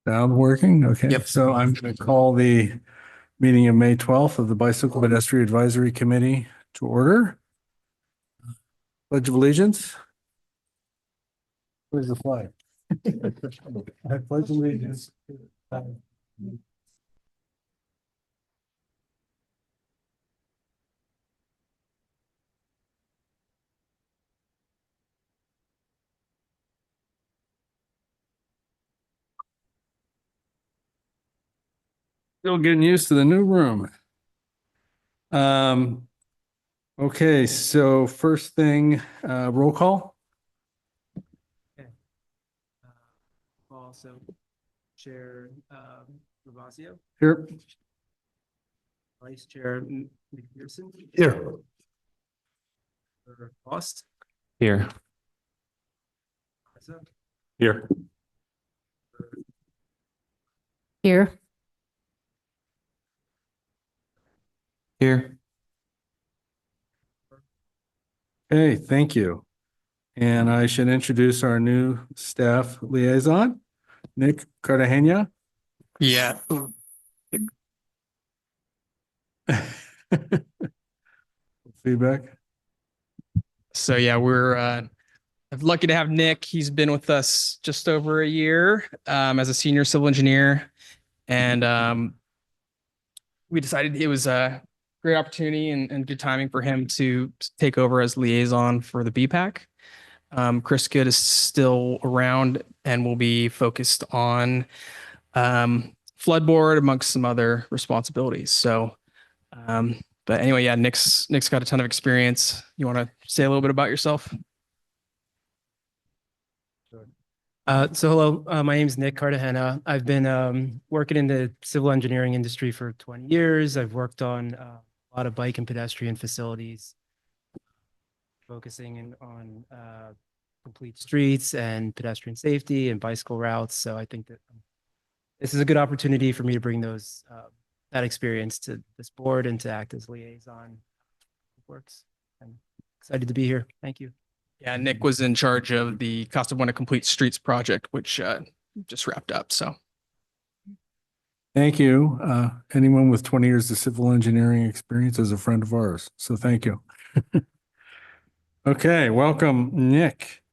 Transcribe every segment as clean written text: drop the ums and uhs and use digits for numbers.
Sound working? Okay. Yep. So I'm going to call the meeting of May 12th of the Bicycle Pedestrian Advisory Committee to order. Pledge of Allegiance. Where's the flag? I pledge allegiance. Still getting used to the new room. Okay, so first thing, roll call. Also, Chair Ravasio, Here. Vice Chair McPherson, Here. Post, Here. Here. Here. Here. Okay, thank you. And I should introduce our new staff liaison, Nick Cartagena. Yeah. Feedback. So yeah, we're lucky to have Nick. He's been with us just over a year as a senior civil engineer, and we decided it was a great opportunity and good timing for him to take over as liaison for the BPAC. Chris Good is still around and will be focused on flood board amongst some other responsibilities. So, but anyway, yeah, Nick's got a ton of experience. You want to say a little bit about yourself? Hello, my name is Nick Cartagena. I've been working in the civil engineering industry for 20 years. I've worked on a lot of bike and pedestrian facilities, focusing on complete streets and pedestrian safety and bicycle routes. So I think that this is a good opportunity for me to bring that experience to this board and to act as liaison. Works. I'm excited to be here. Thank you. Yeah, Nick was in charge of the Costa Complete Streets project, which just wrapped up. So Thank you. Anyone with 20 years of civil engineering experience is a friend of ours. So thank you. Okay, welcome, Nick.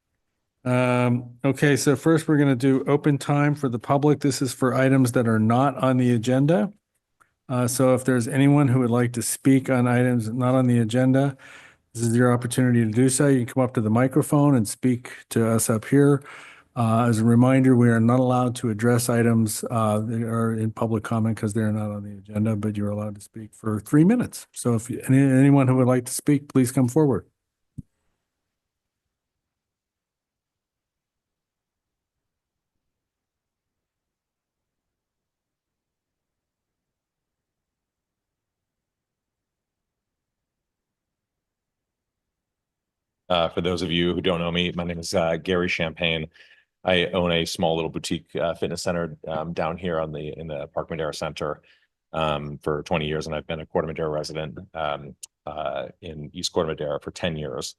Okay, so first we're going to do open time for the public. This is for items that are not on the agenda. So if there's anyone who would like to speak on items not on the agenda, this is your opportunity to do so. You can come up to the microphone and speak to us up here. As a reminder, we are not allowed to address items that are in public comment because they're not on the agenda, but you're allowed to speak for 3 minutes. So if anyone who would like to speak, please come forward. For those of you who don't know me, my name is Gary Champagne. I own a small little boutique fitness center down here in the Park Madera Center for 20 years, and I've been a Corte Madera resident in East Corte Madera for 10 years.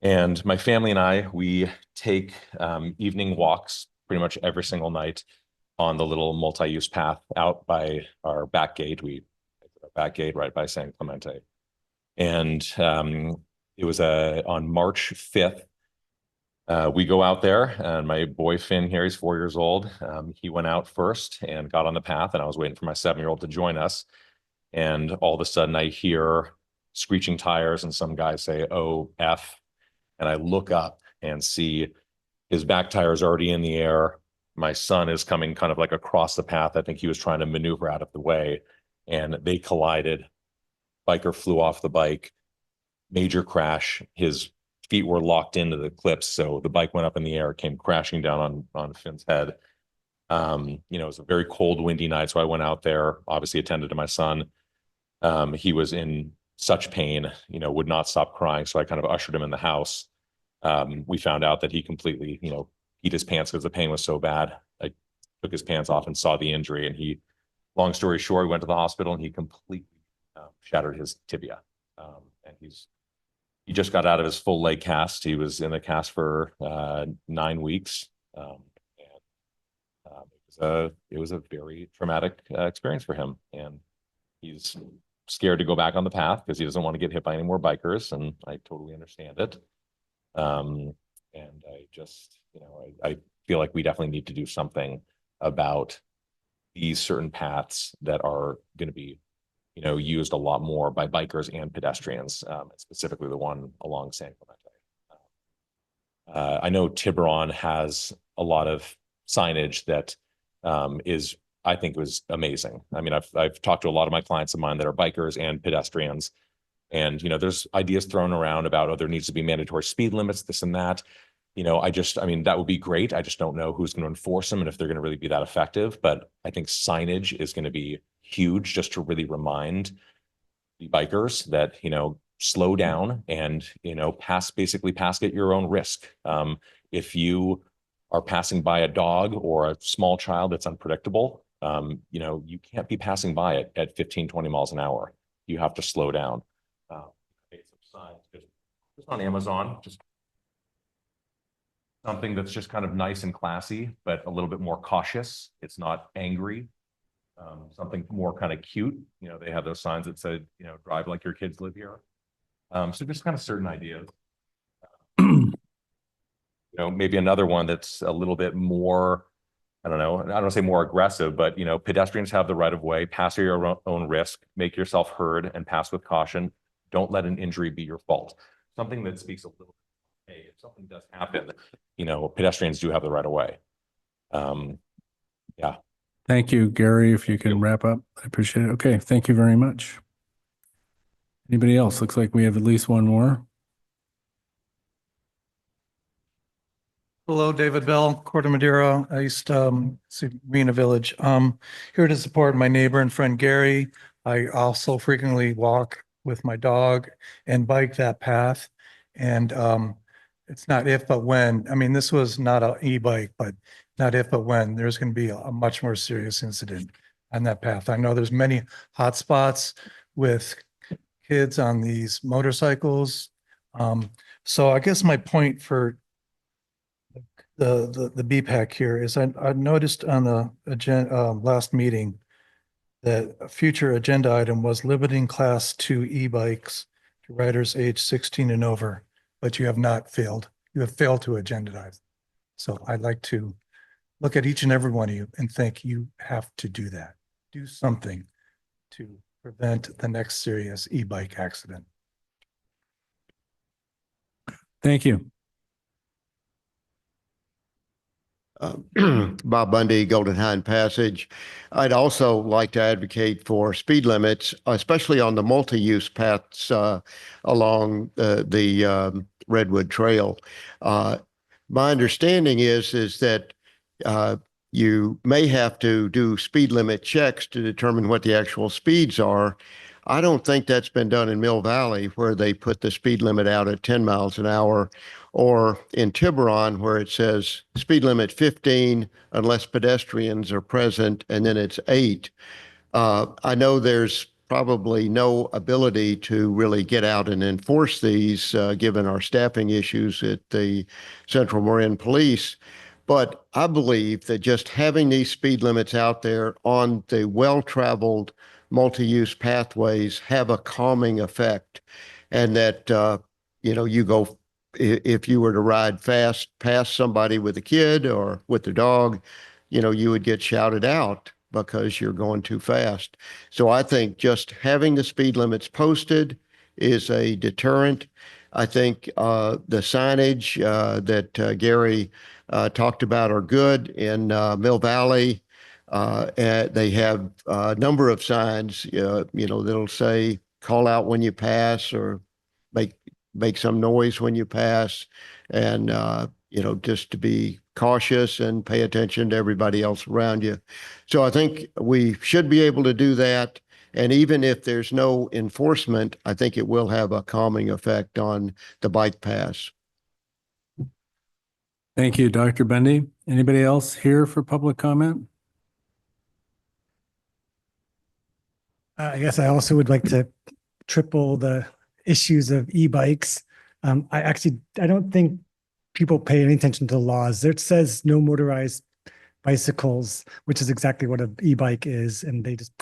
And my family and I, we take evening walks pretty much every single night on the little multi-use path out by our back gate. We our back gate right by San Clemente, and it was on March 5th. We go out there, and my boy Finn here, he's 4 years old. He went out first and got on the path, and I was waiting for my 7-year-old to join us. And all of a sudden I hear screeching tires and some guy say, "Oh, F." And I look up and see his back tire is already in the air. My son is coming kind of like across the path. I think he was trying to maneuver out of the way, and they collided. Biker flew off the bike. Major crash. His feet were locked into the clips, so the bike went up in the air, came crashing down on Finn's head. It was a very cold, windy night, so I went out there, obviously attended to my son. He was in such pain, would not stop crying, so I kind of ushered him in the house. We found out that he completely, peed his pants because the pain was so bad. I took his pants off and saw the injury, and long story short, we went to the hospital, and he completely shattered his tibia. And he just got out of his full leg cast. He was in the cast for 9 weeks. It was it was a very traumatic experience for him, and he's scared to go back on the path because he doesn't want to get hit by any more bikers, and I totally understand it. And I just, I feel like we definitely need to do something about these certain paths that are going to be, used a lot more by bikers and pedestrians, specifically the one along San Clemente. I know Tiburon has a lot of signage that I think was amazing. I mean, I've talked to a lot of my clients of mine that are bikers and pedestrians, and there's ideas thrown around about, there needs to be mandatory speed limits, this and that. I mean, that would be great. I just don't know who's going to enforce them and if they're going to really be that effective. But I think signage is going to be huge, just to really remind the bikers that, slow down and, basically pass at your own risk. If you are passing by a dog or a small child that's unpredictable, you can't be passing by it at 15, 20 miles an hour. You have to slow down. Just on Amazon, just something that's just kind of nice and classy, but a little bit more cautious. It's not angry. Something more kind of cute. They have those signs that said, drive like your kids live here. So just kind of certain ideas. Maybe another one that's a little bit more, I don't want to say more aggressive, but, pedestrians have the right of way, pass at your own risk, make yourself heard and pass with caution. Don't let an injury be your fault. Something that speaks a little bit, hey, if something does happen, pedestrians do have the right of way. Yeah. Thank you, Gary. If you can wrap up, I appreciate it. Okay, thank you very much. Anybody else? Looks like we have at least one more. Hello, David Bell, Corte Madera, East Marina Village. Here to support my neighbor and friend Gary. I also frequently walk with my dog and bike that path. And it's not if, but when. I mean, this was not an e-bike, but not if, but when. There's going to be a much more serious incident on that path. I know there's many hot spots with kids on these motorcycles. So I guess my point for the BPAC here is I noticed on the agenda last meeting that a future agenda item was limiting class 2 e-bikes to riders age 16 and over, but you have failed to agendize. So I'd like to look at each and every one of you and think you have to do that. Do something to prevent the next serious e-bike accident. Thank you. Bob Bundy, Golden Hind Passage. I'd also like to advocate for speed limits, especially on the multi-use paths along the Redwood Trail. My understanding is that you may have to do speed limit checks to determine what the actual speeds are. I don't think that's been done in Mill Valley, where they put the speed limit out at 10 miles an hour, or in Tiburon, where it says speed limit 15 unless pedestrians are present, and then it's 8. I know there's probably no ability to really get out and enforce these, given our staffing issues at the Central Marin Police. But I believe that just having these speed limits out there on the well-traveled multi-use pathways have a calming effect, and that, you go, if you were to ride fast past somebody with a kid or with the dog, you would get shouted out because you're going too fast. So I think just having the speed limits posted is a deterrent. I think the signage that Gary talked about are good in Mill Valley. They have a number of signs, that'll say call out when you pass, or make some noise when you pass, and just to be cautious and pay attention to everybody else around you. So I think we should be able to do that. And even if there's no enforcement, I think it will have a calming effect on the bike paths. Thank you, Dr. Bundy. Anybody else here for public comment? I guess I also would like to triple the issues of e-bikes. I don't think people pay any attention to the laws. It says no motorized bicycles, which is exactly what an e-bike is, and they just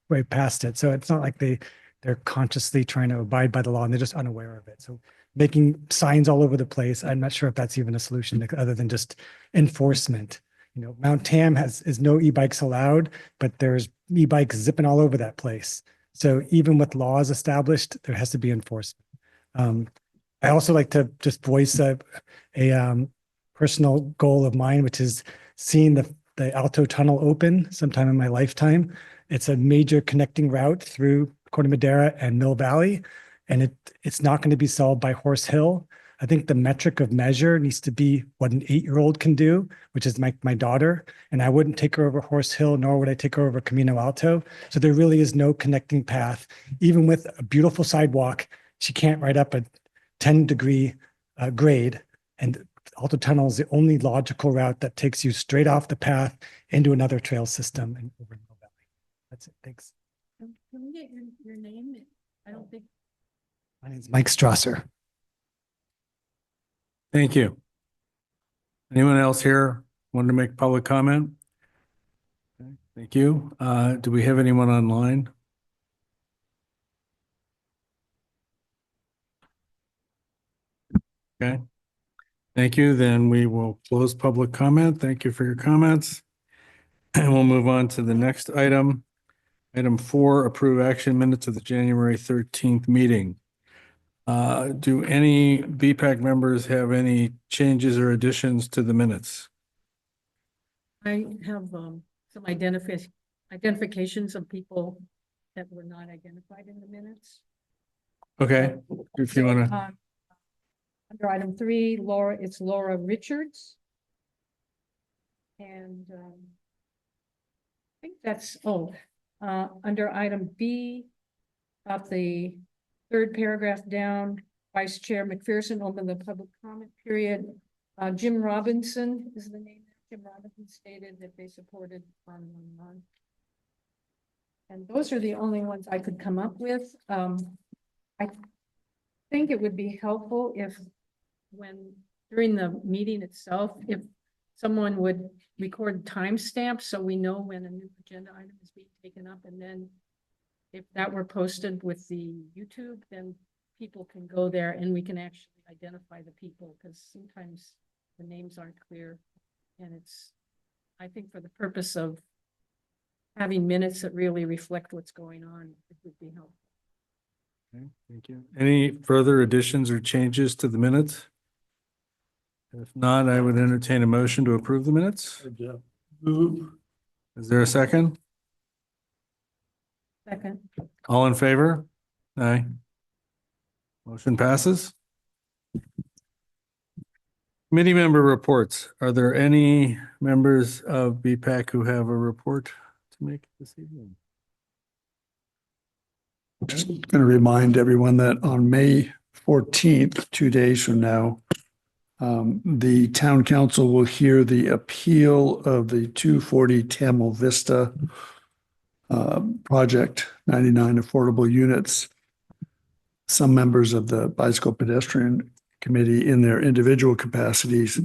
right past it. So it's not like they're consciously trying to abide by the law and they're just unaware of it. So making signs all over the place, I'm not sure if that's even a solution other than just enforcement. You know, Mount Tam is no e-bikes allowed, but there's e-bikes zipping all over that place. So even with laws established, there has to be enforcement. I also like to just voice a personal goal of mine, which is seeing the Alto Tunnel open sometime in my lifetime. It's a major connecting route through Corte Madera and Mill Valley, and it's not going to be solved by Horse Hill. I think the metric of measure needs to be what an 8-year-old can do, which is my daughter. And I wouldn't take her over Horse Hill, nor would I take her over Camino Alto. So there really is no connecting path. Even with a beautiful sidewalk, she can't ride up a 10-degree grade. And Alto Tunnel is the only logical route that takes you straight off the path into another trail system and over Mill Valley. That's it. Thanks. Can we get your name? I don't think. My name is Mike Strasser. Thank you. Anyone else here want to make public comment? Okay, thank you. Do we have anyone online? Okay. Thank you. Then we will close public comment. Thank you for your comments. And we'll move on to the next item. Item 4, approve action minutes of the January 13th meeting. Do any BPAC members have any changes or additions to the minutes? I have some identifications of people that were not identified in the minutes. Okay, if you want to. Under item 3, it's Laura Richards. And I think that's, under item B, about the 3rd paragraph down, Vice Chair McPherson opened the public comment period. Jim Robinson is the name. Jim Robinson stated that they supported Farm 1. And those are the only ones I could come up with. I think it would be helpful if during the meeting itself, if someone would record timestamps so we know when a new agenda item is being taken up, and then if that were posted with the YouTube, then people can go there and we can actually identify the people, because sometimes the names aren't clear. And I think for the purpose of having minutes that really reflect what's going on, it would be helpful. Okay, thank you. Any further additions or changes to the minutes? If not, I would entertain a motion to approve the minutes. Is there a second? Second. All in favor? Aye. Motion passes. Committee member reports. Are there any members of BPAC who have a report to make this evening? Just going to remind everyone that on May 14th, 2 days from now, the town council will hear the appeal of the 240 Tamil Vista project, 99 affordable units. Some members of the Bicycle Pedestrian Committee in their individual capacities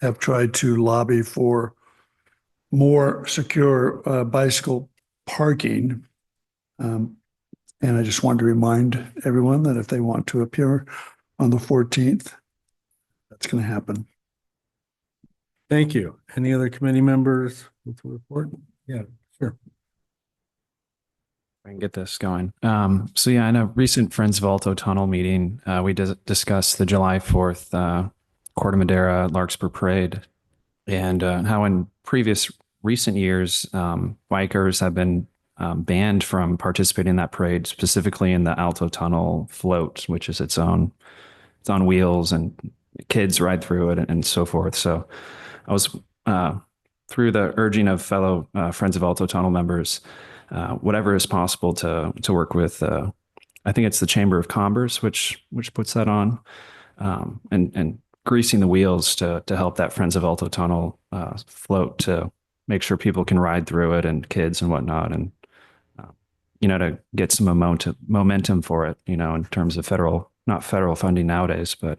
have tried to lobby for more secure bicycle parking. And I just wanted to remind everyone that if they want to appear on the 14th, that's going to happen. Thank you. Any other committee members with a report? Yeah, sure. I can get this going. So yeah, in a recent Friends of Alto Tunnel meeting, we discussed the July 4th Corte Madera Larkspur Parade, and how in recent years, bikers have been banned from participating in that parade, specifically in the Alto Tunnel float, which is it's on wheels, and kids ride through it and so forth. So I was through the urging of fellow Friends of Alto Tunnel members, whatever is possible to work with. I think it's the Chamber of Commerce which puts that on, and greasing the wheels to help that Friends of Alto Tunnel float, to make sure people can ride through it, and kids and whatnot, and to get some momentum for it, in terms of not federal funding nowadays, but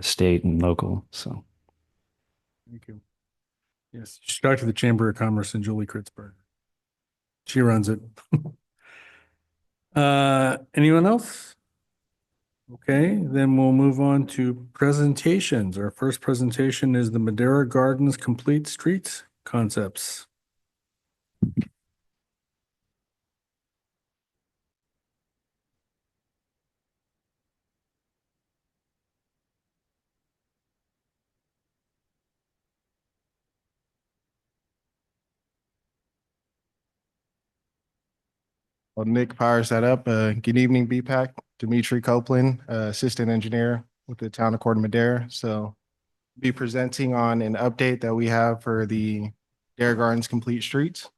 state and local. So Thank you. Yes, you should talk to the Chamber of Commerce and Julie Kritzberg. She runs it. Anyone else? Okay, then we'll move on to presentations. Our first presentation is the Madera Gardens Complete Streets Concepts. Well, Nick powers that up. Good evening, BPAC. Dimitri Copeland, Assistant Engineer with the Town of Corte Madera. So be presenting on an update that we have for the Madera Gardens Complete Streets.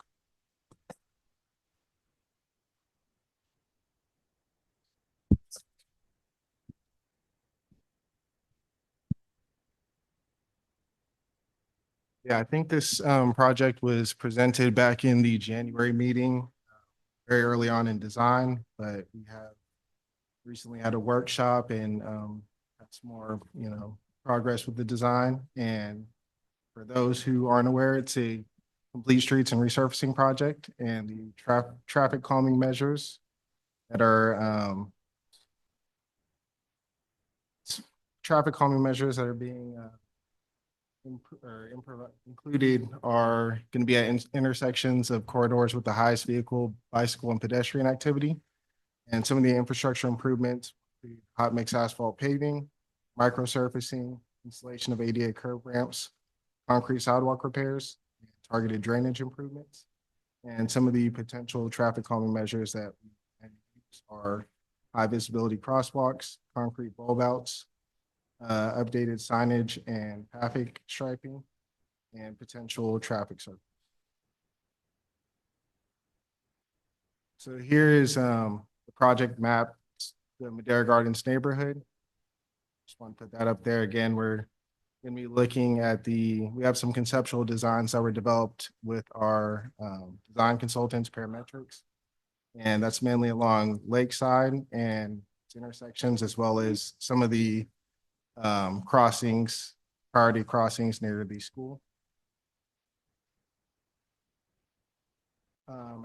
Yeah, I think this project was presented back in the January meeting, very early on in design, but we have recently had a workshop and had some more, progress with the design. And for those who aren't aware, it's a complete streets and resurfacing project, and the traffic calming measures that are being included are going to be at intersections of corridors with the highest vehicle, bicycle, and pedestrian activity. And some of the infrastructure improvements, hot mix asphalt paving, micro surfacing, installation of ADA curb ramps, concrete sidewalk repairs, targeted drainage improvements. And some of the potential traffic calming measures that we use are high visibility crosswalks, concrete bulb outs, updated signage and traffic striping, and potential traffic circles. So here is the project map, the Madera Gardens neighborhood. Just want to put that up there again. We're going to be looking at we have some conceptual designs that were developed with our design consultants, parametrics, and that's mainly along Lakeside and its intersections, as well as some of the crossings, priority crossings near the school.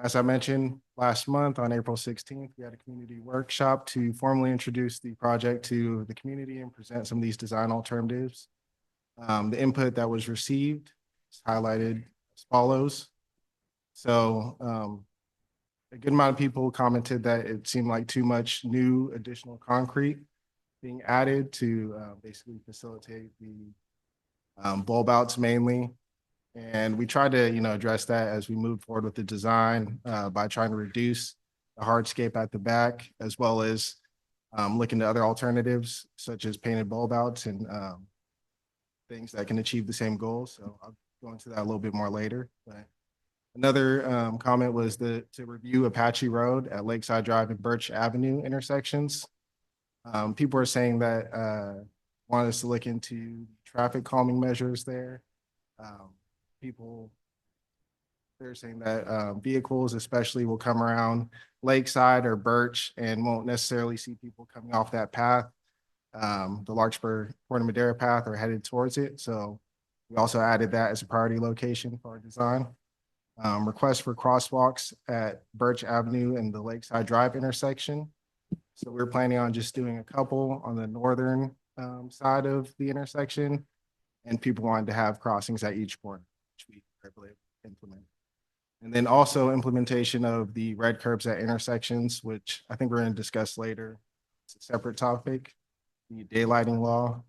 As I mentioned last month on April 16th, we had a community workshop to formally introduce the project to the community and present some of these design alternatives. The input that was received is highlighted as follows. So a good amount of people commented that it seemed like too much new additional concrete being added to basically facilitate the bulb outs mainly. And we tried to, address that as we move forward with the design by trying to reduce the hardscape at the back, as well as looking to other alternatives such as painted bulb outs and things that can achieve the same goal. So I'll go into that a little bit more later. But another comment was to review Apache Road at Lakeside Drive and Birch Avenue intersections. People are saying that want us to look into traffic calming measures there. They're saying that vehicles especially will come around Lakeside or Birch and won't necessarily see people coming off that path. The Larkspur Corte Madera path are headed towards it. So we also added that as a priority location for our design. Request for crosswalks at Birch Avenue and the Lakeside Drive intersection. So we're planning on just doing a couple on the northern side of the intersection, and people wanted to have crossings at each corner, which we carefully implement. And then also implementation of the red curbs at intersections, which I think we're going to discuss later. It's a separate topic. The daylighting law,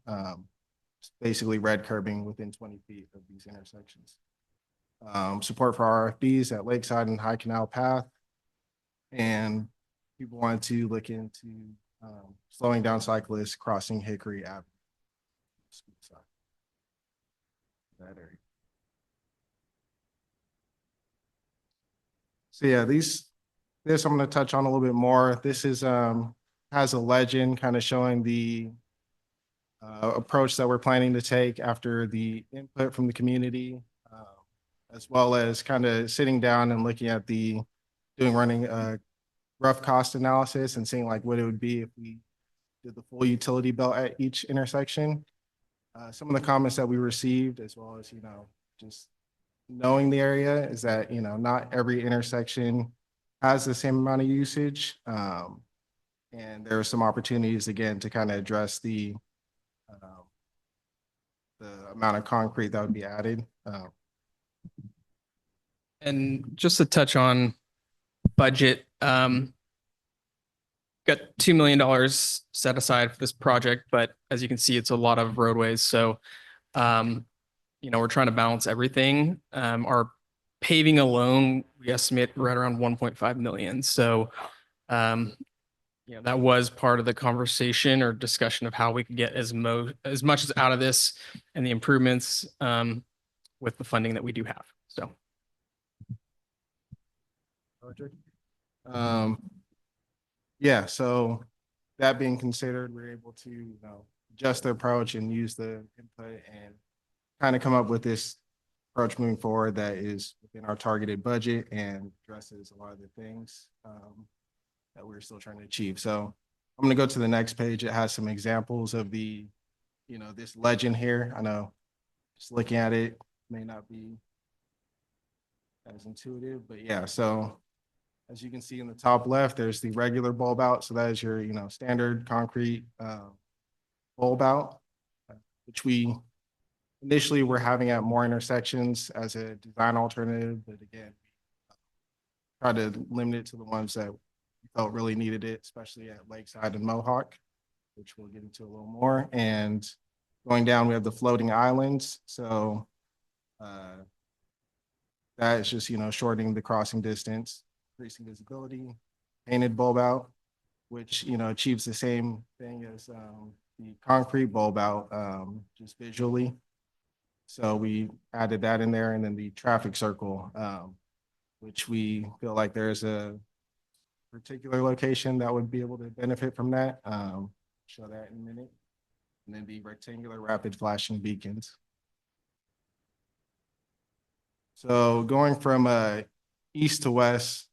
basically red curbing within 20 feet of these intersections. Support for RFBs at Lakeside and High Canal Path. And people wanted to look into slowing down cyclists crossing Hickory Avenue. That area. So yeah, this I'm going to touch on a little bit more. This is has a legend kind of showing the approach that we're planning to take after the input from the community, as well as kind of sitting down and looking at running a rough cost analysis and seeing like what it would be if we did the full utility belt at each intersection. Some of the comments that we received, as well as, just knowing the area is that, you know, not every intersection has the same amount of usage. And there are some opportunities again to kind of address um, the amount of concrete that would be added. And just to touch on budget, got $2 million set aside for this project, but as you can see, it's a lot of roadways. So, you know, we're trying to balance everything. Our paving alone, we estimate right around 1.5 million. So, you know, that was part of the conversation or discussion of how we could get as much as out of this and the improvements, with the funding that we do have. So. Yeah, so that being considered, we're able to, you know, adjust the approach and use the input and kind of come up with this approach moving forward that is within our targeted budget and addresses a lot of the things that we're still trying to achieve. So I'm going to go to the next page. It has some examples of the, you know, this legend here. I know just looking at it may not be as intuitive, but yeah, so as you can see in the top left, there's the regular bulb out. So that is your, you know, standard concrete bulb out, which we initially were having at more intersections as a design alternative. But again, try to limit it to the ones that we felt really needed it, especially at Lakeside and Mohawk, which we'll get into a little more. And going down, we have the floating islands. So that is just, you know, shortening the crossing distance, increasing visibility. Painted bulb out, which, you know, achieves the same thing as the concrete bulb out, just visually. So we added that in there, and then the traffic circle, which we feel like there's a particular location that would be able to benefit from that. Show that in a minute. And then the rectangular rapid flashing beacons. So going from east to west,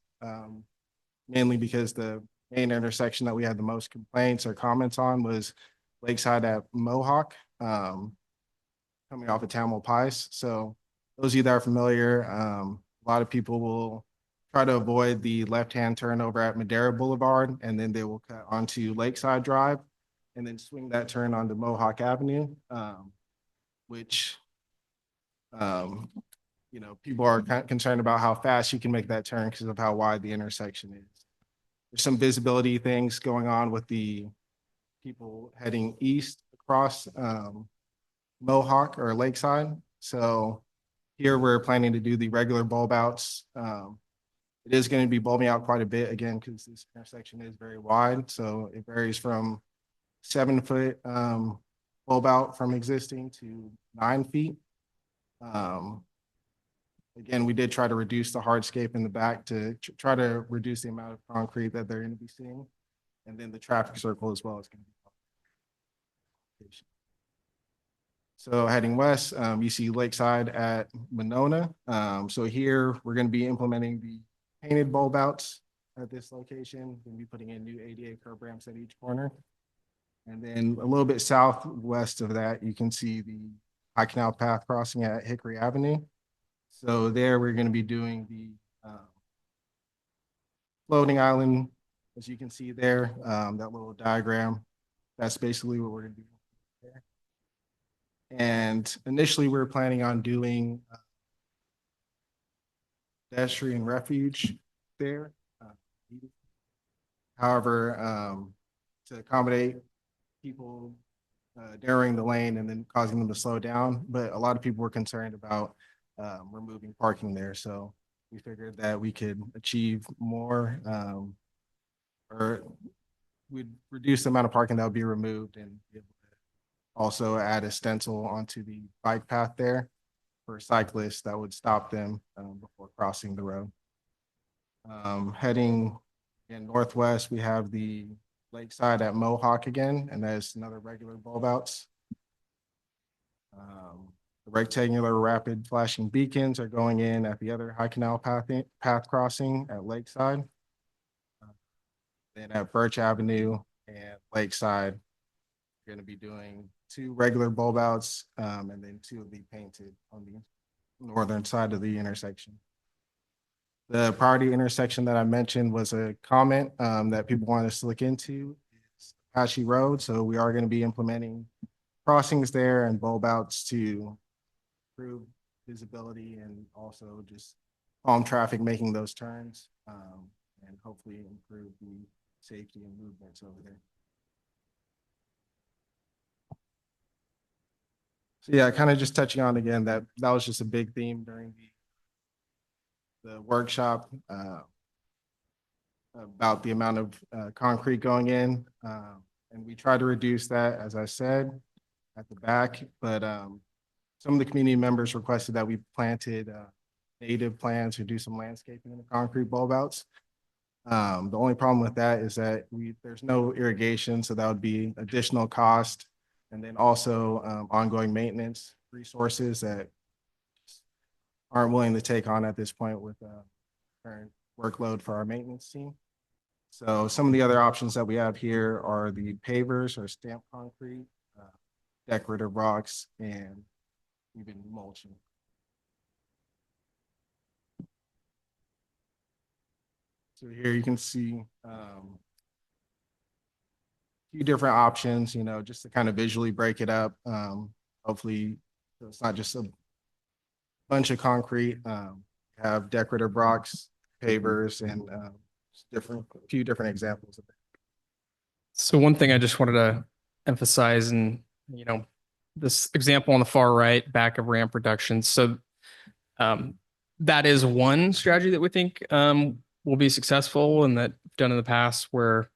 mainly because the main intersection that we had the most complaints or comments on was Lakeside at Mohawk, coming off of Tamalpais. So those of you that are familiar, a lot of people will try to avoid the left-hand turn over at Madera Boulevard, and then they will cut onto Lakeside Drive and then swing that turn onto Mohawk Avenue, which you know, people are concerned about how fast you can make that turn because of how wide the intersection is. There's some visibility things going on with the people heading east across Mohawk or Lakeside. So here we're planning to do the regular bulb outs. It is going to be bulbing out quite a bit again because this intersection is very wide. So it varies from 7-foot bulb out from existing to 9 feet. Again, we did try to reduce the hardscape in the back to try to reduce the amount of concrete that they're going to be seeing. And then the traffic circle as well is going to be. So heading west, you see Lakeside at Monona. So here we're going to be implementing the painted bulb outs at this location. We'll be putting in new ADA curb ramps at each corner. And then a little bit southwest of that, you can see the High Canal Path crossing at Hickory Avenue. So there we're going to be doing the floating island, as you can see there, that little diagram. That's basically what we're going to do there. And initially we were planning on doing pedestrian refuge there. However, to accommodate people narrowing the lane and then causing them to slow down, but a lot of people were concerned about removing parking there. So we figured that we could achieve more, or we'd reduce the amount of parking that would be removed and be able to also add a stencil onto the bike path there for cyclists that would stop them before crossing the road. Heading in northwest, we have the Lakeside at Mohawk again, and that's another regular bulb outs. The rectangular rapid flashing beacons are going in at the other High Canal path crossing at Lakeside. Then at Birch Avenue and Lakeside, we're going to be doing 2 regular bulb outs and then 2 will be painted on the northern side of the intersection. The priority intersection that I mentioned was a comment that people want us to look into. It's Apache Road, so we are going to be implementing crossings there and bulb outs to improve visibility and also just calm traffic making those turns and hopefully improve the safety and movements over there. So yeah, kind of just touching on again that was just a big theme during the workshop about the amount of concrete going in. And we try to reduce that, as I said, at the back, but some of the community members requested that we planted native plants or do some landscaping in the concrete bulb outs. The only problem with that is that there's no irrigation, so that would be additional cost. And then also ongoing maintenance resources that aren't willing to take on at this point with current workload for our maintenance team. So some of the other options that we have here are the pavers or stamped concrete, decorative rocks, and even mulching. So here you can see a few different options, you know, just to kind of visually break it up. Hopefully, so it's not just a bunch of concrete. Have decorative rocks, pavers, and a few different examples of it. So one thing I just wanted to emphasize, and you know, this example on the far right, back of ramp reduction. So that is one strategy that we think will be successful and that we've done in the past, where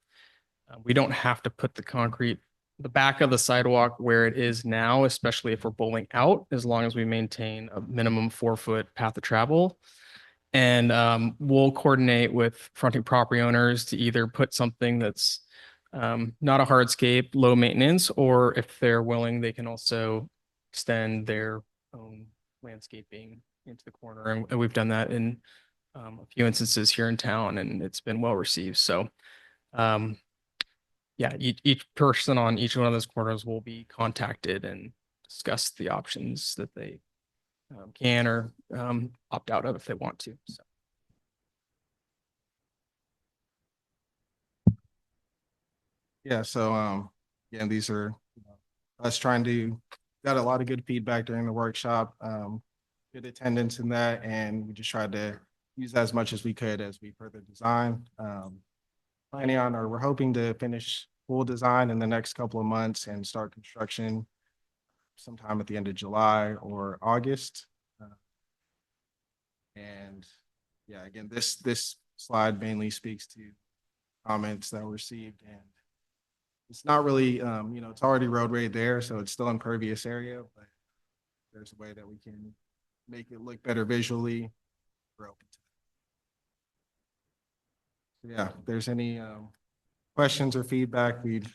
we don't have to put the back of the sidewalk where it is now, especially if we're bowling out, as long as we maintain a minimum 4-foot path of travel. And we'll coordinate with fronting property owners to either put something that's not a hardscape, low maintenance, or if they're willing, they can also extend their own landscaping into the corner. And we've done that in a few instances here in town, and it's been well received. So yeah, each person on each one of those corners will be contacted and discuss the options that they can or opt out of if they want to. So. Yeah, so again, these are us trying to got a lot of good feedback during the workshop, good attendance in that, and we just tried to use as much as we could as we further design. Planning on, or we're hoping to finish full design in the next couple of months and start construction sometime at the end of July or August. And yeah, again, this slide mainly speaks to comments that were received, and it's not really, you know, it's already roadway there, so it's still impervious area, but there's a way that we can make it look better visually. We're open to it. So yeah, if there's any questions or feedback, we'd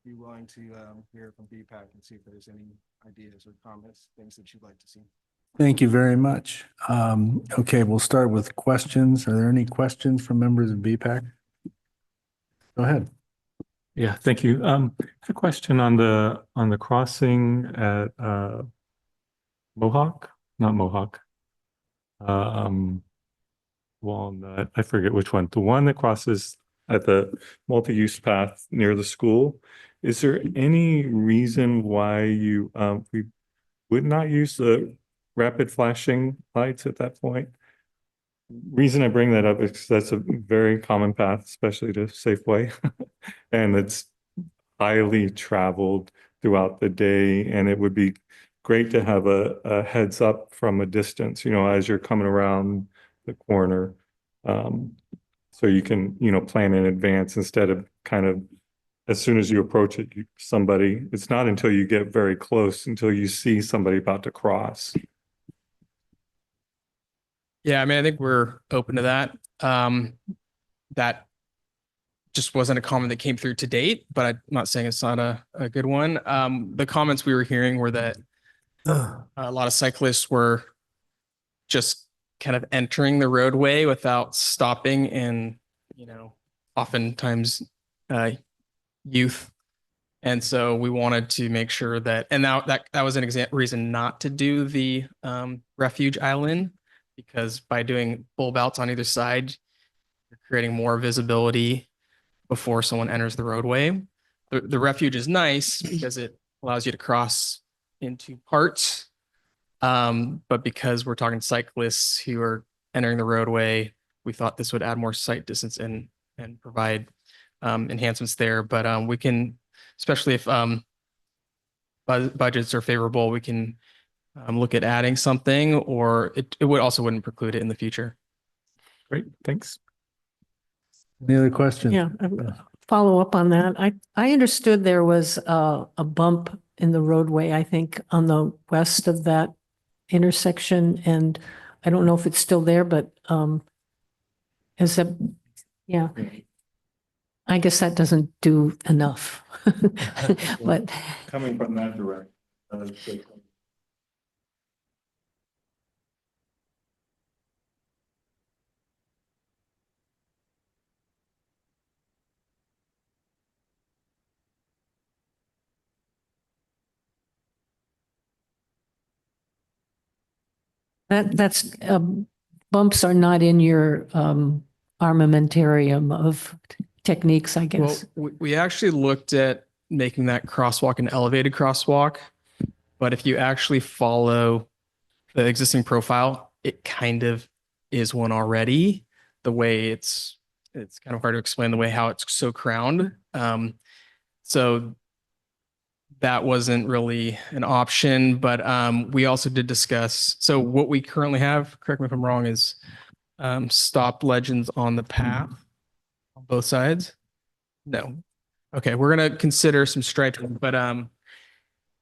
be willing to hear from BPAC and see if there's any ideas or comments, things that you'd like to see. Thank you very much. Okay, we'll start with questions. Are there any questions from members of BPAC? Go ahead. Yeah, thank you. I have a question on the crossing at Mohawk, not Mohawk. Walnut, I forget which one. The one that crosses at the multi-use path near the school. Is there any reason why you we would not use the rapid flashing lights at that point? Reason I bring that up is because that's a very common path, especially to Safeway. And it's highly traveled throughout the day. And it would be great to have a heads up from a distance, you know, as you're coming around the corner. So you can, you know, plan in advance instead of kind of as soon as you approach it, it's not until you get very close until you see somebody about to cross. Yeah, I mean, I think we're open to that. That just wasn't a comment that came through to date, but I'm not saying it's not a good one. The comments we were hearing were that a lot of cyclists were just kind of entering the roadway without stopping, and, you know, oftentimes youth And so we wanted to make sure that, and now that was an reason not to do the refuge island, because by doing bulb outs on either side, you're creating more visibility before someone enters the roadway. The refuge is nice because it allows you to cross into parts. But because we're talking cyclists who are entering the roadway, we thought this would add more sight distance and provide enhancements there. But we can, especially if budgets are favorable, we can look at adding something, or it would also wouldn't preclude it in the future. Great, thanks. Any other questions? Yeah, follow up on that. I understood there was a bump in the roadway, I think, on the west of that intersection, and I don't know if it's still there, but is that, yeah. I guess that doesn't do enough. But Coming from that direction. that's bumps are not in your armamentarium of techniques, I Well, guess. we actually looked at making that crosswalk an elevated crosswalk, but if you actually follow the existing profile, it kind of is one already. The way it's kind of hard to explain the way how it's so crowned. So that wasn't really an option, but we also did discuss. So what we currently have, correct me if I'm wrong, is stop legends on the path on both sides. No. Okay, we're gonna consider some striping, but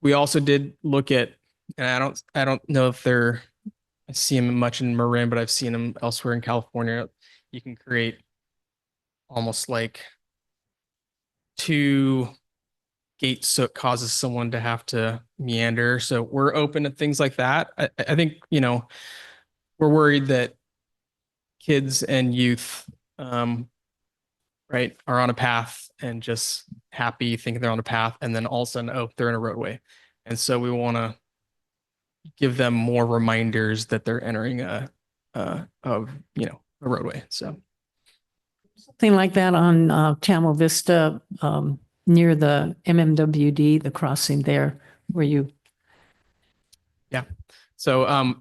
we also did look at, and I don't know if I see them much in Marin, but I've seen them elsewhere in California. You can create almost like two gates, so it causes someone to have to meander. So we're open to things like that. I think, we're worried that kids and youth, right, are on a path and just happy thinking they're on a path, and then all of a sudden, oh, they're in a roadway. And so we want to give them more reminders that they're entering a roadway. So Something like that on Chamo Vista, near the MMWD, the crossing there, where you. yeah. So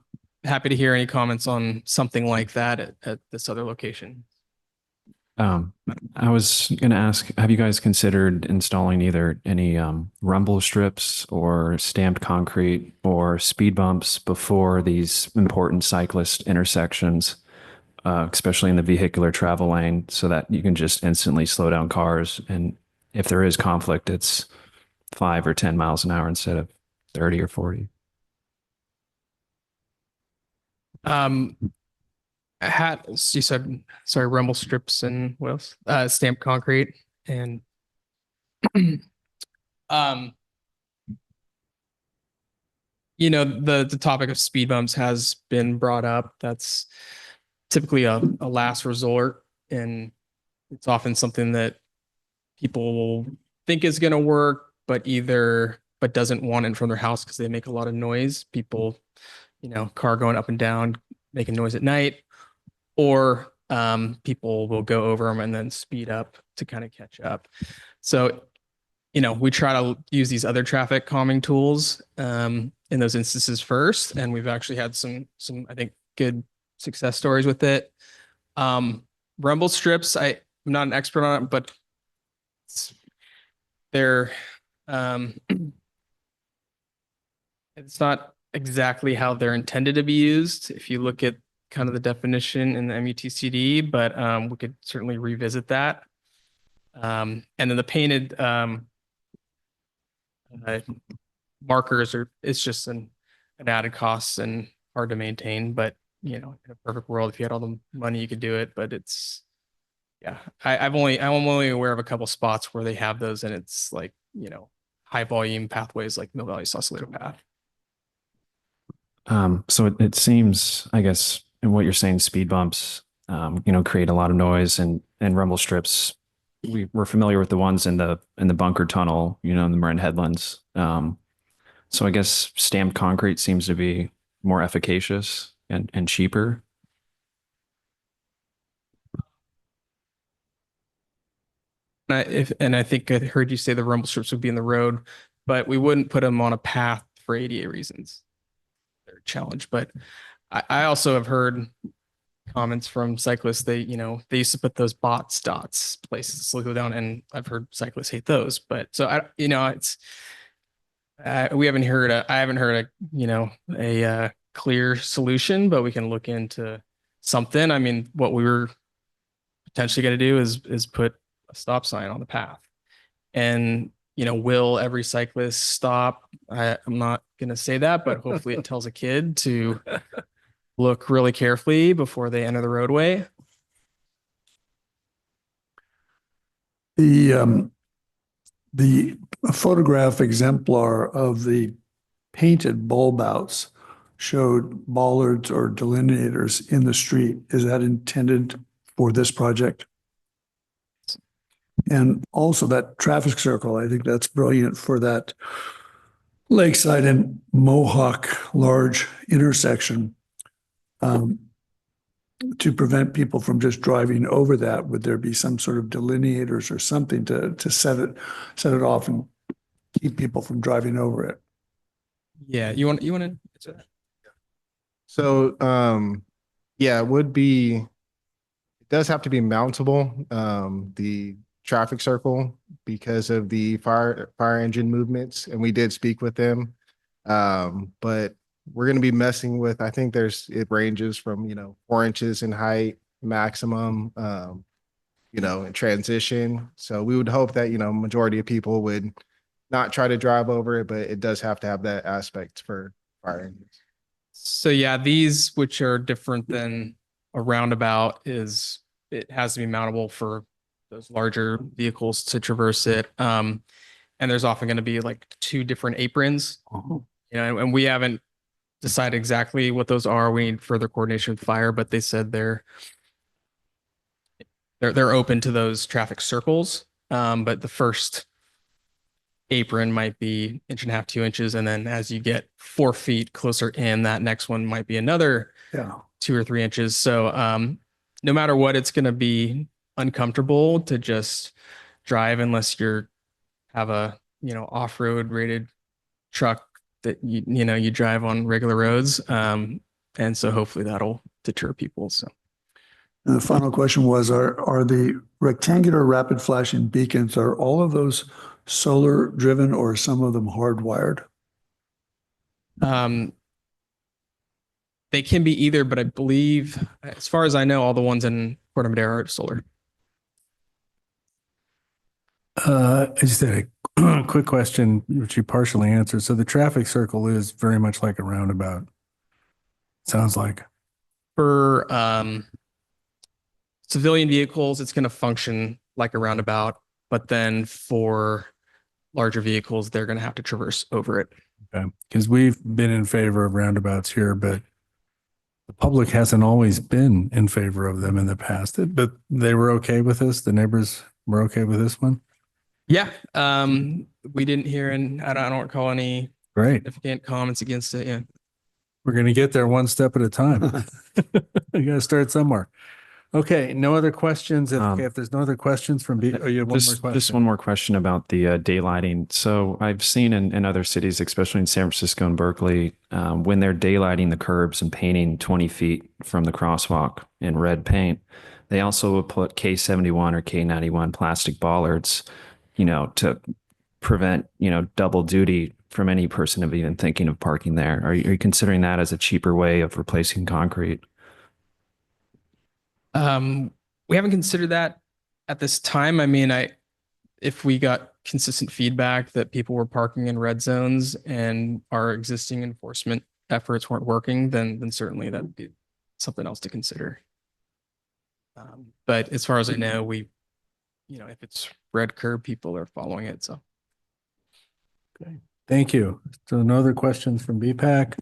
happy to hear any comments on something like that at this other location. I was going to ask, have you guys considered installing either any rumble strips or stamped concrete or speed bumps before these important cyclist intersections, especially in the vehicular travel lane, so that you can just instantly slow down cars? And if there is conflict, it's 5 or 10 miles an hour instead of 30 or 40. You said, sorry, rumble strips and what else? Stamped concrete and the topic of speed bumps has been brought up. That's typically a last resort, and it's often something that people think is going to work, but doesn't want in front of their house because they make a lot of noise. People, car going up and down, making noise at night. Or people will go over them and then speed up to kind of catch up. So, we try to use these other traffic calming tools in those instances first, and we've actually had some I think good success stories with it. Rumble strips, I'm not an expert on it, but they're it's not exactly how they're intended to be used if you look at kind of the definition in the MUTCD, but we could certainly revisit that. And then the painted markers it's just an added cost and hard to maintain, but in a perfect world, if you had all the money, you could do it, but I'm only aware of a couple spots where they have those, and it's like, high volume pathways like Mill Valley Sausalito path. So it seems, I guess, in what you're saying, speed bumps, create a lot of noise, and rumble strips we're familiar with the ones in the bunker tunnel, in the Marin Headlands. So I guess stamped concrete seems to be more efficacious and cheaper. And I think I heard you say the rumble strips would be in the road, but we wouldn't put them on a path for ADA reasons. They're a challenge, but I also have heard comments from cyclists. They used to put those dots places to slow people down, and I've heard cyclists hate those. But so it's I haven't heard a clear solution, but we can look into something. I mean, what we were potentially going to do is put a stop sign on the path, and will every cyclist stop? I'm not going to say that, but hopefully it tells a kid to look really carefully before they enter the roadway. The photograph exemplar of the painted bulb outs showed bollards or delineators in the street. Is that intended for this project? And also that traffic circle, I think that's brilliant for that Lakeside and Mohawk large intersection. To prevent people from just driving over that, would there be some sort of delineators or something to set it off and keep people from driving over it? Yeah, you want to answer that? So, yeah, it does have to be mountable, the traffic circle, because of the fire engine movements. And we did speak with them. But we're going to be messing with, I think it ranges from, 4 inches in height maximum, in transition. So we would hope that, majority of people would not try to drive over it, but it does have to have that aspect for fire engines. So yeah, these, which are different than a roundabout, it has to be mountable for those larger vehicles to traverse it. And there's often going to be like 2 different aprons, and we haven't decided exactly what those are. We need further coordination with fire, but they said they're open to those traffic circles. But the first apron might be 1.5 inches, 2 inches. And then as you get 4 feet closer in, that next one might be another 2 or 3 inches. So no matter what, it's going to be uncomfortable to just drive unless you have a, off-road rated truck that you drive on regular roads. And so hopefully that'll deter people. So. And the final question was, are the rectangular rapid flashing beacons, are all of those solar driven or are some of them hardwired? They can be either, but I believe, as far as I know, all the ones in Corte Madera are solar. I just had a quick question, which you partially answered. So the traffic circle is very much like a roundabout. Sounds like. For civilian vehicles, it's going to function like a roundabout, but then for larger vehicles, they're going to have to traverse over it. Okay, because we've been in favor of roundabouts here, but the public hasn't always been in favor of them in the past. But they were okay with this. The neighbors were okay with this one. Yeah, we didn't hear, and I don't recall any significant comments against it. Yeah, we're going to get there one step at a time. You got to start somewhere. Okay, no other questions. If there's no other questions from you have one more question. Just one more question about the daylighting. So I've seen in other cities, especially in San Francisco and Berkeley, when they're daylighting the curbs and painting 20 feet from the crosswalk in red paint, they also will put K71 or K91 plastic bollards, to prevent, double duty from any person of even thinking of parking there. Are you considering that as a cheaper way of replacing concrete? We haven't considered that at this time. I mean, if we got consistent feedback that people were parking in red zones and our existing enforcement efforts weren't working, then certainly that'd be something else to consider. But as far as I know, if it's red curb, people are following it. So. Okay, thank you. So no other questions from BPAC.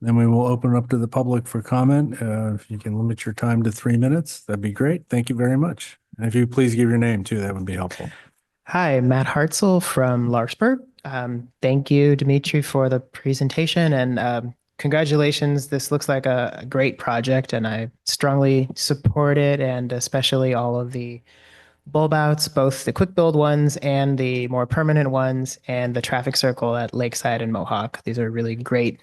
Then we will open it up to the public for comment. If you can limit your time to 3 minutes, that'd be great. Thank you very much. And if you please give your name too, that would be helpful. Hi, Matt Hartzell from Larkspur. Thank you, Dimitri, for the presentation and congratulations. This looks like a great project and I strongly support it, and especially all of the bulb outs, both the quick build ones and the more permanent ones, and the traffic circle at Lakeside and Mohawk. These are really great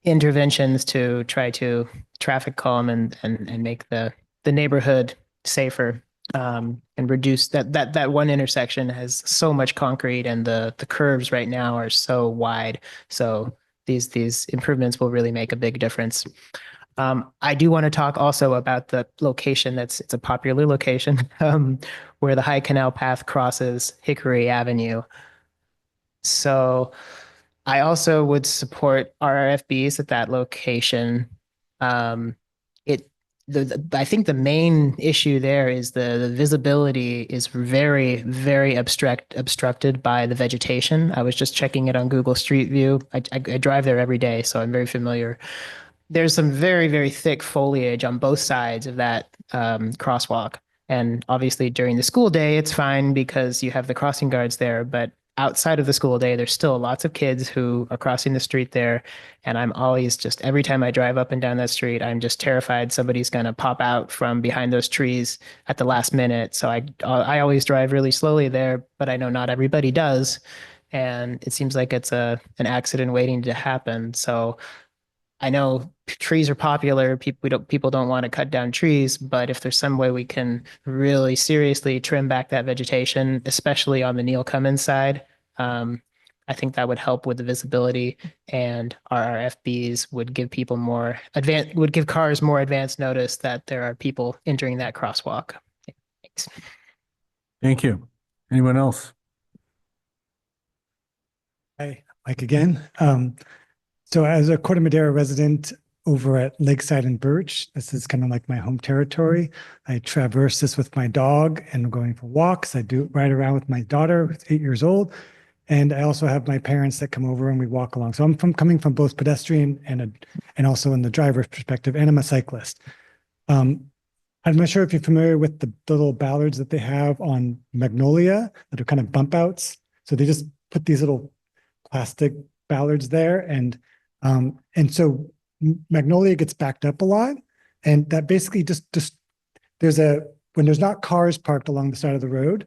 interventions to try to traffic calm and make the neighborhood safer, and reduce that one intersection has so much concrete and the curves right now are so wide. So these improvements will really make a big difference. I do want to talk also about the location. It's a popular location where the High Canal Path crosses Hickory Avenue. So I also would support RRFBs at that location. I think the main issue there is the visibility is very, very obstructed by the vegetation. I was just checking it on Google Street View. I drive there every day, so I'm very familiar. There's some very, very thick foliage on both sides of that crosswalk. And obviously during the school day, it's fine because you have the crossing guards there, but outside of the school day, there's still lots of kids who are crossing the street there. And I'm always just, every time I drive up and down that street, I'm just terrified somebody's going to pop out from behind those trees at the last minute. So I always drive really slowly there, but I know not everybody does. And it seems like it's an accident waiting to happen. So I know trees are popular. People don't want to cut down trees, but if there's some way we can really seriously trim back that vegetation, especially on the Neil Cummins side, I think that would help with the visibility, and RRFBs would give people would give cars more advanced notice that there are people entering that crosswalk. Thanks. Thank you. Anyone else? Hi, Mike again. So as a Corte Madera resident over at Lakeside and Birch, this is kind of like my home territory. I traverse this with my dog and going for walks. I do ride around with my daughter, who's 8 years old. And I also have my parents that come over and we walk along. So I'm coming from both pedestrian and also in the driver's perspective, and I'm a cyclist. I'm not sure if you're familiar with the little ballards that they have on Magnolia that are kind of bump outs. So they just put these little plastic ballards there, and so Magnolia gets backed up a lot, and that basically just when there's not cars parked along the side of the road,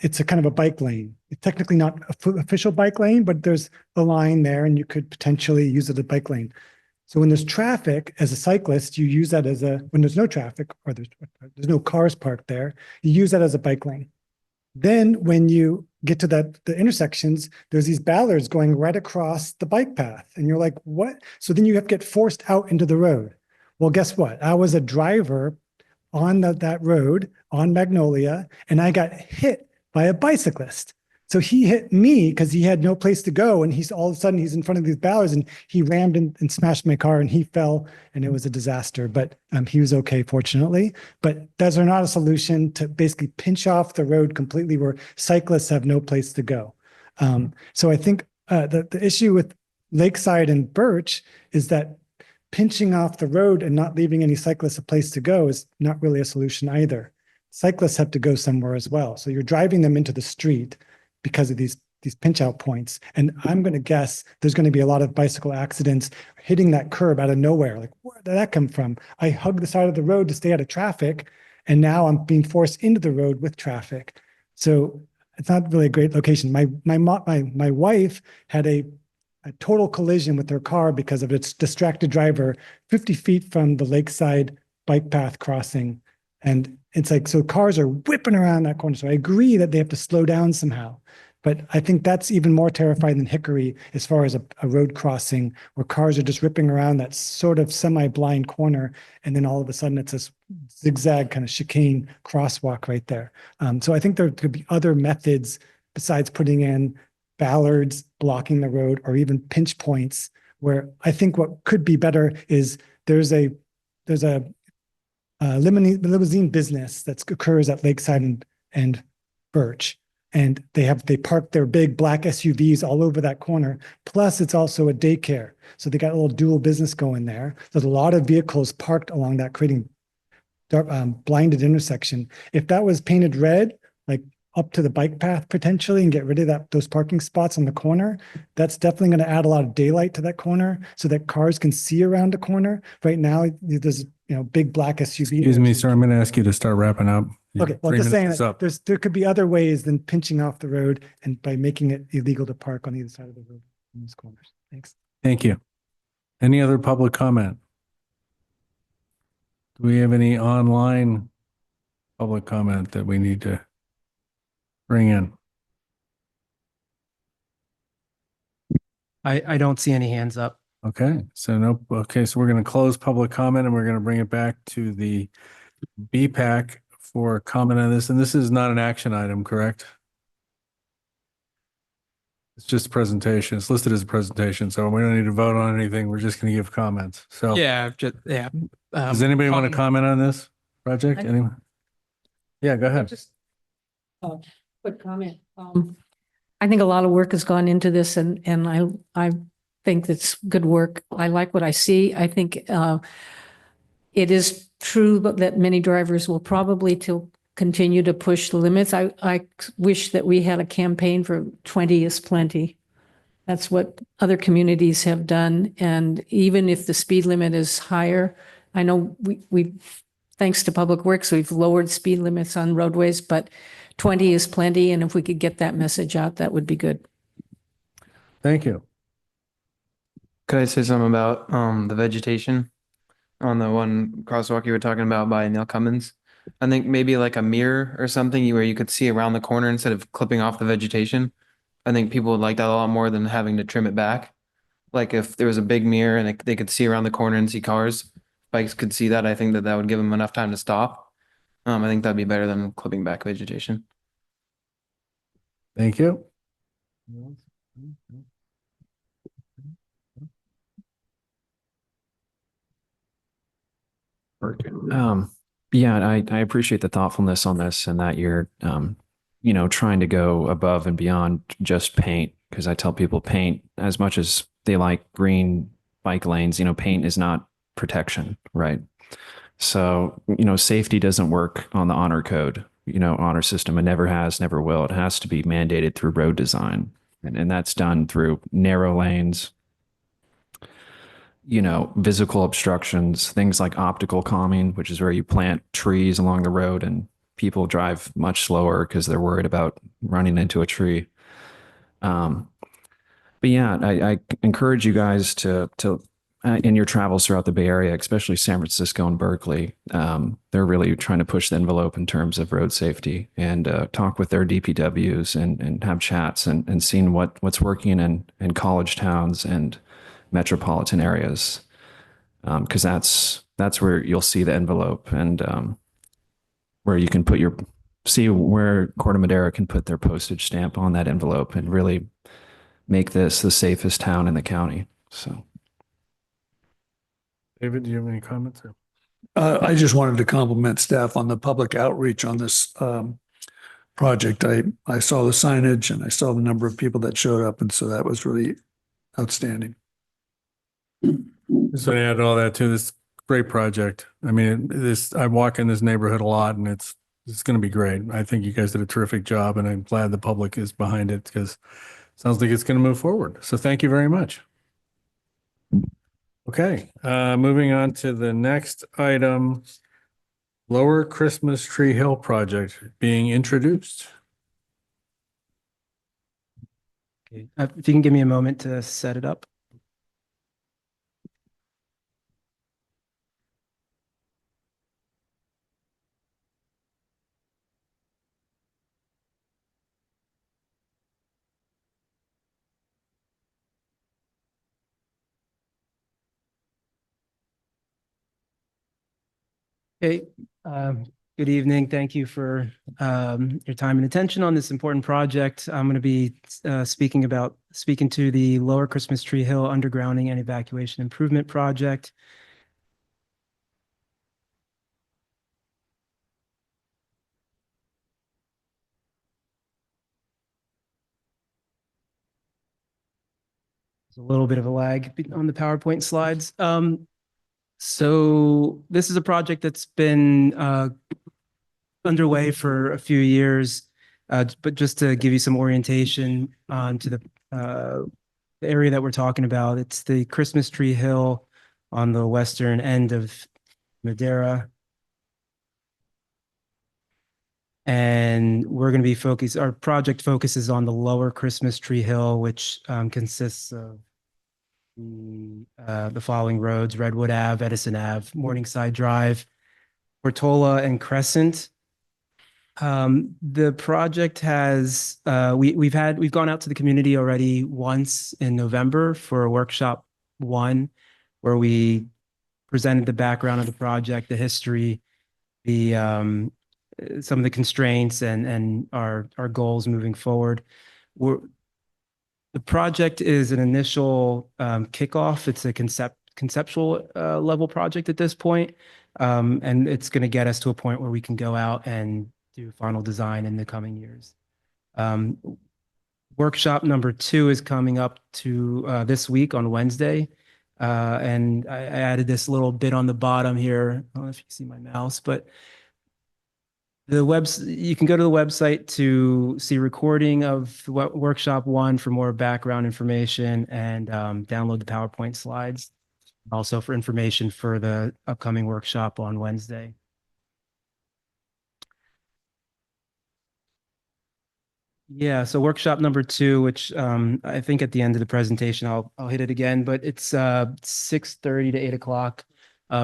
it's a kind of a bike lane. It's technically not an official bike lane, but there's a line there, and you could potentially use it as a bike lane. So when there's traffic, as a cyclist, you use that when there's no traffic or there's no cars parked there, you use that as a bike lane. Then when you get to the intersections, there's these ballards going right across the bike path. And you're like, what? So then you have to get forced out into the road. Well, guess what? I was a driver on that road on Magnolia, and I got hit by a bicyclist. So he hit me because he had no place to go. And all of a sudden he's in front of these ballards, and he rammed and smashed my car, and he fell, and it was a disaster. But he was okay, fortunately. But those are not a solution to basically pinch off the road completely where cyclists have no place to go. So I think the issue with Lakeside and Birch is that pinching off the road and not leaving any cyclists a place to go is not really a solution either. Cyclists have to go somewhere as well. So you're driving them into the street because of these pinch out points. And I'm going to guess there's going to be a lot of bicycle accidents hitting that curb out of nowhere. Like, where did that come from? I hugged the side of the road to stay out of traffic, and now I'm being forced into the road with traffic. So it's not really a great location. My wife had a total collision with her car because of its distracted driver 50 feet from the Lakeside bike path crossing. And it's like, so cars are whipping around that corner. So I agree that they have to slow down somehow. But I think that's even more terrifying than Hickory as far as a road crossing where cars are just ripping around that sort of semi-blind corner. And then all of a sudden it's a zigzag kind of chicane crosswalk right there. So I think there could be other methods besides putting in ballards blocking the road or even pinch points, where I think what could be better is there's a limousine business that occurs at Lakeside and Birch. And they park their big black SUVs all over that corner. Plus, it's also a daycare. So they got a little dual business going there. There's a lot of vehicles parked along that, creating blinded intersection. If that was painted red, like up to the bike path potentially, and get rid of those parking spots on the corner, that's definitely going to add a lot of daylight to that corner so that cars can see around the corner. Right now, there's big black SUV. Excuse me, sir. I'm going to ask you to start wrapping up. Okay, well, 3 just saying minutes is that up. there could be other ways than pinching off the road and by making it illegal to park on either side of the road in those corners. Thanks. Thank you. Any other public comment? Do we have any online public comment that we need to bring in? I don't see any hands up. Okay, so we're going to close public comment and we're going to bring it back to the BPAC for comment on this. And this is not an action item, correct? It's just a presentation. It's listed as a presentation, so we don't need to vote on anything. We're just going to give comments. So Yeah, does anybody want to comment on this project? Anyone? Yeah, go ahead. Just quick comment. I think a lot of work has gone into this and I think that's good work. I like what I see. I think it is true that many drivers will probably continue to push the limits. I wish that we had a campaign for 20 is plenty. That's what other communities have done. And even if the speed limit is higher, I know we thanks to Public Works, we've lowered speed limits on roadways, but 20 is plenty. And if we could get that message out, that would be good. Thank you. Could I say something about the vegetation on the one crosswalk you were talking about by Neil Cummins? I think maybe like a mirror or something where you could see around the corner instead of clipping off the vegetation. I think people would like that a lot more than having to trim it back. Like if there was a big mirror and they could see around the corner and see cars, bikes could see that. I think that would give them enough time to stop. I think that'd be better than clipping back vegetation. Thank you. Yeah, I appreciate the thoughtfulness on this and that you're, trying to go above and beyond just paint. Because I tell people paint, as much as they like green bike lanes, paint is not protection, right? So, safety doesn't work on the honor code, honor system. It never has, never will. It has to be mandated through road design. And that's done through narrow lanes, physical obstructions, things like optical calming, which is where you plant trees along the road and people drive much slower because they're worried about running into a tree. But yeah, I encourage you guys to in your travels throughout the Bay Area, especially San Francisco and Berkeley, they're really trying to push the envelope in terms of road safety and talk with their DPWs and have chats and seeing what's working in college towns and metropolitan areas, because that's where you'll see the envelope and where you can see where Corte Madera can put their postage stamp on that envelope and really make this the safest town in the county. So, David, do you have any comments? I just wanted to compliment staff on the public outreach on this project. I saw the signage and I saw the number of people that showed up, and so that was really outstanding. So to add to all that too, this great project. I mean, I walk in this neighborhood a lot and it's going to be great. I think you guys did a terrific job and I'm glad the public is behind it because it sounds like it's going to move forward. So thank you very much. Okay, moving on to the next item, Lower Christmas Tree Hill project being introduced. Okay. If you can give me a moment to set it up. Okay, good evening. Thank you for your time and attention on this important project. I'm going to be speaking to the Lower Christmas Tree Hill Undergrounding and Evacuation Improvement Project. There's a little bit of a lag on the PowerPoint slides. So this is a project that's been underway for a few years. But just to give you some orientation to the area that we're talking about, it's the Christmas Tree Hill on the western end of Madera. And we're going to be focused, our project focuses on the lower Christmas Tree Hill, which consists of the following roads: Redwood Ave, Edison Ave, Morningside Drive, Portola, and Crescent. The project has we've gone out to the community already once in November for a workshop 1, where we presented the background of the project, the history, the some of the constraints, and our goals moving forward. The project is an initial kickoff. It's a conceptual level project at this point, and it's going to get us to a point where we can go out and do final design in the coming years. Workshop number 2 is coming up to this week on Wednesday. And I added this little bit on the bottom here. I don't know if you can see my mouse, but you can go to the website to see recording of workshop 1 for more background information, and download the PowerPoint slides. Also for information for the upcoming workshop on Wednesday. Yeah, so workshop number 2, which I think at the end of the presentation, I'll hit it again, but it's 6:30 to 8 o'clock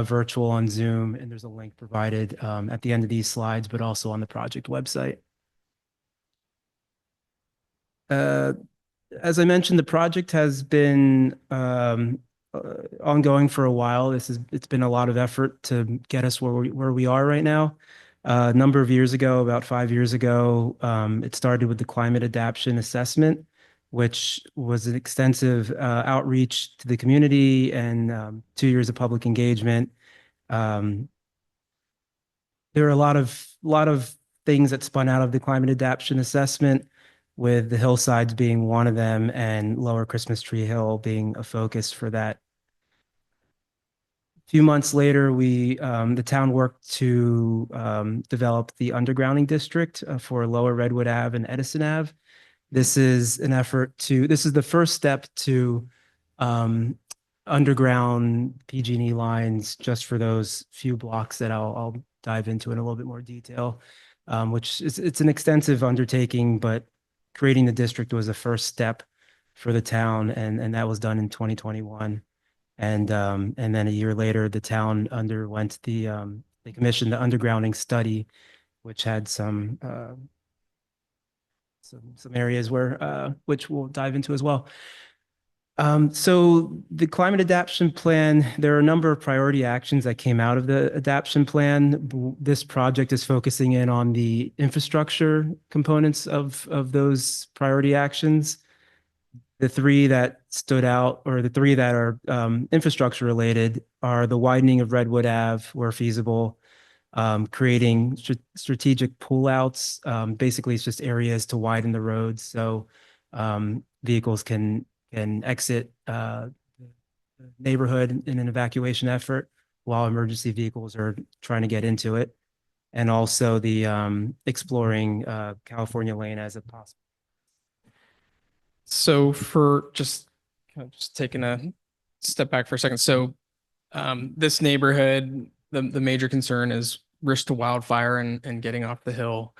virtual on Zoom. And there's a link provided at the end of these slides, but also on the project website. As I mentioned, the project has been ongoing for a while. It's been a lot of effort to get us where we are right now. A number of years ago, about 5 years ago, it started with the climate adaptation assessment, which was an extensive outreach to the community and 2 years of public engagement. There are a lot of things that spun out of the climate adaptation assessment, with the hillsides being one of them, and Lower Christmas Tree Hill being a focus for that. A few months later, the town worked to develop the undergrounding district for Lower Redwood Ave and Edison Ave. This is the first step to underground PG&E lines just for those few blocks that I'll dive into in a little bit more detail, which it's an extensive undertaking, but creating the district was the first step for the town, and that was done in 2021. And then a year later, the town underwent they commissioned the undergrounding study, which had some areas where which we'll dive into as well. So the climate adaptation plan, there are a number of priority actions that came out of the adaptation plan. This project is focusing in on the infrastructure components of those priority actions. The 3 that stood out, or the 3 that are infrastructure related, are the widening of Redwood Ave where feasible, creating strategic pullouts. Basically, it's just areas to widen the roads so vehicles can exit the neighborhood in an evacuation effort while emergency vehicles are trying to get into it. And also the exploring California Lane as a possible. So for just taking a step back for a second. So this neighborhood, the major concern is risk to wildfire and getting off the hill.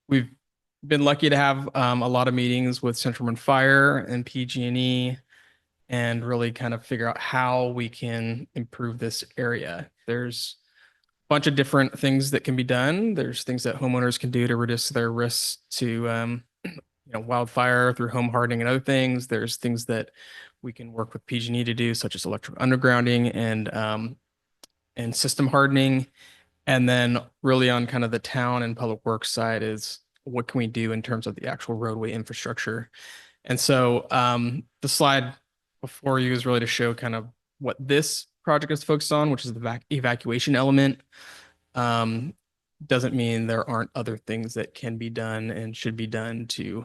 We've been lucky to have a lot of meetings with Central Marin Fire and PG&E, and really kind of figure out how we can improve this area. There's a bunch of different things that can be done. There's things that homeowners can do to reduce their risks to wildfire through home hardening and other things. There's things that we can work with PG&E to do, such as electric undergrounding and system hardening. And then really on kind of the town and public works side is, what can we do in terms of the actual roadway infrastructure? And so the slide before you is really to show kind of what this project is focused on, which is the evacuation element. Doesn't mean there aren't other things that can be done and should be done to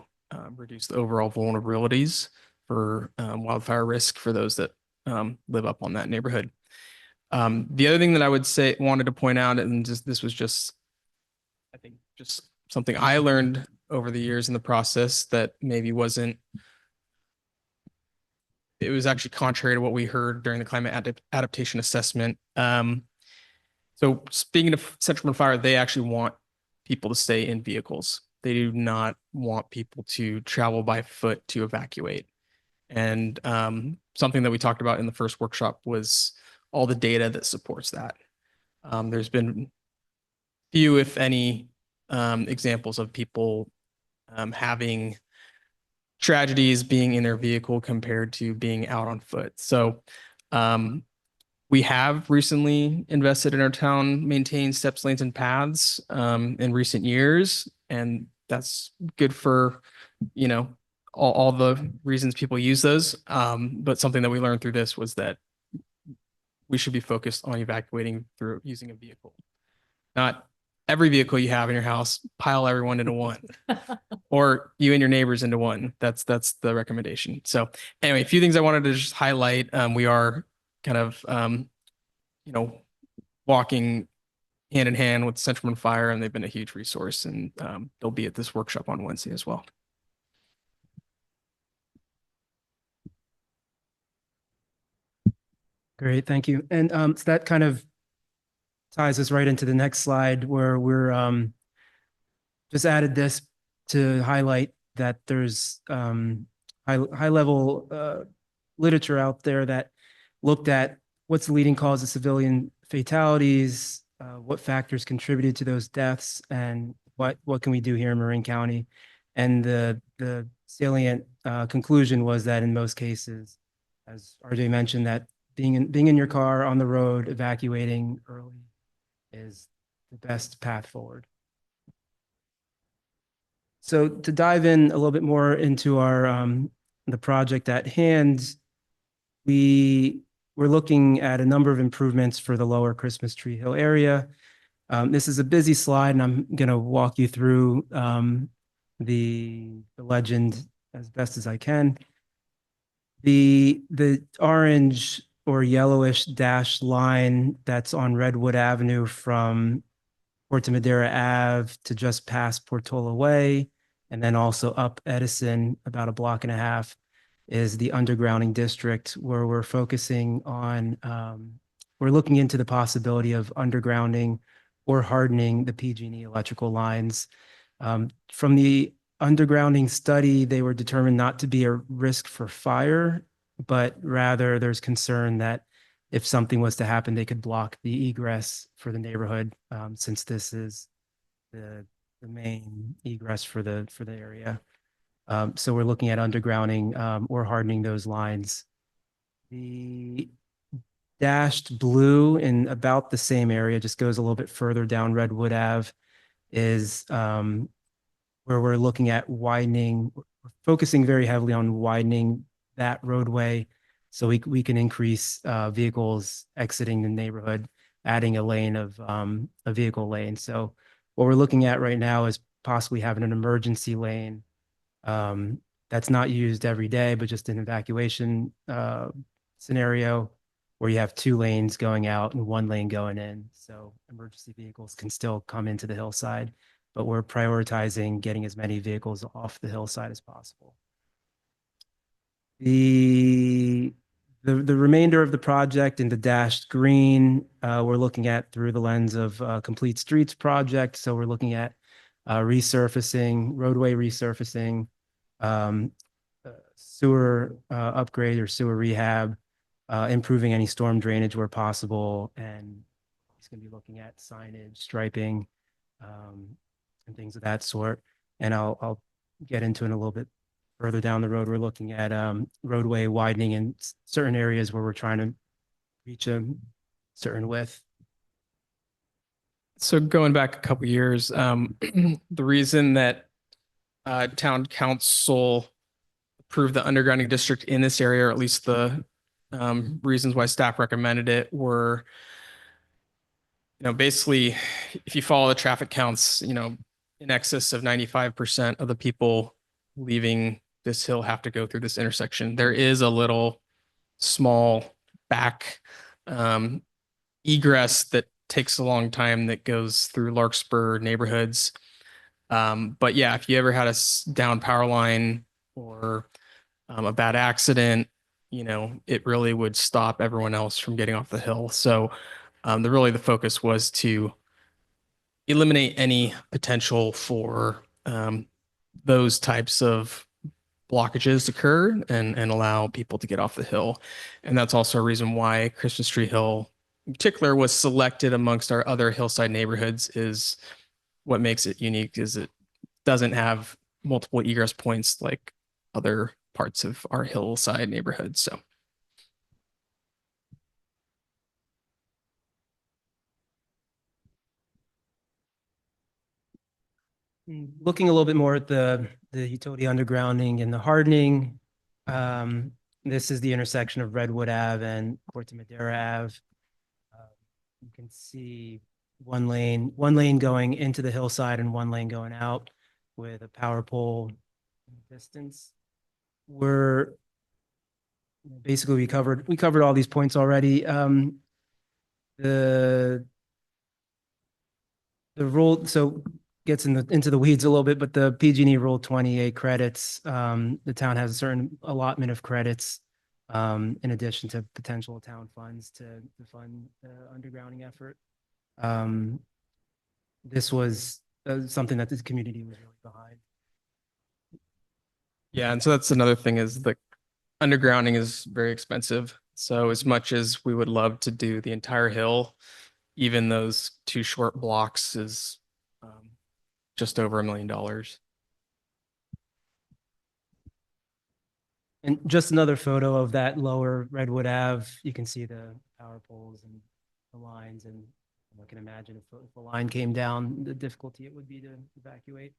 reduce the overall vulnerabilities for wildfire risk for those that live up on that neighborhood. The other thing that I would say, wanted to point out, and this was just, I think, just something I learned over the years in the process that maybe wasn't, it was actually contrary to what we heard during the climate adaptation assessment. So speaking of Central Fire, they actually want people to stay in vehicles. They do not want people to travel by foot to evacuate. And something that we talked about in the first workshop was all the data that supports that. There's been few, if any, examples of people having tragedies being in their vehicle compared to being out on foot. So we have recently invested in our town maintained steps, lanes, and paths in recent years, and that's good for, you know, all the reasons people use those. But something that we learned through this was that we should be focused on evacuating through using a vehicle. Not every vehicle you have in your house, pile everyone into one, or you and your neighbors into one. That's the recommendation. So anyway, a few things I wanted to just highlight. We are kind of, you know, walking hand in hand with Central Fire, and they've been a huge resource, and they'll be at this workshop on Wednesday as well. Great, thank you. And so that kind of ties us right into the next slide, where we're just added this to highlight that there's high level literature out there that looked at what's the leading cause of civilian fatalities, what factors contributed to those deaths, and what can we do here in Marin County. And the salient conclusion was that in most cases, as RJ mentioned, that being in your car on the road, evacuating early is the best path forward. So to dive in a little bit more into our the project at hand, we're looking at a number of improvements for the lower Christmas Tree Hill area. This is a busy slide, and I'm going to walk you through the legend as best as I can. The orange or yellowish dashed line that's on Redwood Avenue from Corte Madera Ave to just past Portola Way, and then also up Edison about a block and a half, is the undergrounding district, where we're focusing on, we're looking into the possibility of undergrounding or hardening the PG&E electrical lines. From the undergrounding study, they were determined not to be a risk for fire, but rather there's concern that if something was to happen, they could block the egress for the neighborhood, since this is the main egress for the area. So we're looking at undergrounding or hardening those lines. The dashed blue in about the same area, just goes a little bit further down Redwood Ave, is where we're looking at widening, focusing very heavily on widening that roadway so we can increase vehicles exiting the neighborhood, adding a lane of a vehicle lane. So what we're looking at right now is possibly having an emergency lane that's not used every day, but just an evacuation scenario where you have 2 lanes going out and 1 lane going in. So emergency vehicles can still come into the hillside, but we're prioritizing getting as many vehicles off the hillside as possible. The remainder of the project in the dashed green, we're looking at through the lens of Complete Streets project. So we're looking at resurfacing, roadway resurfacing, sewer upgrade or sewer rehab, improving any storm drainage where possible. And he's going to be looking at signage, striping, and things of that sort. And I'll get into it in a little bit further down the road. We're looking at roadway widening in certain areas where we're trying to reach a certain width. So going back a couple years, the reason that town council approved the undergrounding district in this area, or at least the reasons why staff recommended it, were, you know, basically, if you follow the traffic counts, you know, in excess of 95% of the people leaving this hill have to go through this intersection. There is a little small back egress that takes a long time that goes through Larkspur neighborhoods. But yeah, if you ever had a down power line or a bad accident, it really would stop everyone else from getting off the hill. So the focus was to eliminate any potential for those types of blockages occur and allow people to get off the hill. And that's also a reason why Christmas Tree Hill in particular was selected amongst our other hillside neighborhoods. Is what makes it unique is it doesn't have multiple egress points like other parts of our hillside neighborhoods. So looking a little bit more at the utility undergrounding and the hardening. This is the intersection of Redwood Ave and Corte Madera Ave. You can see one lane going into the hillside and one lane going out with a power pole in the distance. We're basically we covered all these points already. The rule gets into the weeds a little bit, but the PG&E Rule 28 credits, the town has a certain allotment of credits in addition to potential town funds to fund the undergrounding effort. This was something that this community was really behind. yeah, and so that's another thing is the undergrounding is very expensive. So as much as we would love to do the entire hill, even those 2 short blocks is just over $1 million. And just another photo of that lower Redwood Ave. You can see the power poles and the lines, and I can imagine if a line came down, the difficulty it would be to evacuate.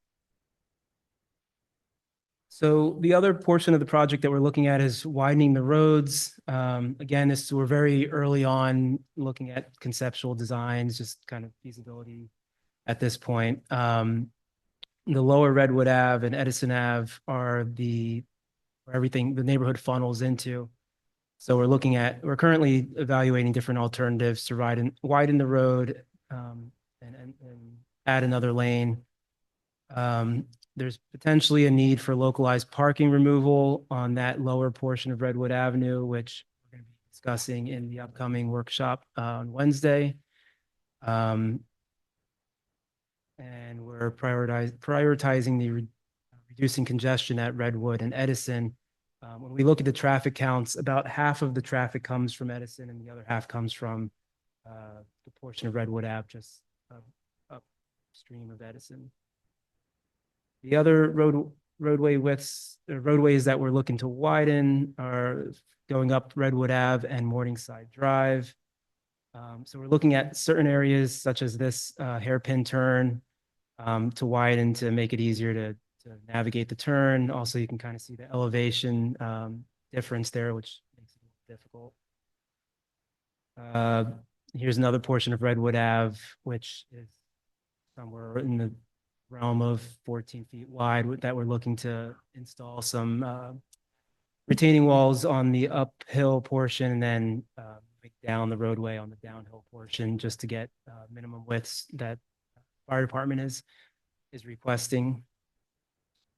So the other portion of the project that we're looking at is widening the roads. Again, we're very early on looking at conceptual designs, just kind of feasibility at this point. The lower Redwood Ave and Edison Ave are where everything, the neighborhood funnels into. So we're currently evaluating different alternatives to widen the road and add another lane. There's potentially a need for localized parking removal on that lower portion of Redwood Avenue, which we're going to be discussing in the upcoming workshop on Wednesday. And we're prioritizing the reducing congestion at Redwood and Edison. When we look at the traffic counts, about half of the traffic comes from Edison and the other half comes from the portion of Redwood Ave just upstream of Edison. The other roadways that we're looking to widen are going up Redwood Ave and Morningside Drive. So we're looking at certain areas such as this hairpin turn to widen to make it easier to navigate the turn. Also, you can kind of see the elevation difference there, which makes it difficult. Here's another portion of Redwood Ave, which is somewhere in the realm of 14 feet wide that we're looking to install some retaining walls on the uphill portion and then down the roadway on the downhill portion just to get minimum widths that fire department is requesting.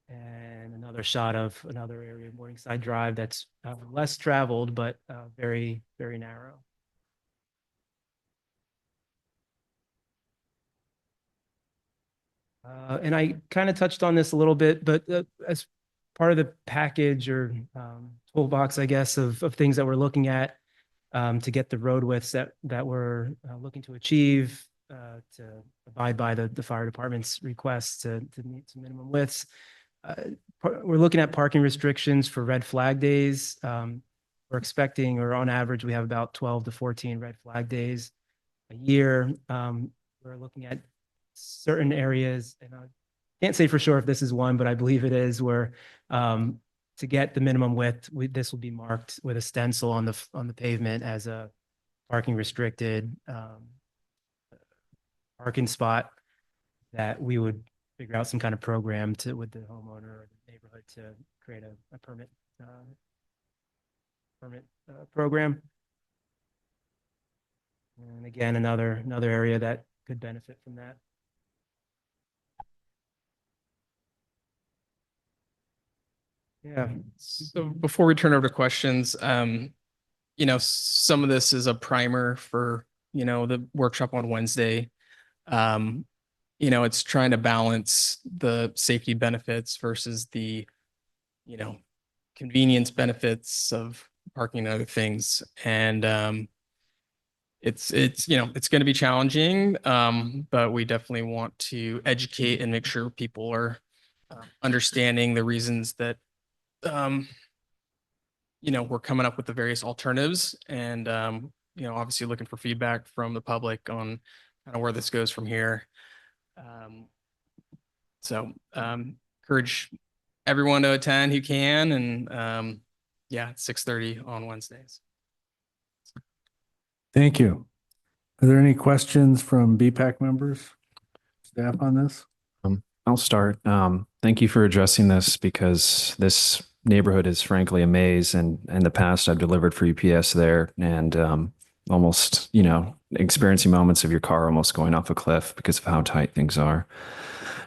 And another shot of another area of Morningside Drive that's less traveled, but very, very narrow. And I kind of touched on this a little bit, but as part of the package or toolbox, I guess, of things that we're looking at to get the road widths that we're looking to achieve to abide by the fire department's requests to meet some minimum widths. We're looking at parking restrictions for red flag days. We're expecting, or on average, we have about 12 to 14 red flag days a year. We're looking at certain areas, and I can't say for sure if this is one, but I believe it is, where to get the minimum width, this will be marked with a stencil on the pavement as a parking restricted parking spot that we would figure out some kind of program with the homeowner or the neighborhood to create a permit permit program. And again, another area that could benefit from that. Yeah. So before we turn over to questions, some of this is a primer for, the workshop on Wednesday. It's trying to balance the safety benefits versus the, convenience benefits of parking and other things. And it's going to be challenging, but we definitely want to educate and make sure people are understanding the reasons that we're coming up with the various alternatives and, obviously looking for feedback from the public on kind of where this goes from here. So encourage everyone to attend who can. And it's 6:30 on Wednesdays. Thank you. Are there any questions from BPAC members, staff on this? I'll start. Thank you for addressing this because this neighborhood is frankly a maze. And in the past, I've delivered for UPS there and almost, experiencing moments of your car almost going off a cliff because of how tight things are.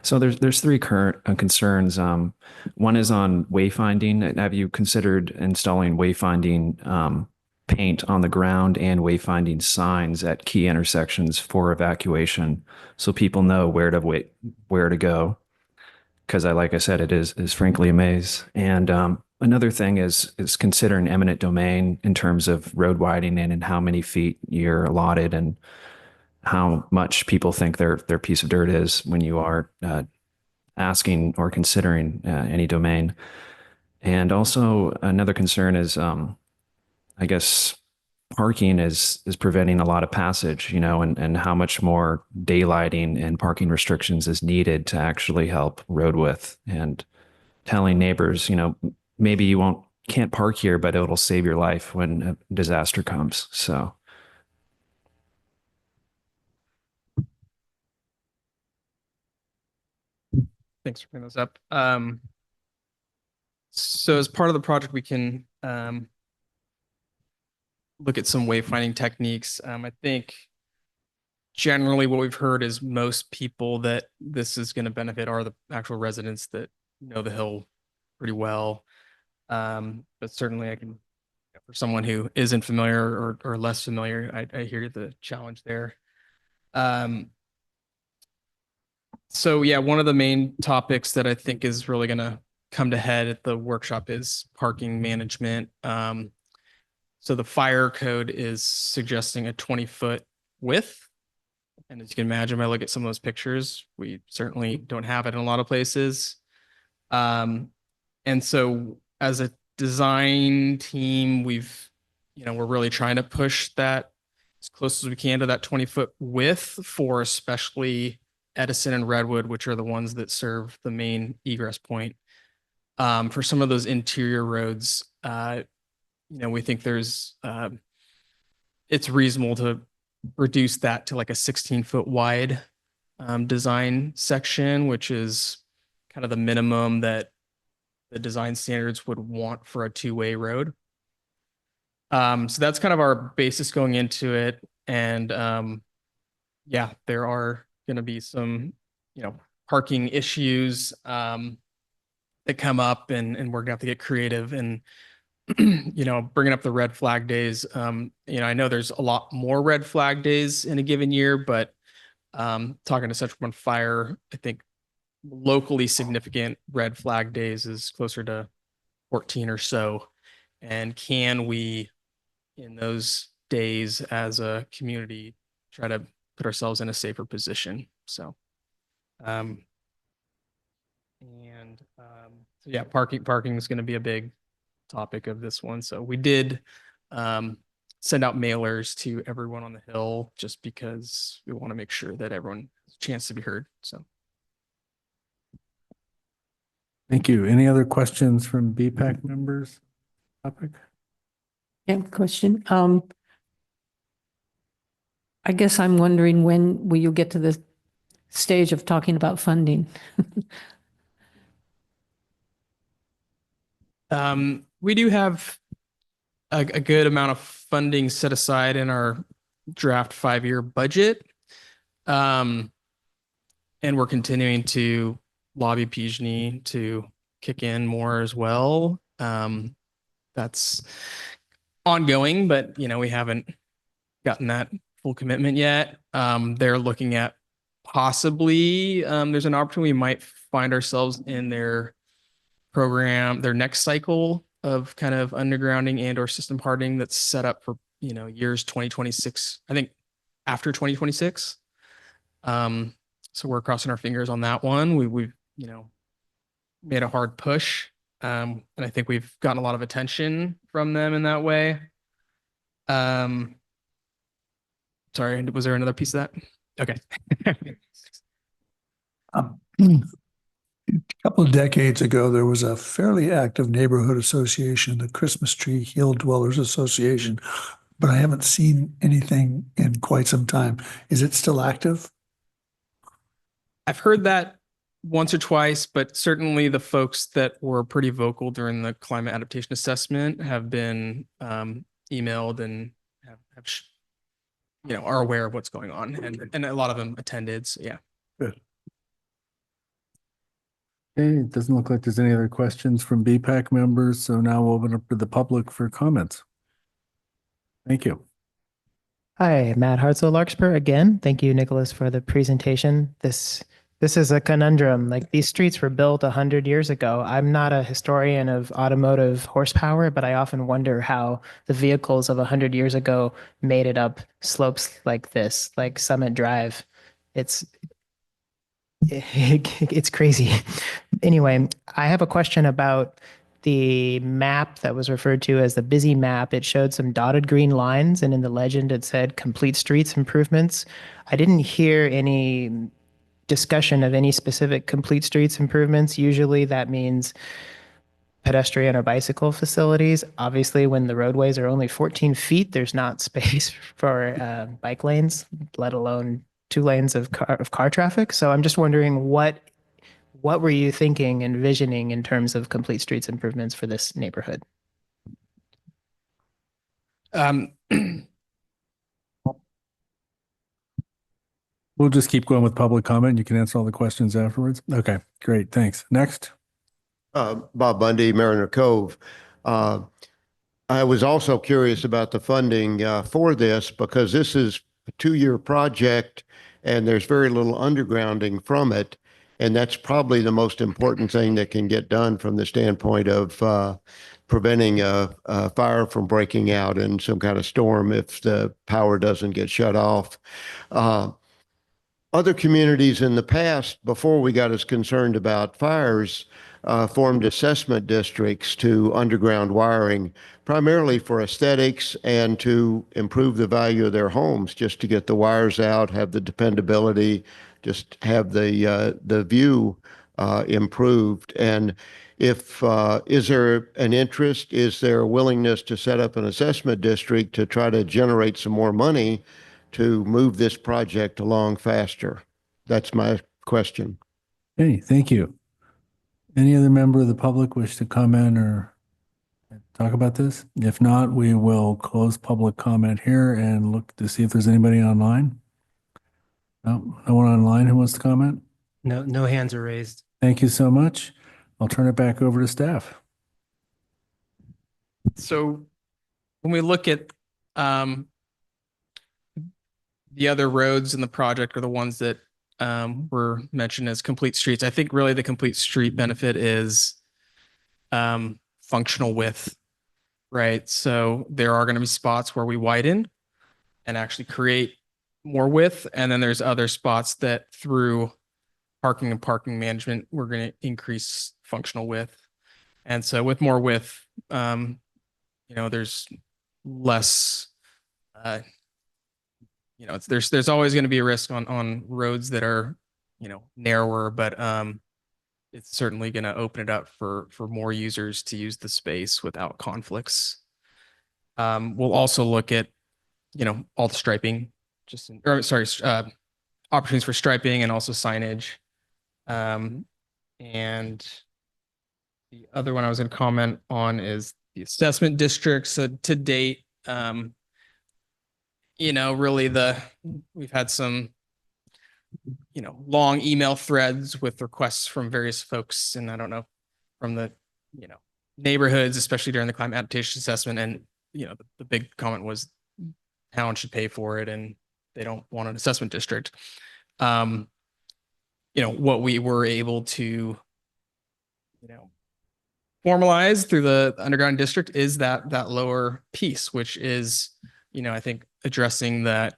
So there's three current concerns. One is on wayfinding. Have you considered installing wayfinding paint on the ground and wayfinding signs at key intersections for evacuation so people know where to go? Because like I said, it is frankly a maze. And another thing is considering eminent domain in terms of road widening and how many feet you're allotted and how much people think their piece of dirt is when you are asking or considering any domain. And also another concern is, I guess, parking is preventing a lot of passage, and how much more daylighting and parking restrictions is needed to actually help road width and telling neighbors, maybe you can't park here, but it'll save your life when a disaster comes. So. Thanks for bringing those up. So as part of the project, we can look at some wayfinding techniques. I think generally what we've heard is most people that this is going to benefit are the actual residents that know the hill pretty well. But certainly for someone who isn't familiar or less familiar, I hear the challenge there. So one of the main topics that I think is really going to come to head at the workshop is parking management. So the fire code is suggesting a 20-foot width. And as you can imagine, when I look at some of those pictures, we certainly don't have it in a lot of places. And so as a design team, we're really trying to push that as close as we can to that 20-foot width for especially Edison and Redwood, which are the ones that serve the main egress point. For some of those interior roads, we think it's reasonable to reduce that to like a 16-foot wide design section, which is kind of the minimum that the design standards would want for a two-way road. So that's kind of our basis going into it. And there are going to be some, parking issues that come up and we're gonna have to get creative and, bringing up the red flag days. I know there's a lot more red flag days in a given year, but talking to Central One Fire, I think locally significant red flag days is closer to 14 or so. And can we, in those days as a community, try to put ourselves in a safer position? So, parking is going to be a big topic of this one. So we did send out mailers to everyone on the Hill just because we want to make sure that everyone has a chance to be heard. So. Thank you. Any other questions from BPAC members? Topic? Yeah, question. I guess I'm wondering, when will you get to the stage of talking about funding? We do have a good amount of funding set aside in our draft 5-year budget. And we're continuing to lobby PG&E to kick in more as well. That's ongoing, but we haven't gotten that full commitment yet. They're looking at possibly, there's an opportunity we might find ourselves in their program, their next cycle of kind of undergrounding and or system hardening that's set up for, years 2026, I think after 2026. So we're crossing our fingers on that one. We've made a hard push. And I think we've gotten a lot of attention from them in that way. Sorry, was there another piece of that? Okay. A couple of decades ago, there was a fairly active neighborhood association, the Christmas Tree Hill Dwellers Association, but I haven't seen anything in quite some time. Is it still active? I've heard that once or twice, but certainly the folks that were pretty vocal during the climate adaptation assessment have been emailed and are aware of what's going on, and a lot of them attended. So yeah. Good. Okay, it doesn't look like there's any other questions from BPAC members, so now we'll open up to the public for comments. Thank you. Hi, Matt Hartzell Larkspur again. Thank you, Nicholas, for the presentation. This is a conundrum. Like, these streets were built 100 years ago. I'm not a historian of automotive horsepower, but I often wonder how the vehicles of 100 years ago made it up slopes like this, like Summit Drive. It's crazy. Anyway, I have a question about the map that was referred to as the busy map. It showed some dotted green lines, and in the legend it said complete streets improvements. I didn't hear any discussion of any specific complete streets improvements. Usually that means pedestrian or bicycle facilities. Obviously, when the roadways are only 14 feet, there's not space for bike lanes, let alone 2 lanes of car traffic. So I'm just wondering, what were you thinking, envisioning in terms of complete streets improvements for this neighborhood? We'll just keep going with public comment. You can answer all the questions afterwards. Okay, great. Thanks. Next. Bob Bundy, Mariner Cove. I was also curious about the funding for this, because this is a 2-year project and there's very little undergrounding from it. And that's probably the most important thing that can get done from the standpoint of preventing a fire from breaking out in some kind of storm if the power doesn't get shut off. Other communities in the past, before we got as concerned about fires, formed assessment districts to underground wiring, primarily for aesthetics and to improve the value of their homes, just to get the wires out, have the dependability, just have the view improved. And if is there an interest, is there a willingness to set up an assessment district to try to generate some more money to move this project along faster? That's my question. Hey, thank you. Any other member of the public wish to comment or talk about this? If not, we will close public comment here and look to see if there's anybody online. No one online who wants to comment? No hands are raised. Thank you so much. I'll turn it back over to staff. So when we look at the other roads in the project are the ones that were mentioned as complete streets. I think really the complete street benefit is functional width, right? So there are going to be spots where we widen and actually create more width. And then there's other spots that through parking and parking management, we're going to increase functional width. And so with more width, there's less, there's always going to be a risk on roads that are, narrower, but it's certainly going to open it up for more users to use the space without conflicts. We'll also look at, all the striping, opportunities for striping and also signage. And the other one I was going to comment on is the assessment district. So to date, really we've had some, long email threads with requests from various folks, and I don't know, from the, neighborhoods, especially during the climate adaptation assessment. And, the big comment was town should pay for it and they don't want an assessment district. What we were able to, formalize through the underground district is that lower piece, which is, I think addressing that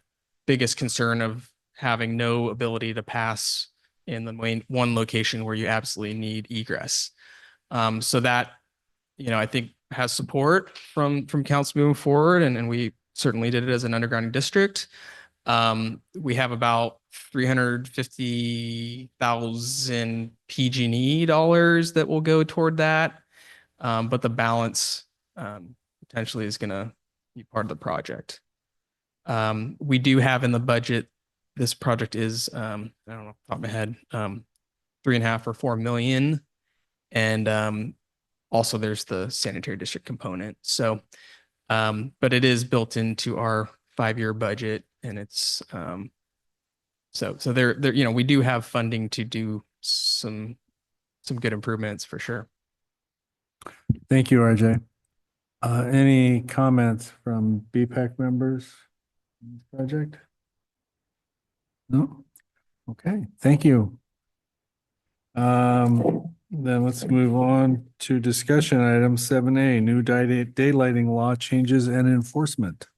biggest concern of having no ability to pass in the main one location where you absolutely need egress. So that, I think has support from council moving forward, and we certainly did it as an underground district. We have about 350,000 PG&E dollars that will go toward that. But the balance potentially is going to be part of the project. We do have in the budget, this project is, I don't know, off the top of my head, 3.5 or 4 million. And also there's the sanitary district component. So, but it is built into our 5-year budget, and it's, so there, we do have funding to do some good improvements for sure. Thank you, RJ. Any comments from BPAC members on this project? No? Okay, thank you. Then let's move on to discussion item 7A, new daylighting law changes and enforcement.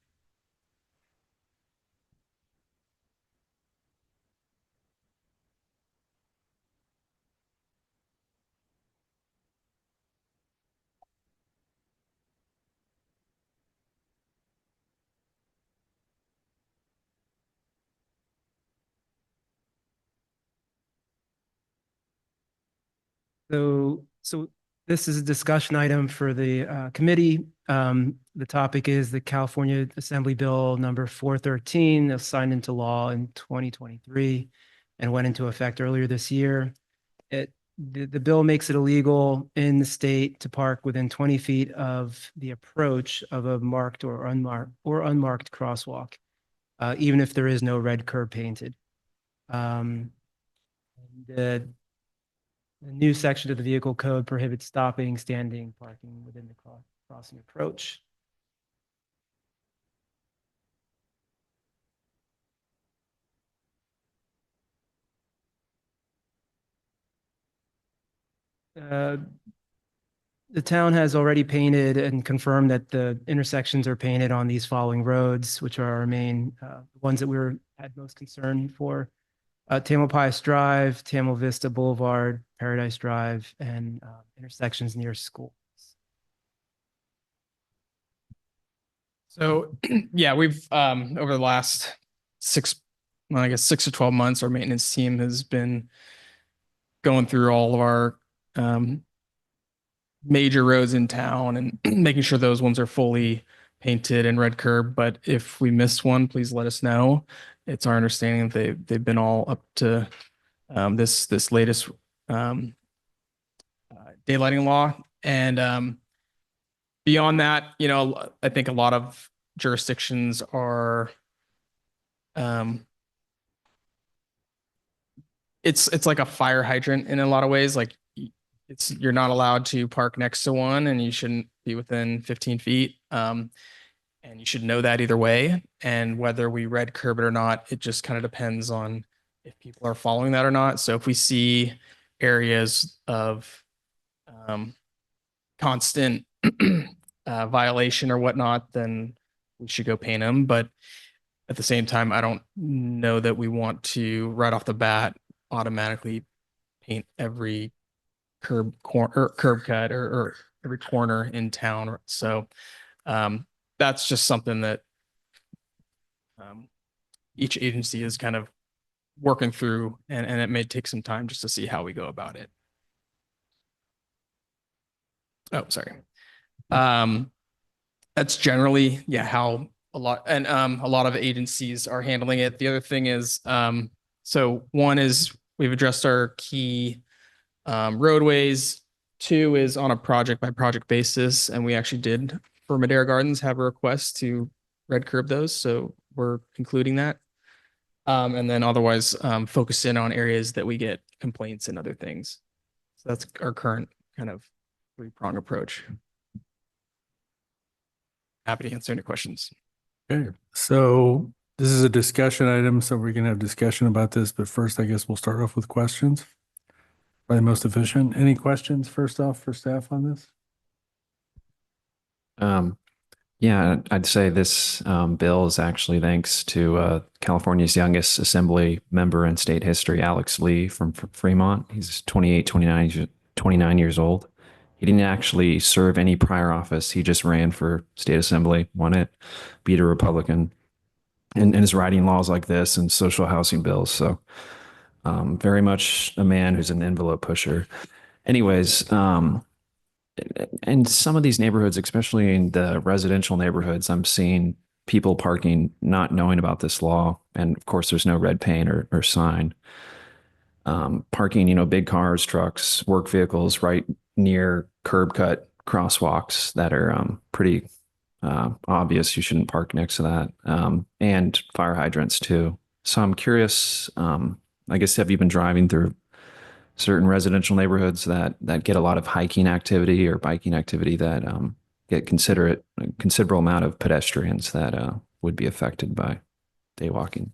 So this is a discussion item for the committee. The topic is the California Assembly Bill number 413, signed into law in 2023 and went into effect earlier this year. The bill makes it illegal in the state to park within 20 feet of the approach of a marked or unmarked crosswalk, even if there is no red curb painted. The new section of the vehicle code prohibits stopping, standing, parking within the crossing approach. The town has already painted and confirmed that the intersections are painted on these following roads, which are our main ones that we had most concern for. Tamalpais Drive, Tamil Vista Boulevard, Paradise Drive, and intersections near schools. So yeah, we've over the last 6 to 12 months, our maintenance team has been going through all of our major roads in town and making sure those ones are fully painted and red curb. But if we miss one, please let us know. It's our understanding that they've been all up to this latest daylighting law. And beyond that, I think a lot of jurisdictions are it's like a fire hydrant in a lot of ways. Like you're not allowed to park next to one, and you shouldn't be within 15 feet. And you should know that either way. And whether we red curb it or not, it just kind of depends on if people are following that or not. So if we see areas of constant violation or whatnot, then we should go paint them. But at the same time, I don't know that we want to right off the bat automatically paint every curb cut or every corner in town. So that's just something that each agency is kind of working through, and it may take some time just to see how we go about it. Oh, sorry. That's generally, how a lot of agencies are handling it. The other thing is, so one is we've addressed our key roadways. 2 is on a project by project basis, and we actually did for Madera Gardens have a request to red curb those, so we're concluding that. And then otherwise, focus in on areas that we get complaints and other things. So that's our current kind of three-prong approach. Happy to answer any questions. Okay, so this is a discussion item, so we're gonna have discussion about this, but first, I guess we'll start off with questions. Probably most efficient. Any questions first off for staff on this? Yeah, I'd say this bill is actually thanks to California's youngest assembly member in state history, Alex Lee from Fremont. He's 29 years old. He didn't actually serve any prior office. He just ran for state assembly, won it, beat a Republican, and is writing laws like this and social housing bills. So very much a man who's an envelope pusher. Anyways, and some of these neighborhoods, especially in the residential neighborhoods, I'm seeing people parking not knowing about this law. And of course, there's no red paint or sign. Parking, big cars, trucks, work vehicles right near curb cut crosswalks that are pretty obvious. You shouldn't park next to that. And fire hydrants too. So I'm curious, I guess, have you been driving through certain residential neighborhoods that get a lot of hiking activity or biking activity that get considerable amount of pedestrians that would be affected by daylighting?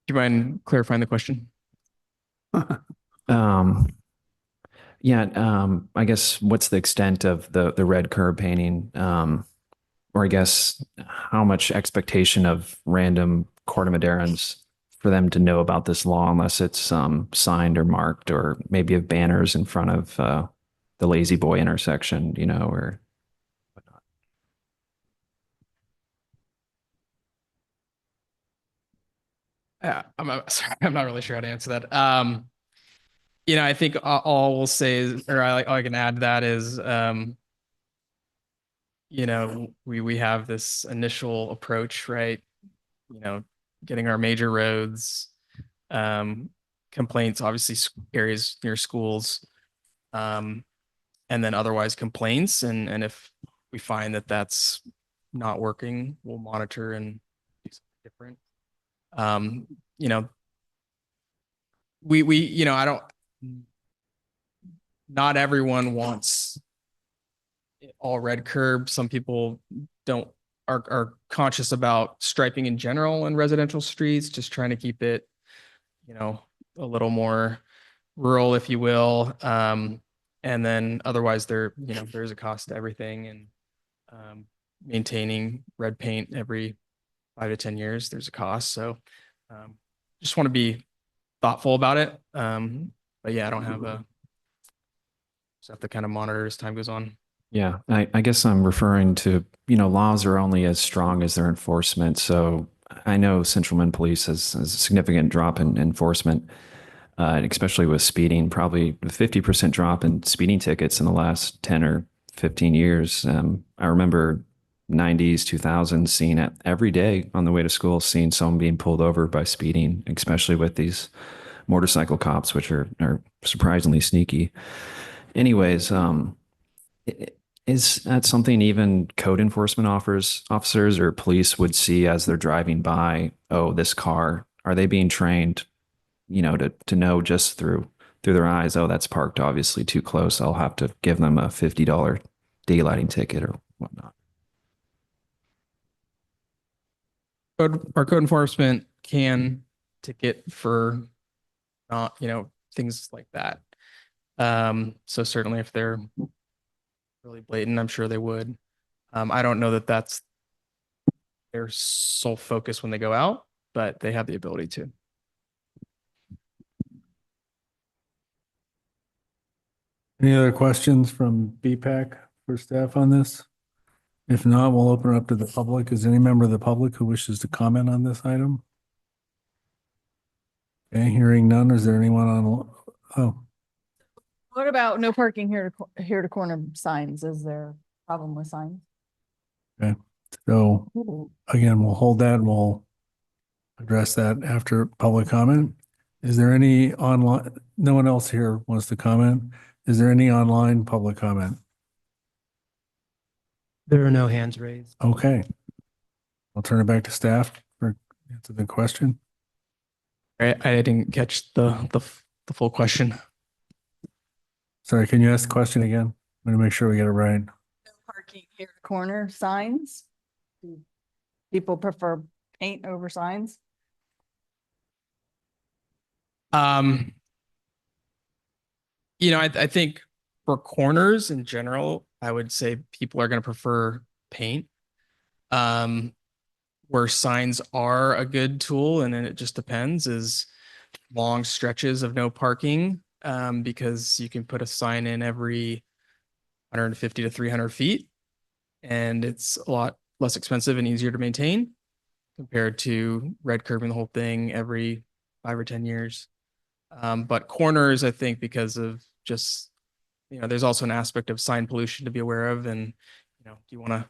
Do you mind clarifying the question? I guess what's the extent of the red curb painting? Or I guess how much expectation of random Corte Maderans for them to know about this law unless it's signed or marked, or maybe have banners in front of the Lazy Boy intersection, or whatnot. Yeah, sorry, I'm not really sure how to answer that. I think all we'll say is, or all I can add to that is, we have this initial approach, right? Getting our major roads, complaints, obviously areas near schools, and then otherwise complaints. And if we find that that's not working, we'll monitor and do something different. Not everyone wants all red curb. Some people are conscious about striping in general in residential streets, just trying to keep it, a little more rural, if you will. And then otherwise there's a cost to everything, and maintaining red paint every 5 to 10 years, there's a cost. So just want to be thoughtful about it. But yeah, I don't have just have to kind of monitor as time goes on. Yeah, I guess I'm referring to, laws are only as strong as their enforcement. So I know Central Bend Police has a significant drop in enforcement, especially with speeding, probably a 50% drop in speeding tickets in the last 10 or 15 years. I remember 90s, 2000s, seeing it every day on the way to school, seeing someone being pulled over by speeding, especially with these motorcycle cops, which are surprisingly sneaky. Anyways, is that something even code enforcement officers or police would see as they're driving by? Oh, this car, are they being trained, to know just through their eyes, oh, that's parked obviously too close, I'll have to give them a $50 daylighting ticket or whatnot? Our code enforcement can ticket for not, things like that. So certainly if they're really blatant, I'm sure they would. I don't know that that's their sole focus when they go out, but they have the ability to. Any other questions from BPAC for staff on this? If not, we'll open it up to the public. Is there any member of the public who wishes to comment on this item? Okay, hearing none. Is there anyone on? Oh, What about no parking here to corner signs? Is there a problem with signs? okay. So again, we'll hold that and we'll address that after public comment. Is there any online, no one else here wants to comment? Is there any online public comment? There are no hands raised. Okay. I'll turn it back to staff for answer the question. I didn't catch the full question. Sorry, can you ask the question again? I'm going to make sure we get it right. No parking here to corner signs. Do people prefer paint over signs? I think for corners in general, I would say people are going to prefer paint. Where signs are a good tool, and then it just depends, is long stretches of no parking, because you can put a sign in every 150 to 300 feet, and it's a lot less expensive and easier to maintain compared to red curbing the whole thing every 5 or 10 years. But corners, I think, because of just, there's also an aspect of sign pollution to be aware of. And, do you want to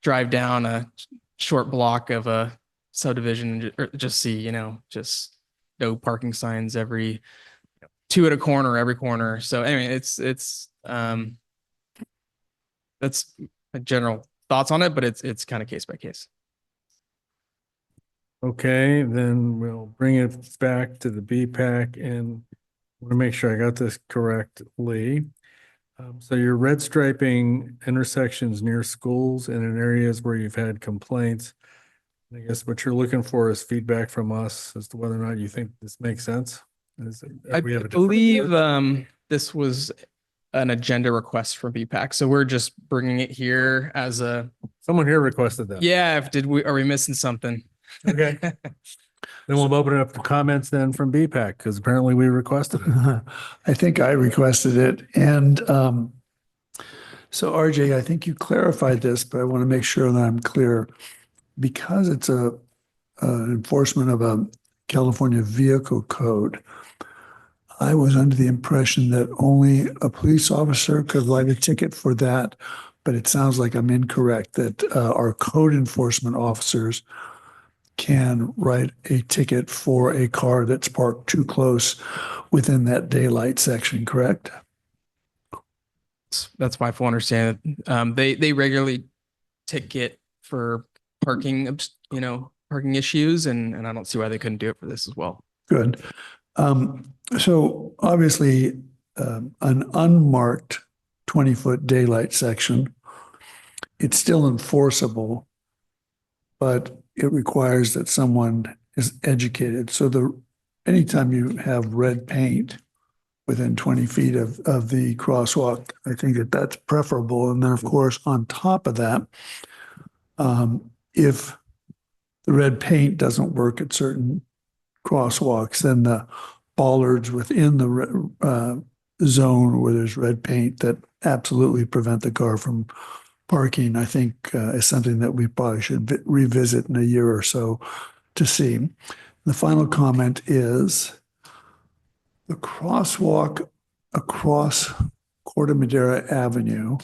drive down a short block of a subdivision or just see, just no parking signs every 2 at a corner, every corner. So anyway, that's my general thoughts on it, but it's kind of case by case. Okay, then we'll bring it back to the BPAC and I want to make sure I got this correctly. So you're red striping intersections near schools and in areas where you've had complaints. I guess what you're looking for is feedback from us as to whether or not you think this makes sense. I believe this was an agenda request from BPAC, so we're just bringing it here as a. Someone here requested that. Yeah, are we missing something? Okay. Then we'll open it up to comments then from BPAC because apparently we requested it. I think I requested it. And so RJ, I think you clarified this, but I want to make sure that I'm clear. Because it's a enforcement of a California vehicle code, I was under the impression that only a police officer could write a ticket for that, but it sounds like I'm incorrect, that our code enforcement officers can write a ticket for a car that's parked too close within that daylight section, correct? That's my full understanding. They regularly ticket for parking, parking issues, and I don't see why they couldn't do it for this as well. Good. So obviously, an unmarked 20-foot daylight section, it's still enforceable, but it requires that someone is educated. So anytime you have red paint within 20 feet of the crosswalk, I think that's preferable. And then, of course, on top of that, if the red paint doesn't work at certain crosswalks, then the bollards within the zone where there's red paint that absolutely prevent the car from parking, I think is something that we probably should revisit in a year or so to see. The final comment is the crosswalk across Corte Madera Avenue,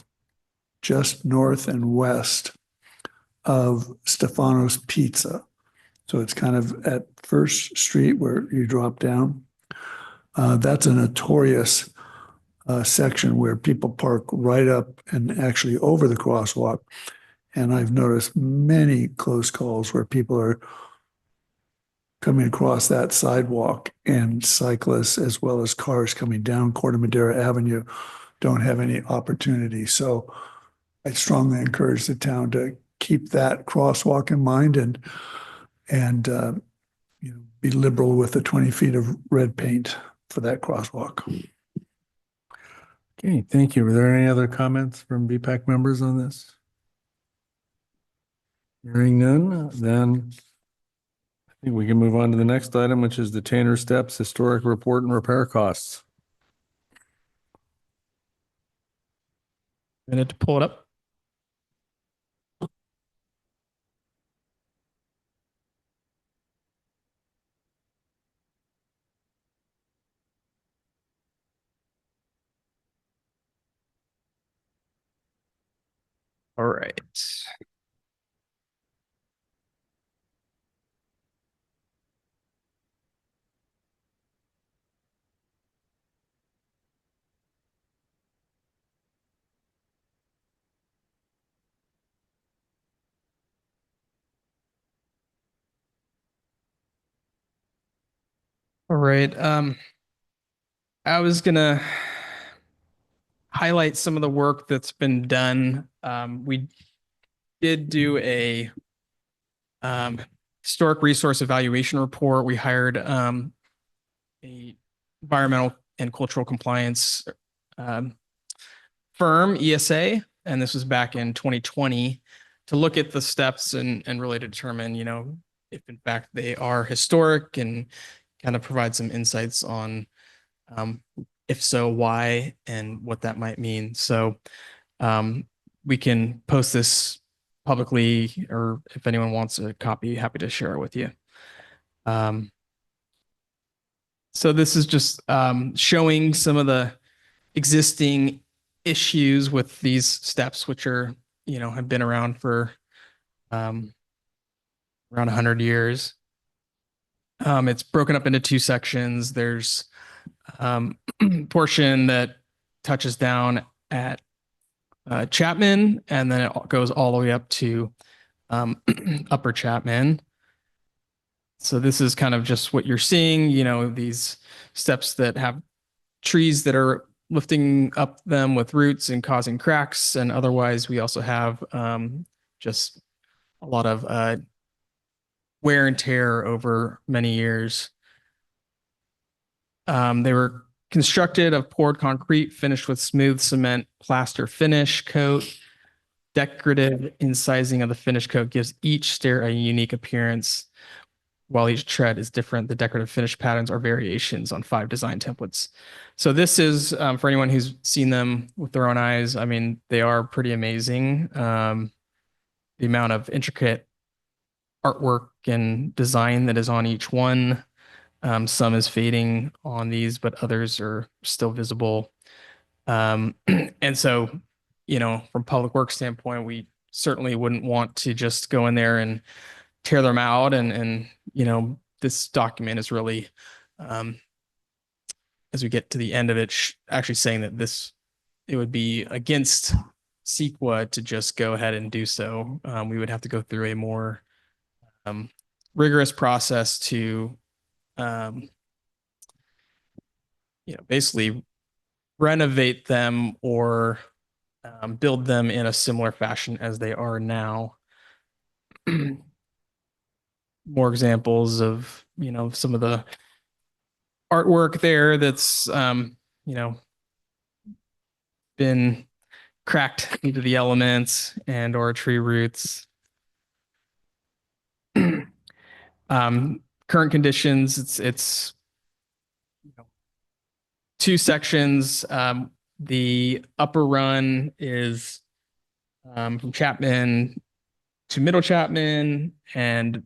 just north and west of Stefano's Pizza. So it's kind of at First Street where you drop down. That's a notorious section where people park right up and actually over the crosswalk. And I've noticed many close calls where people are coming across that sidewalk and cyclists as well as cars coming down Corte Madera Avenue don't have any opportunity. So I strongly encourage the town to keep that crosswalk in mind and be liberal with the 20 feet of red paint for that crosswalk. Okay, thank you. Were there any other comments from BPAC members on this? Hearing none, then I think we can move on to the next item, which is the Tanner Steps Historic Report and Repair Costs. Minute to pull it up. All right. All right. I was gonna highlight some of the work that's been done. We did do a historic resource evaluation report. We hired a environmental and cultural compliance firm, ESA, and this was back in 2020 to look at the steps and really determine, if in fact they are historic and kind of provide some insights on if so, why and what that might mean. So we can post this publicly, or if anyone wants a copy, happy to share it with you. So this is just showing some of the existing issues with these steps, which are, have been around for around 100 years. It's broken up into two sections. There's portion that touches down at Chapman, and then it goes all the way up to Upper Chapman. So this is kind of just what you're seeing, these steps that have trees that are lifting up them with roots and causing cracks. And otherwise, we also have just a lot of wear and tear over many years. They were constructed of poured concrete finished with smooth cement plaster finish coat. Decorative incising of the finish coat gives each stair a unique appearance. While each tread is different, the decorative finish patterns are variations on 5 design templates. So this is for anyone who's seen them with their own eyes. I mean, they are pretty amazing. The amount of intricate artwork and design that is on each one. Some is fading on these, but others are still visible. And so, from public works standpoint, we certainly wouldn't want to just go in there and tear them out. And this document is really, as we get to the end of it, actually saying that it would be against CEQA to just go ahead and do so. We would have to go through a more rigorous process to basically renovate them or build them in a similar fashion as they are now. More examples of, some of the artwork there that's, been cracked into the elements and or tree roots. Current conditions, it's 2 sections. The upper run is from Chapman to Middle Chapman, and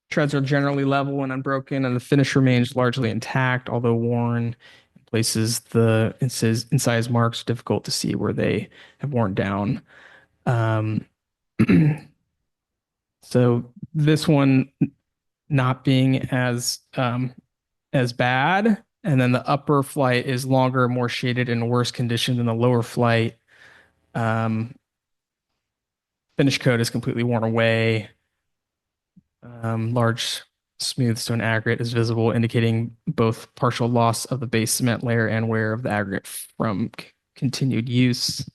treads are generally level and unbroken, and the finish remains largely intact, although worn in places. The incised marks are difficult to see where they have worn down. So this one not being as bad, and then the upper flight is longer, more shaded, in worse condition than the lower flight. Finish coat is completely worn away. Large smooth stone aggregate is visible, indicating both partial loss of the base cement layer and wear of the aggregate from continued use.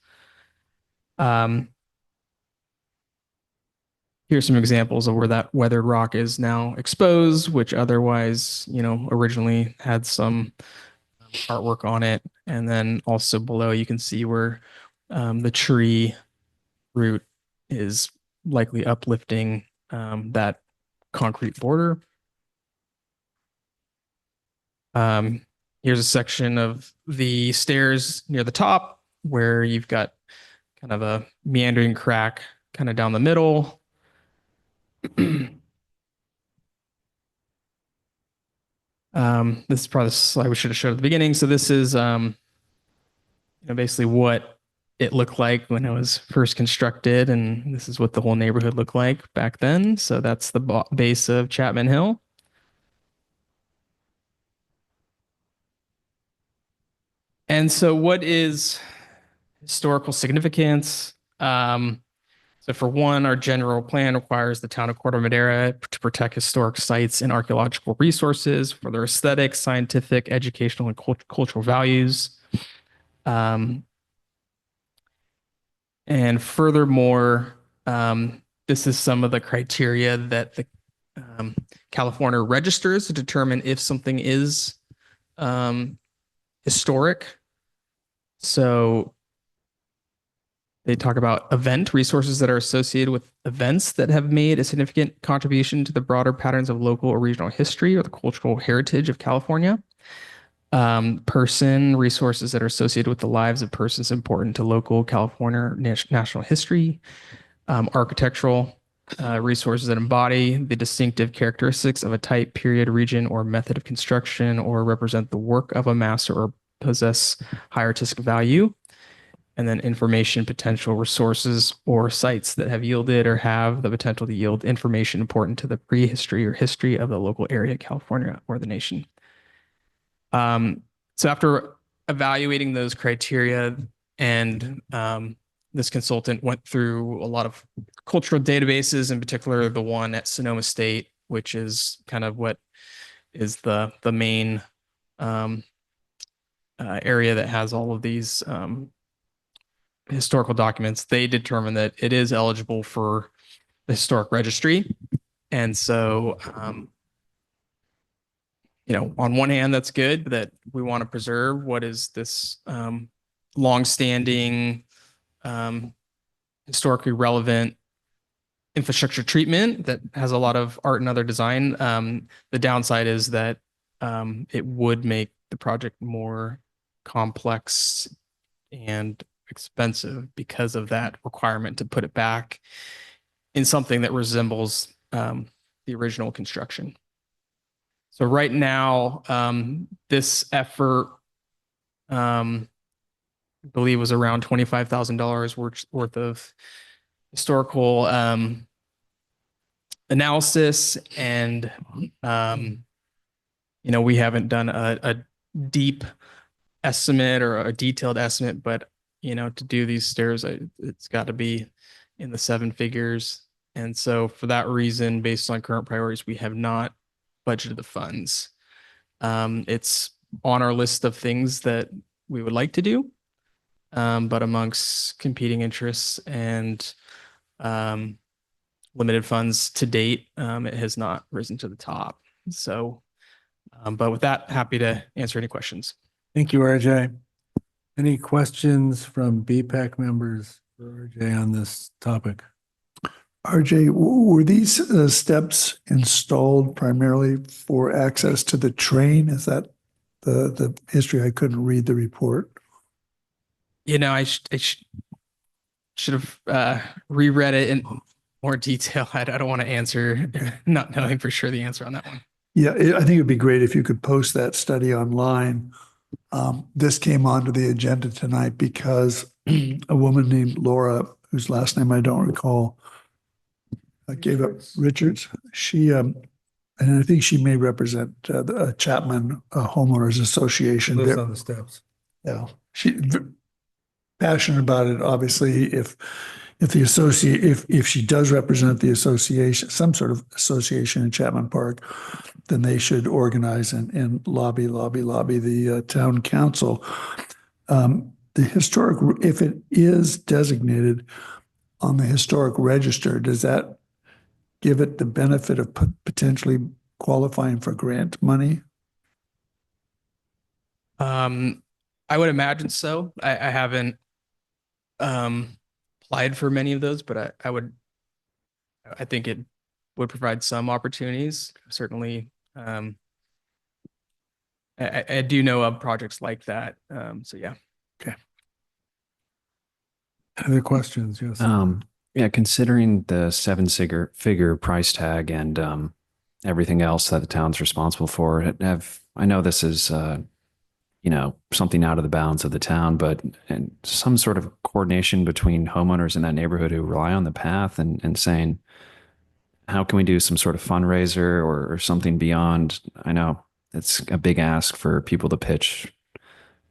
Here's some examples of where that weathered rock is now exposed, which otherwise, originally had some artwork on it. And then also below, you can see where the tree root is likely uplifting that concrete border. Here's a section of the stairs near the top where you've got kind of a meandering crack kind of down the middle. This is probably the slide we should have showed at the beginning. So this is basically what it looked like when it was first constructed, and this is what the whole neighborhood looked like back then. So that's the base of Chapman Hill. And so what is historical significance? So So for one, our general plan requires the town of Corte Madera to protect historic sites and archaeological resources for their aesthetic, scientific, educational, and cultural values. And furthermore, this is some of the criteria that the California registers to determine if something is historic. So they talk about event resources that are associated with events that have made a significant contribution to the broader patterns of local or regional history or the cultural heritage of California. Person resources that are associated with the lives of persons important to local California national history. Architectural resources that embody the distinctive characteristics of a type, period, region, or method of construction, or represent the work of a master or possess high artistic value. And then information, potential resources, or sites that have yielded or have the potential to yield information important to the prehistory or history of the local area, California, or the nation. So after evaluating those criteria, and this consultant went through a lot of cultural databases, in particular the one at Sonoma State, which is kind of what is the main area that has all of these historical documents. They determined that it is eligible for the historic registry. And so, on one hand, that's good that we want to preserve what is this longstanding, historically relevant infrastructure treatment that has a lot of art and other design. The downside is that it would make the project more complex and expensive because of that requirement to put it back in something that resembles the original construction. So right now, this effort, I believe, was around $25,000 worth of historical analysis, and we haven't done a deep estimate or a detailed estimate, but to do these stairs, it's got to be in the seven figures. And so for that reason, based on current priorities, we have not budgeted the funds. It's on our list of things that we would like to do, but amongst competing interests and limited funds to date, it has not risen to the top. So, but with that, happy to answer any questions. Thank you, RJ. Any questions from BPAC members for RJ on this topic? RJ, were these steps installed primarily for access to the train? Is that the history? I couldn't read the report. I should have reread it in more detail. I don't want to answer, not knowing for sure the answer on that one. Yeah, I think it'd be great if you could post that study online. This came onto the agenda tonight because a woman named Laura, whose last name I don't recall, gave up Richards. She, and I think she may represent the Chapman Homeowners Association. Lives on the steps. Yeah, she passionate about it. Obviously, if she does represent the association, some sort of association in Chapman Park, then they should organize and lobby the town council. The historic, if it is designated on the historic register, does that give it the benefit of potentially qualifying for grant money? I would imagine so. I haven't applied for many of those, but I think it would provide some opportunities. Certainly, I do know of projects like that. So yeah. Okay. Other questions? Yes. Yeah, considering the seven-figure price tag and everything else that the town's responsible for, I know this is something out of the bounds of the town, but some sort of coordination between homeowners in that neighborhood who rely on the path and saying, how can we do some sort of fundraiser or something beyond? I know it's a big ask for people to pitch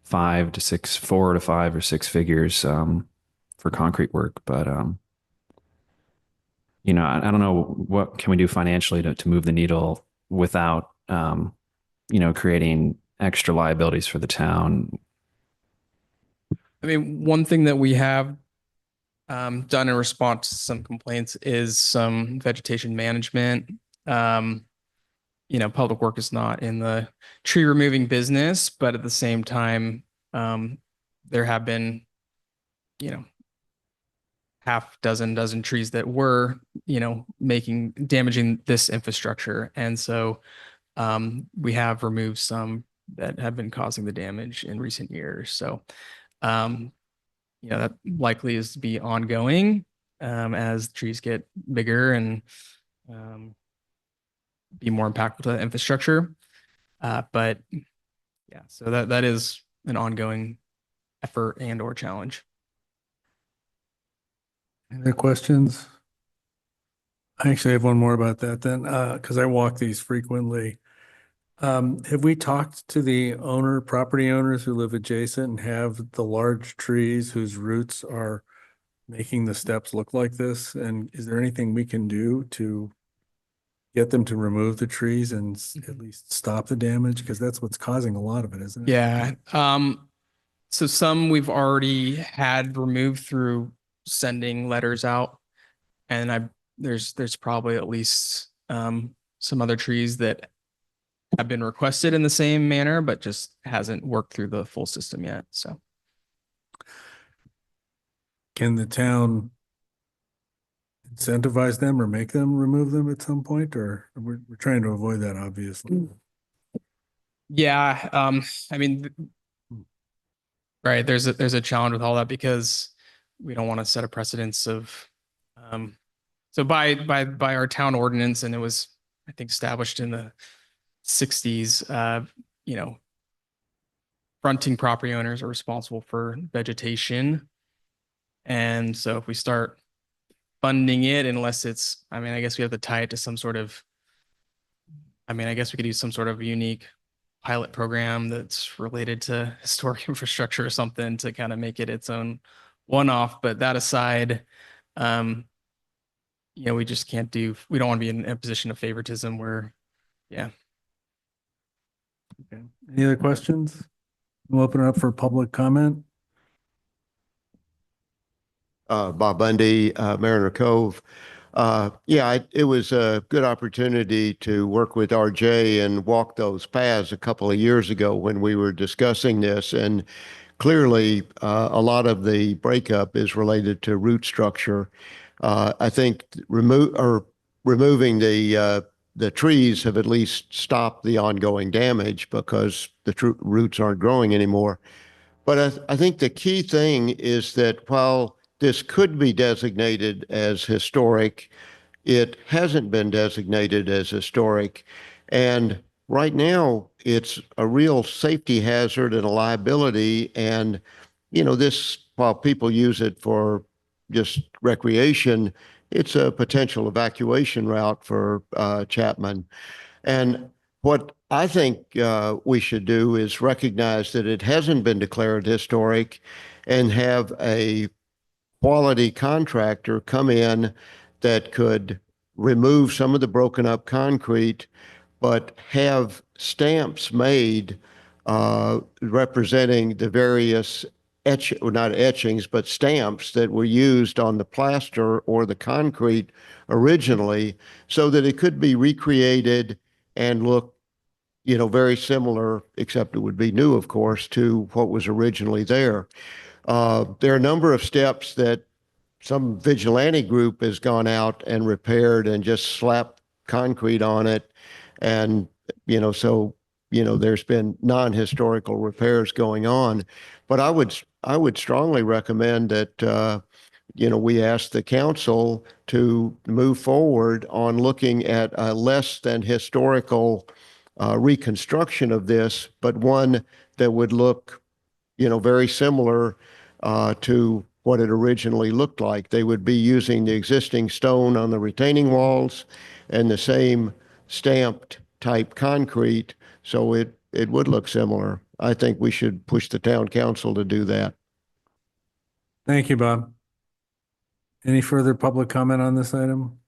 4 to 5 or 6 figures for concrete work, but you know, I don't know what can we do financially to move the needle without, you know, creating extra liabilities for the town. I mean, one thing that we have done in response to some complaints is some vegetation management. You know, Public Work is not in the tree removing business, but at the same time, there have been, you know, dozen trees that were, you know, damaging this infrastructure. And so we have removed some that have been causing the damage in recent years. So, you know, that likely is to be ongoing as trees get bigger and be more impactful to the infrastructure. But yeah, so that is an ongoing effort and or challenge. Any other questions? I actually have one more about that then, because I walk these frequently. Have we talked to the property owners who live adjacent and have the large trees whose roots are making the steps look like this? And is there anything we can do to get them to remove the trees and at least stop the damage? Because that's what's causing a lot of it, isn't it? Yeah. So some we've already had removed through sending letters out, and there's probably at least some other trees that have been requested in the same manner, but just hasn't worked through the full system yet. So can the town incentivize them or make them remove them at some point, or we're trying to avoid that, obviously? yeah, I mean, right, there's a challenge with all that because we don't want to set a precedence of so by our town ordinance, and it was, I think, established in the 60s, you know, fronting property owners are responsible for vegetation. And so if we start funding it, unless it's, I mean, I guess we have to tie it to some sort of, I mean, I guess we could use some sort of unique pilot program that's related to historic infrastructure or something to kind of make it its own one-off. But that aside, you know, we just can't we don't want to be in a position of favoritism where, yeah. Okay. Any other questions? We'll open it up for public comment. Bob Bundy, Mariner Cove. It was a good opportunity to work with RJ and walk those paths a couple of years ago when we were discussing this. And clearly, a lot of the breakup is related to root structure. I think removing the trees have at least stopped the ongoing damage because the roots aren't growing anymore. But I think the key thing is that while this could be designated as historic, it hasn't been designated as historic. And right now, it's a real safety hazard and a liability. And, you know, while people use it for just recreation, it's a potential evacuation route for Chapman. And what I think we should do is recognize that it hasn't been declared historic and have a quality contractor come in that could remove some of the broken up concrete, but have stamps made representing the various not etchings, but stamps that were used on the plaster or the concrete originally, so that it could be recreated and look, you know, very similar, except it would be new, of course, to what was originally there. There are a number of steps that some vigilante group has gone out and repaired and just slapped concrete on it. And, you know, so, you know, there's been non-historical repairs going on. But I would strongly recommend that, you know, we ask the council to move forward on looking at a less than historical reconstruction of this, but one that would look, you know, very similar to what it originally looked like. They would be using the existing stone on the retaining walls and the same stamped type concrete, so it would look similar. I think we should push the town council to do that. Thank you, Bob. Any further public comment on this item?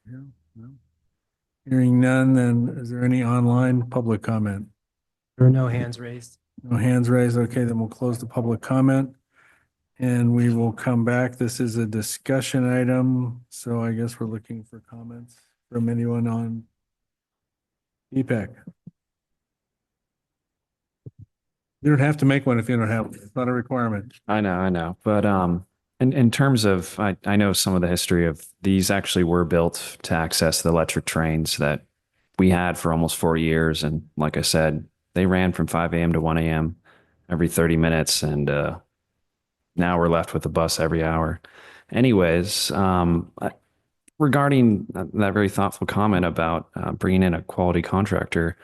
Yeah, no. Hearing none, then is there any online public comment? There are no hands raised. No hands raised. Okay, then we'll close the public comment. And we will come back. This is a discussion item, so I guess we're looking for comments from anyone on EPEC. You don't have to make one if you don't have, one. It's not a requirement. I know. But in terms of, I know some of the history of these actually were built to access the electric trains that we had for almost 4 years. And like I said, they ran from 5 a.m. to 1 a.m. every 30 minutes. And now we're left with a bus every hour. Anyways, regarding that very thoughtful comment about bringing in a quality contractor,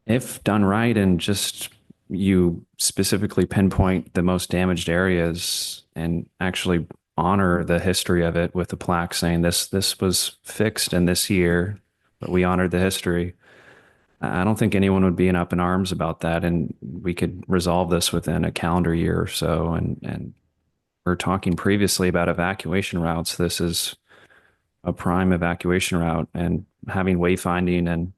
if done right and just you specifically pinpoint the most damaged areas and actually honor the history of it with a plaque saying this was fixed in this year, but we honored the history. I don't think anyone would be up in arms about that, and we could resolve this within a calendar year or so. And we're talking previously about evacuation routes. This is a prime evacuation route, and having wayfinding and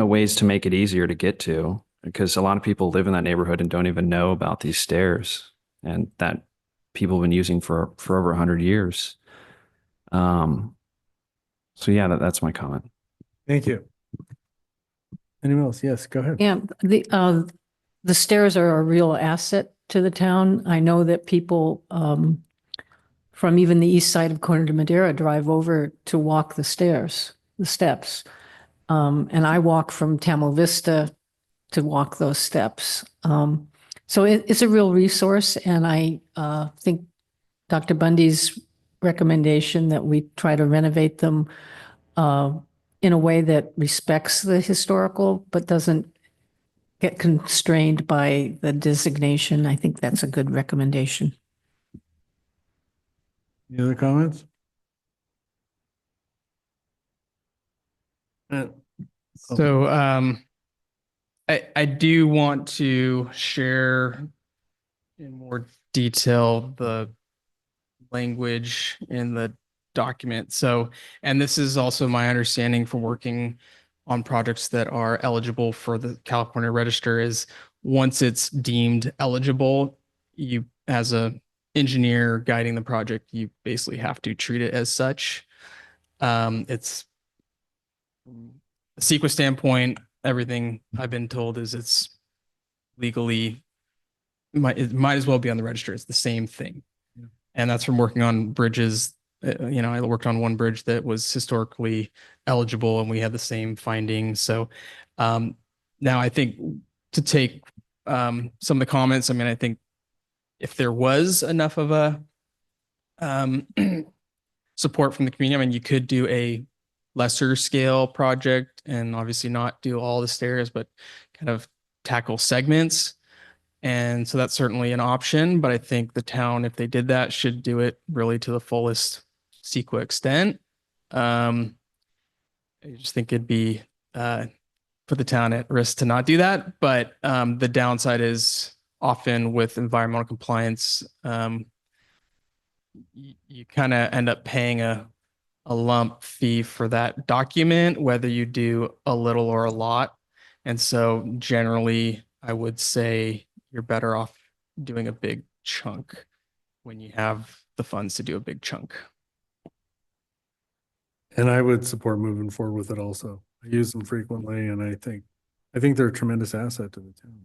ways to make it easier to get to, because a lot of people live in that neighborhood and don't even know about these stairs and that people have been using for over 100 years. So yeah, that's my comment. Thank you. Anyone else? Yes, go ahead. Yeah, the stairs are a real asset to the town. I know that people from even the east side of Corte Madera drive over to walk the steps. And I walk from Tamil Vista to walk those steps. So it's a real resource. And I think Dr. Bundy's recommendation that we try to renovate them in a way that respects the historical, but doesn't get constrained by the designation. I think that's a good recommendation. Any other comments? So I do want to share in more detail the language in the document. So, and this is also my understanding from working on projects that are eligible for the California Register, is once it's deemed eligible, you, as a engineer guiding the project, you basically have to treat it as such. It's from a CEQA standpoint, everything I've been told is it's legally, it might as well be on the register. It's the same thing. Yeah. And that's from working on bridges. I worked on one bridge that was historically eligible and we had the same findings. So now I think to take some of the comments, I mean, I think if there was enough of a support from the community, I mean, you could do a lesser scale project and obviously not do all the stairs, but kind of tackle segments. And so that's certainly an option, but I think the town, if they did that, should do it really to the fullest CEQA extent. I just think it'd be put the town at risk to not do that. But the downside is often with environmental compliance, you kind of end up paying a lump fee for that document, whether you do a little or a lot. And so generally, I would say you're better off doing a big chunk when you have the funds to do a big chunk. And I would support moving forward with it also. I use them frequently and I think they're a tremendous asset to the town.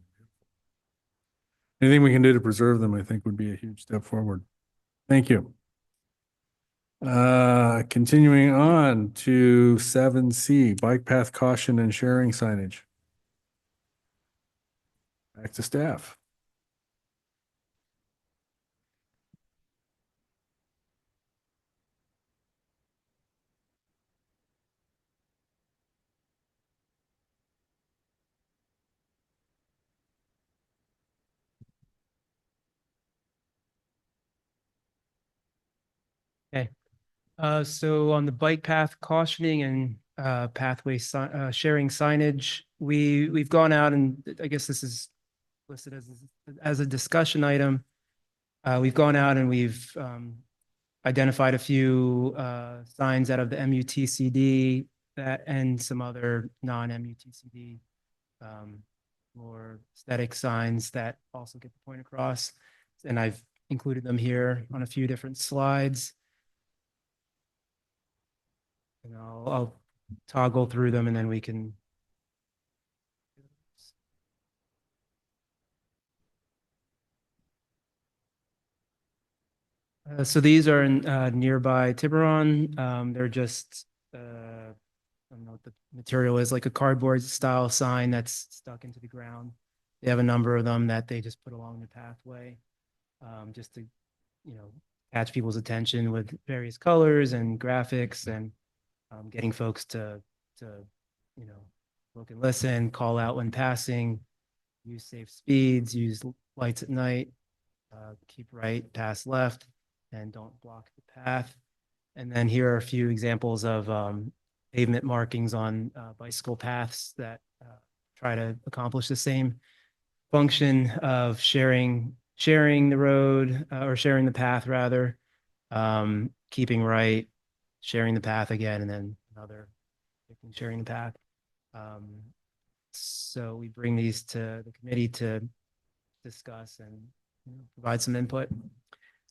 Anything we can do to preserve them, I think would be a huge step forward. Thank you. Continuing on to 7C, bike path caution and sharing signage. Back to staff. Okay. So on the bike path cautioning and pathway sharing signage, we've gone out, and I guess this is listed as a discussion item. We've gone out and we've identified a few signs out of the MUTCD that and some other non-MUTCD more aesthetic signs that also get the point across. And I've included them here on a few different slides. And I'll toggle through them and then we can. So these are in nearby Tiburon. They're just, I don't know what the material is, like a cardboard style sign that's stuck into the ground. They have a number of them that they just put along the pathway, just to, catch people's attention with various colors and graphics and getting folks to look and listen, call out when passing, use safe speeds, use lights at night, keep right, pass left, and don't block the path. And then here are a few examples of pavement markings on bicycle paths that try to accomplish the same function of sharing the road or sharing the path rather, keeping right, sharing the path again, and then another sharing the path. So we bring these to the committee to discuss and provide some input.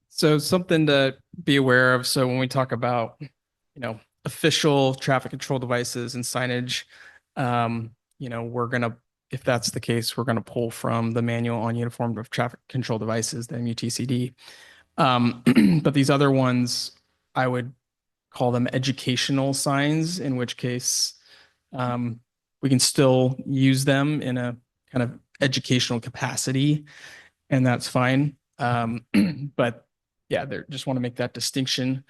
So something to be aware of. So when we talk about, official traffic control devices and signage, we're going to, if that's the case, we're going to pull from the manual on uniform of traffic control devices, the MUTCD. But these other ones, I would call them educational signs, in which case we can still use them in a kind of educational capacity, and that's fine. But yeah, they just want to make that distinction.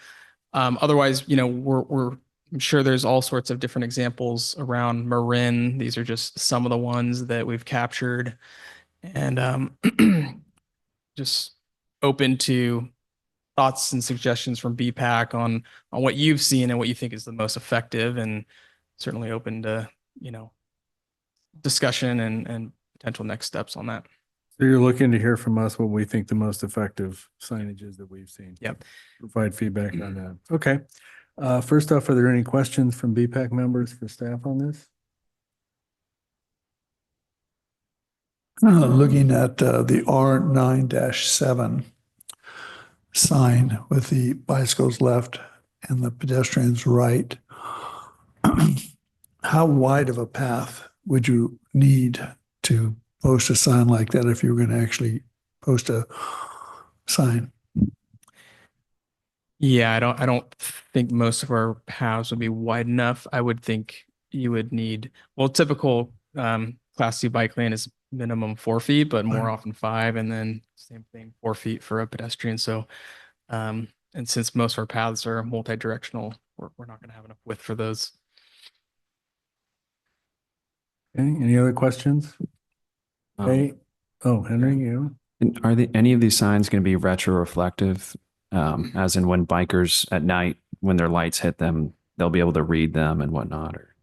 Otherwise, I'm sure there's all sorts of different examples around Marin. These are just some of the ones that we've captured, and just open to thoughts and suggestions from BPAC on what you've seen and what you think is the most effective, and certainly open to, discussion and potential next steps on that. So you're looking to hear from us what we think the most effective signage is that we've seen. Yep. Provide feedback on that. Okay. First off, are there any questions from BPAC members for staff on this? Looking at the R9-7 sign with the bicycles left and the pedestrians right, how wide of a path would you need to post a sign like that if you were going to actually post a sign? Yeah, I don't think most of our paths would be wide enough. I would think you would need, well, typical Class C bike lane is minimum 4 feet, but more often 5, and then same thing, 4 feet for a pedestrian. So, and since most of our paths are multi-directional, we're not going to have enough width for those. Okay, any other questions? Okay. Oh, Henry, you? And are any of these signs going to be retroreflective? As in when bikers at night, when their lights hit them, they'll be able to read them and whatnot? Or?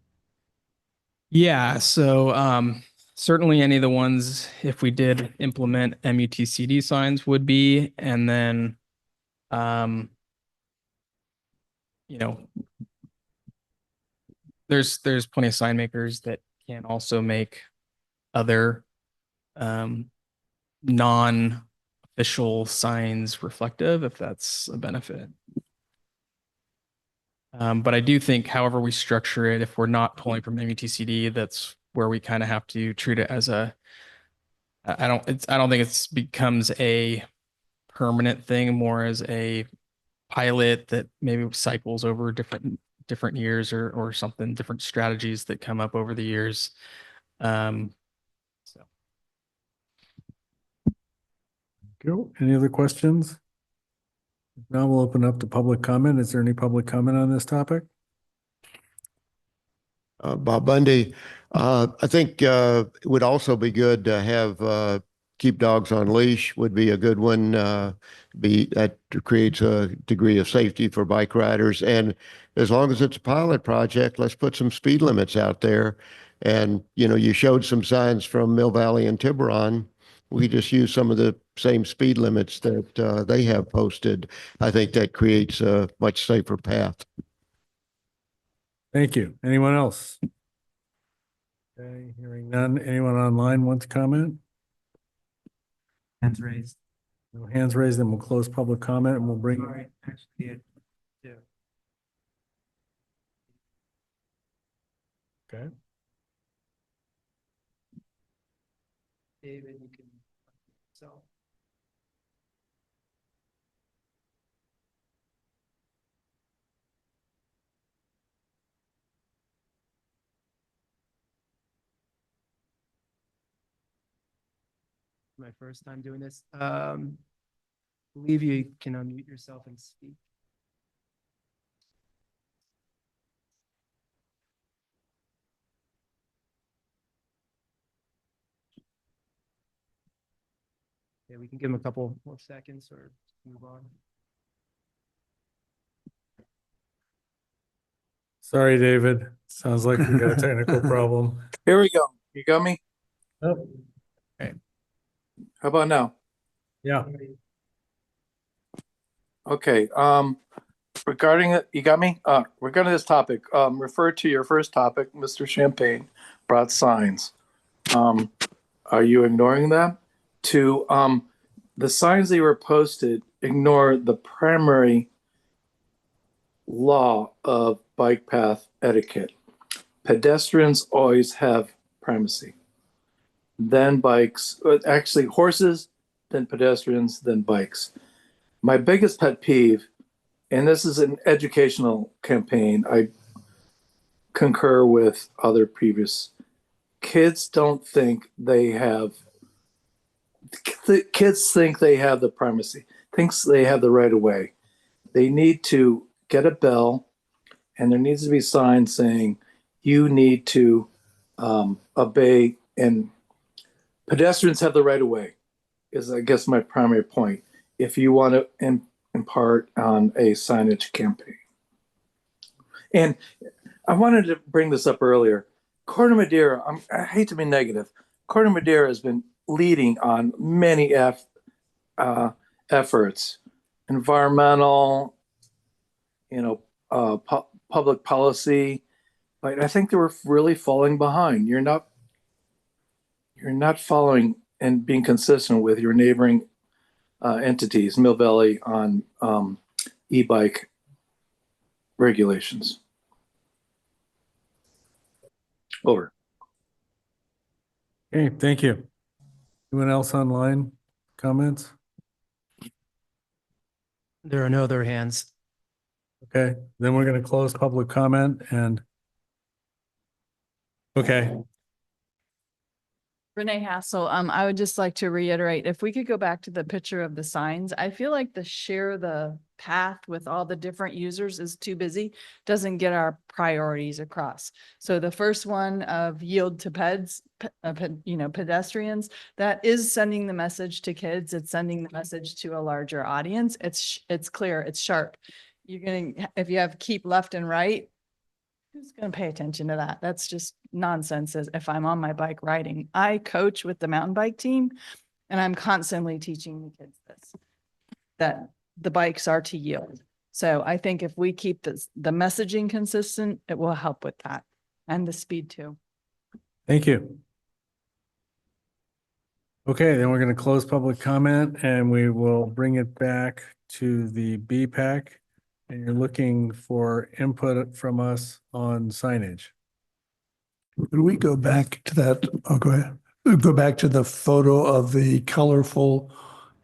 Yeah, so certainly any of the ones, if we did implement MUTCD signs, would be, and then there's plenty of sign makers that can also make other non-official signs reflective, if that's a benefit. But I do think, however we structure it, if we're not pulling from MUTCD, that's where we kind of have to treat it as I don't think it's becomes a permanent thing, more as a pilot that maybe cycles over different years or something, different strategies that come up over the years. Cool. Any other questions? Now we'll open up to public comment. Is there any public comment on this topic? Bob Bundy, I think it would also be good to have keep dogs on leash would be a good one. That creates a degree of safety for bike riders. And as long as it's a pilot project, let's put some speed limits out there. And, you showed some signs from Mill Valley and Tiburon we just use some of the same speed limits that they have posted. I think that creates a much safer path. Thank you. Anyone else? Okay, hearing none. Anyone online want to comment? Hands raised. No hands raised, then we'll close public comment and we'll bring. Sorry, actually, yeah. Okay. David, you can. So. My first time doing this. Believe you can unmute yourself and speak. Yeah, we can give him a couple more seconds or move on. Sorry, David. Sounds like we got a technical problem. Here we go. You got me? Oh, How about now? yeah. Okay, regarding it, you got me? Regarding this topic, refer to your first topic, Mr. Champagne brought signs. Are you ignoring them? To, the signs that were posted ignore the primary law of bike path etiquette. Pedestrians always have primacy. Then bikes, actually horses, then pedestrians, then bikes. My biggest pet peeve, and this is an educational campaign, I concur with other previous, kids don't think they have, kids think they have the primacy, thinks they have the right of way. They need to get a bell and there needs to be signs saying you need to obey, and pedestrians have the right of way is, I guess, my primary point. If you want to impart on a signage campaign. And I wanted to bring this up earlier. Corte Madera, I hate to be negative. Corte Madera has been leading on many efforts, environmental, public policy. But I think they were really falling behind. You're not following and being consistent with your neighboring entities, Mill Valley, on e-bike regulations. Over. Okay, thank you. Anyone else online? Comments? There are no other hands. Okay, then we're going to close public comment and. Okay, Renee Hassel, I would just like to reiterate, if we could go back to the picture of the signs, I feel like the share the path with all the different users is too busy, doesn't get our priorities across. So the first one of yield to pedestrians, that is sending the message to kids. It's sending the message to a larger audience. It's clear, it's sharp. If you have keep left and right, who's going to pay attention to that? That's just nonsense. As if I'm on my bike riding, I coach with the mountain bike team and I'm constantly teaching the kids this, that the bikes are to yield. So I think if we keep the messaging consistent, it will help with that and the speed too. thank you. Okay, then we're going to close public comment and we will bring it back to the BPAC. And you're looking for input from us on signage. Could we go back to that? Oh, go ahead. Go back to the photo of the colorful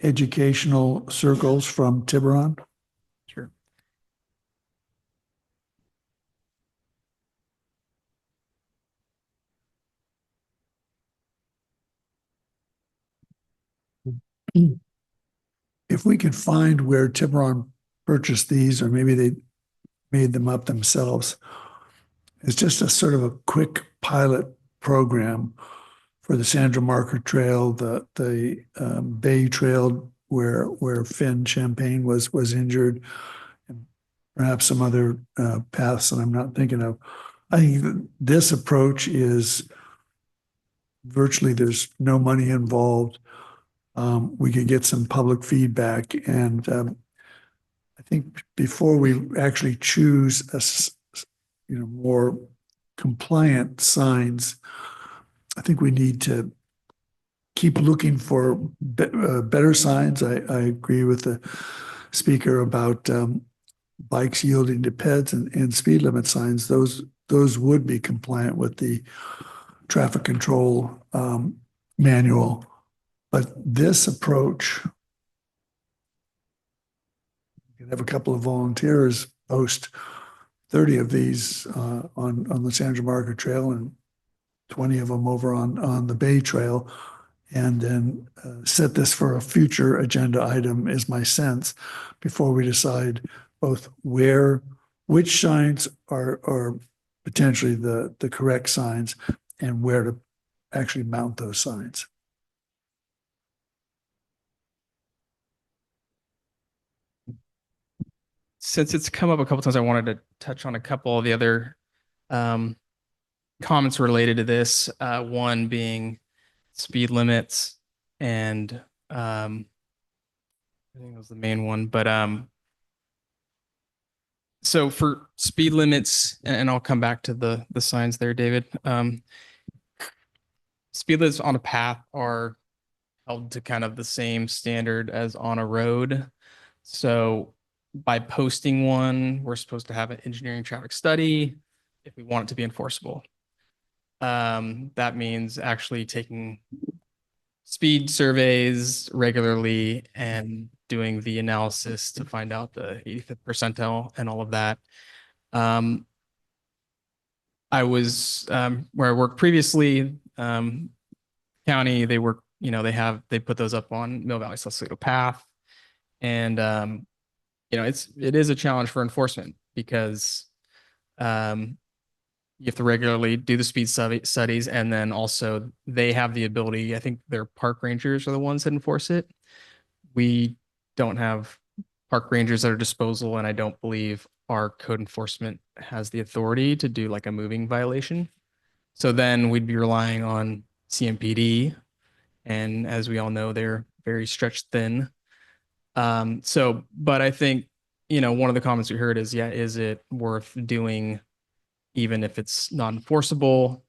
educational circles from Tiburon. Sure. If we could find where Tiburon purchased these, or maybe they made them up themselves. It's just a sort of a quick pilot program for the Sandra Marker Trail, the Bay Trail where Finn Champagne was injured, and perhaps some other paths that I'm not thinking of. I think that this approach is virtually there's no money involved. we could get some public feedback. And I think before we actually choose more compliant signs, I think we need to keep looking for better signs. I agree with the speaker about bikes yielding to peds and speed limit signs. Those would be compliant with the traffic control manual. But this approach, you can have a couple of volunteers post 30 of these on the Sandra Margaret Trail and 20 of them over on the Bay Trail, and then set this for a future agenda item, is my sense, before we decide both which signs are potentially the correct signs and where to actually mount those signs. Since it's come up a couple times, I wanted to touch on a couple of the other comments related to this. One being speed limits, and I think that was the main one. But so for speed limits, and I'll come back to the signs there, David. Speed limits on a path are held to kind of the same standard as on a road. So by posting one, we're supposed to have an engineering traffic study if we want it to be enforceable. That means actually taking speed surveys regularly and doing the analysis to find out the 85th percentile and all of that. I was where I worked previously, county, they work, they put those up on Mill Valley Sausalito Path. And it is a challenge for enforcement because you have to regularly do the speed studies, and then also they have the ability, I think their park rangers are the ones that enforce it. We don't have park rangers at our disposal, and I don't believe our code enforcement has the authority to do like a moving violation. So then we'd be relying on CMPD, and as we all know, they're very stretched thin. But I think, one of the comments we heard is, is it worth doing even if it's not enforceable?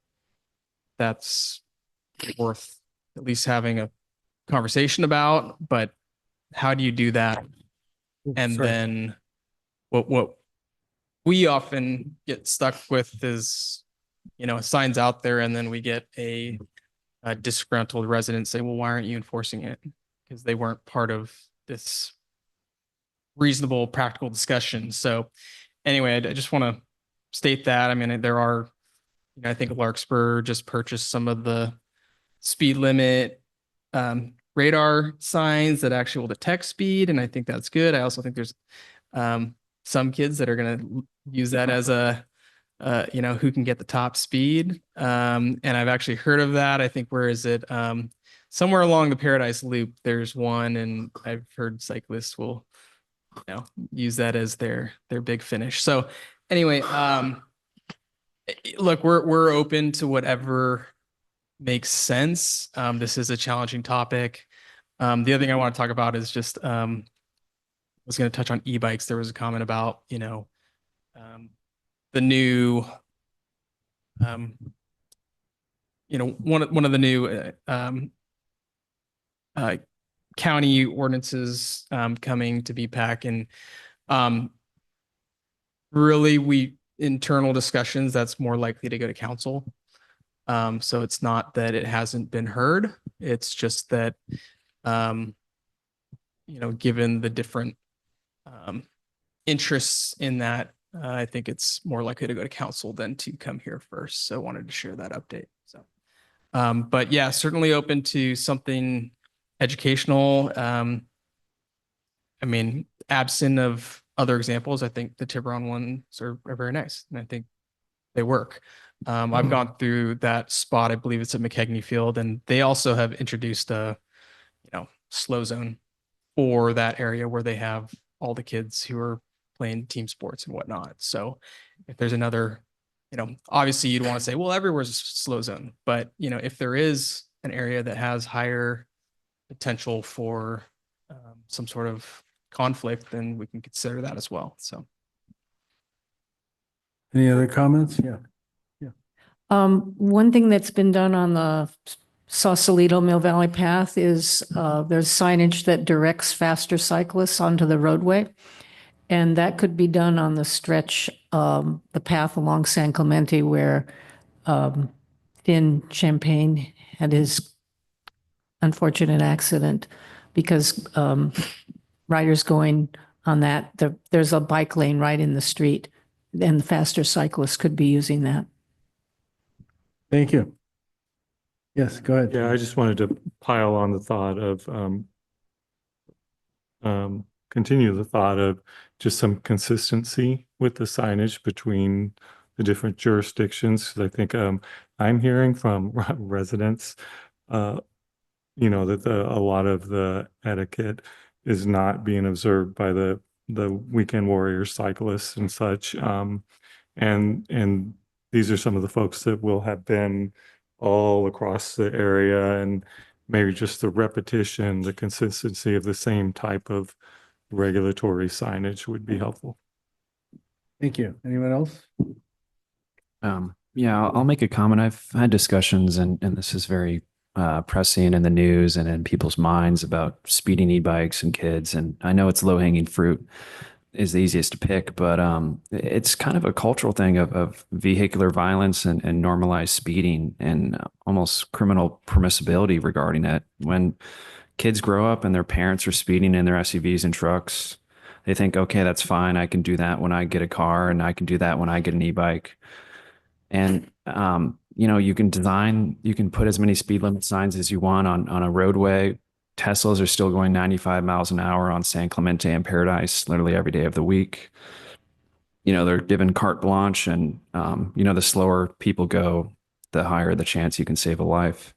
That's worth at least having a conversation about, but how do you do that? And then what we often get stuck with is, signs out there, and then we get a disgruntled resident say, well, why aren't you enforcing it? Because they weren't part of this reasonable, practical discussion. So anyway, I just want to state that. I mean, there are, I think Larkspur just purchased some of the speed limit radar signs that actually will detect speed, and I think that's good. I also think there's some kids that are going to use that as a who can get the top speed. And I've actually heard of that. I think, where is it? Somewhere along the Paradise Loop, there's one, and I've heard cyclists will, use that as their big finish. So anyway, look, we're open to whatever makes sense. This is a challenging topic. The other thing I want to talk about is just, I was going to touch on e-bikes. There was a comment about, the new, one of the new county ordinances coming to BPAC, and really internal discussions, that's more likely to go to council. So it's not that it hasn't been heard. It's just that, given the different interests in that, I think it's more likely to go to council than to come here first. So I wanted to share that update. So, but yeah, certainly open to something educational. I mean, absent of other examples, I think the Tiburon ones are very nice, and I think they work. I've gone through that spot. I believe it's at McKegney Field, and they also have introduced a, slow zone for that area where they have all the kids who are playing team sports and whatnot. So if there's another, obviously you'd want to say, well, everywhere's a slow zone, but if there is an area that has higher potential for some sort of conflict, then we can consider that as well. So. Any other comments? Yeah. One thing that's been done on the Sausalito Mill Valley Path is there's signage that directs faster cyclists onto the roadway. And that could be done on the stretch, the path along San Clemente where Finn Champagne had his unfortunate accident because riders going on that, there's a bike lane right in the street, and the faster cyclists could be using that. Thank you. Yes, go ahead. Yeah, I just wanted to pile on the thought of continue the thought of just some consistency with the signage between the different jurisdictions. 'Cause I think I'm hearing from residents, you know, that a lot of the etiquette is not being observed by the weekend warrior cyclists and such. And these are some of the folks that will have been all across the area, and maybe just the repetition, the consistency of the same type of regulatory signage would be helpful. Thank you. Anyone else? Yeah, I'll make a comment. I've had discussions, and this is very pressing in the news and in people's minds about speeding e-bikes and kids. And I know it's low-hanging fruit is the easiest to pick, but it's kind of a cultural thing of vehicular violence and normalized speeding and almost criminal permissibility regarding it. When kids grow up and their parents are speeding in their SUVs and trucks, they think, okay, that's fine. I can do that when I get a car, and I can do that when I get an e-bike. And you know, you can put as many speed limit signs as you want on a roadway. Teslas are still going 95 miles an hour on San Clemente and Paradise literally every day of the week. You know, they're given carte blanche, and you know, the slower people go, the higher the chance you can save a life.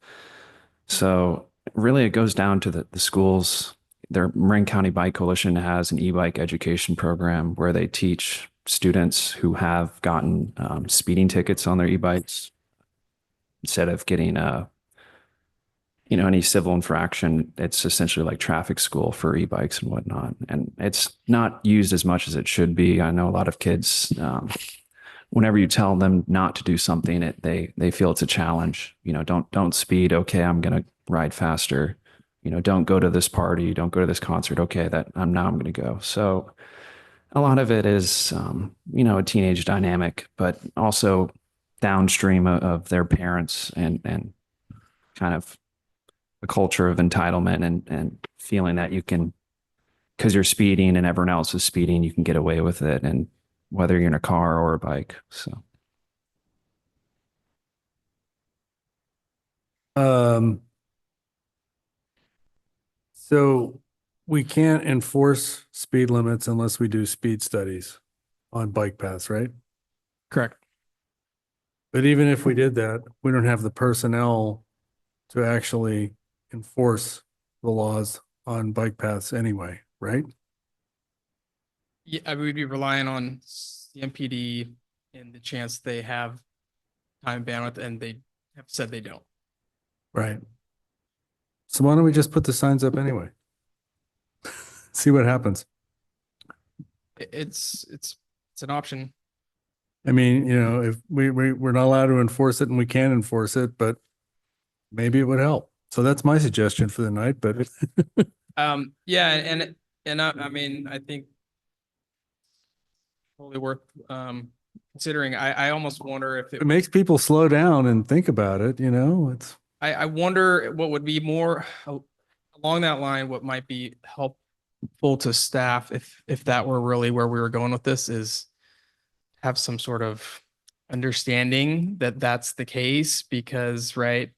So really it goes down to the schools. Their Marin County Bike Coalition has an e-bike education program where they teach students who have gotten speeding tickets on their e-bikes, instead of getting you know, any civil infraction, it's essentially like traffic school for e-bikes and whatnot. And it's not used as much as it should be. I know a lot of kids, whenever you tell them not to do something, they feel it's a challenge. You know, don't speed. Okay, I'm gonna ride faster. You know, don't go to this party. Don't go to this concert. Okay, I'm gonna go. So a lot of it is, you know, a teenage dynamic, but also downstream of their parents and kind of a culture of entitlement and feeling that you can, because you're speeding and everyone else is speeding, you can get away with it. And whether you're in a car or a bike. So we can't enforce speed limits unless we do speed studies on bike paths, right? Correct. But even if we did that, we don't have the personnel to actually enforce the laws on bike paths anyway, right? Yeah, I would be relying on the MPD and the chance they have time bandwidth, and they have said they don't. Right. So why don't we just put the signs up anyway? See what happens. It's an option. I mean, you know, if we're not allowed to enforce it and we can enforce it, but maybe it would help. So that's my suggestion for the night, but Yeah, and I mean, I think totally worth considering. I almost wonder if it makes people slow down and think about it, you know, it's. I wonder what would be more along that line, what might be helpful to staff if that were really where we were going with this, is have some sort of understanding that that's the case, because, right,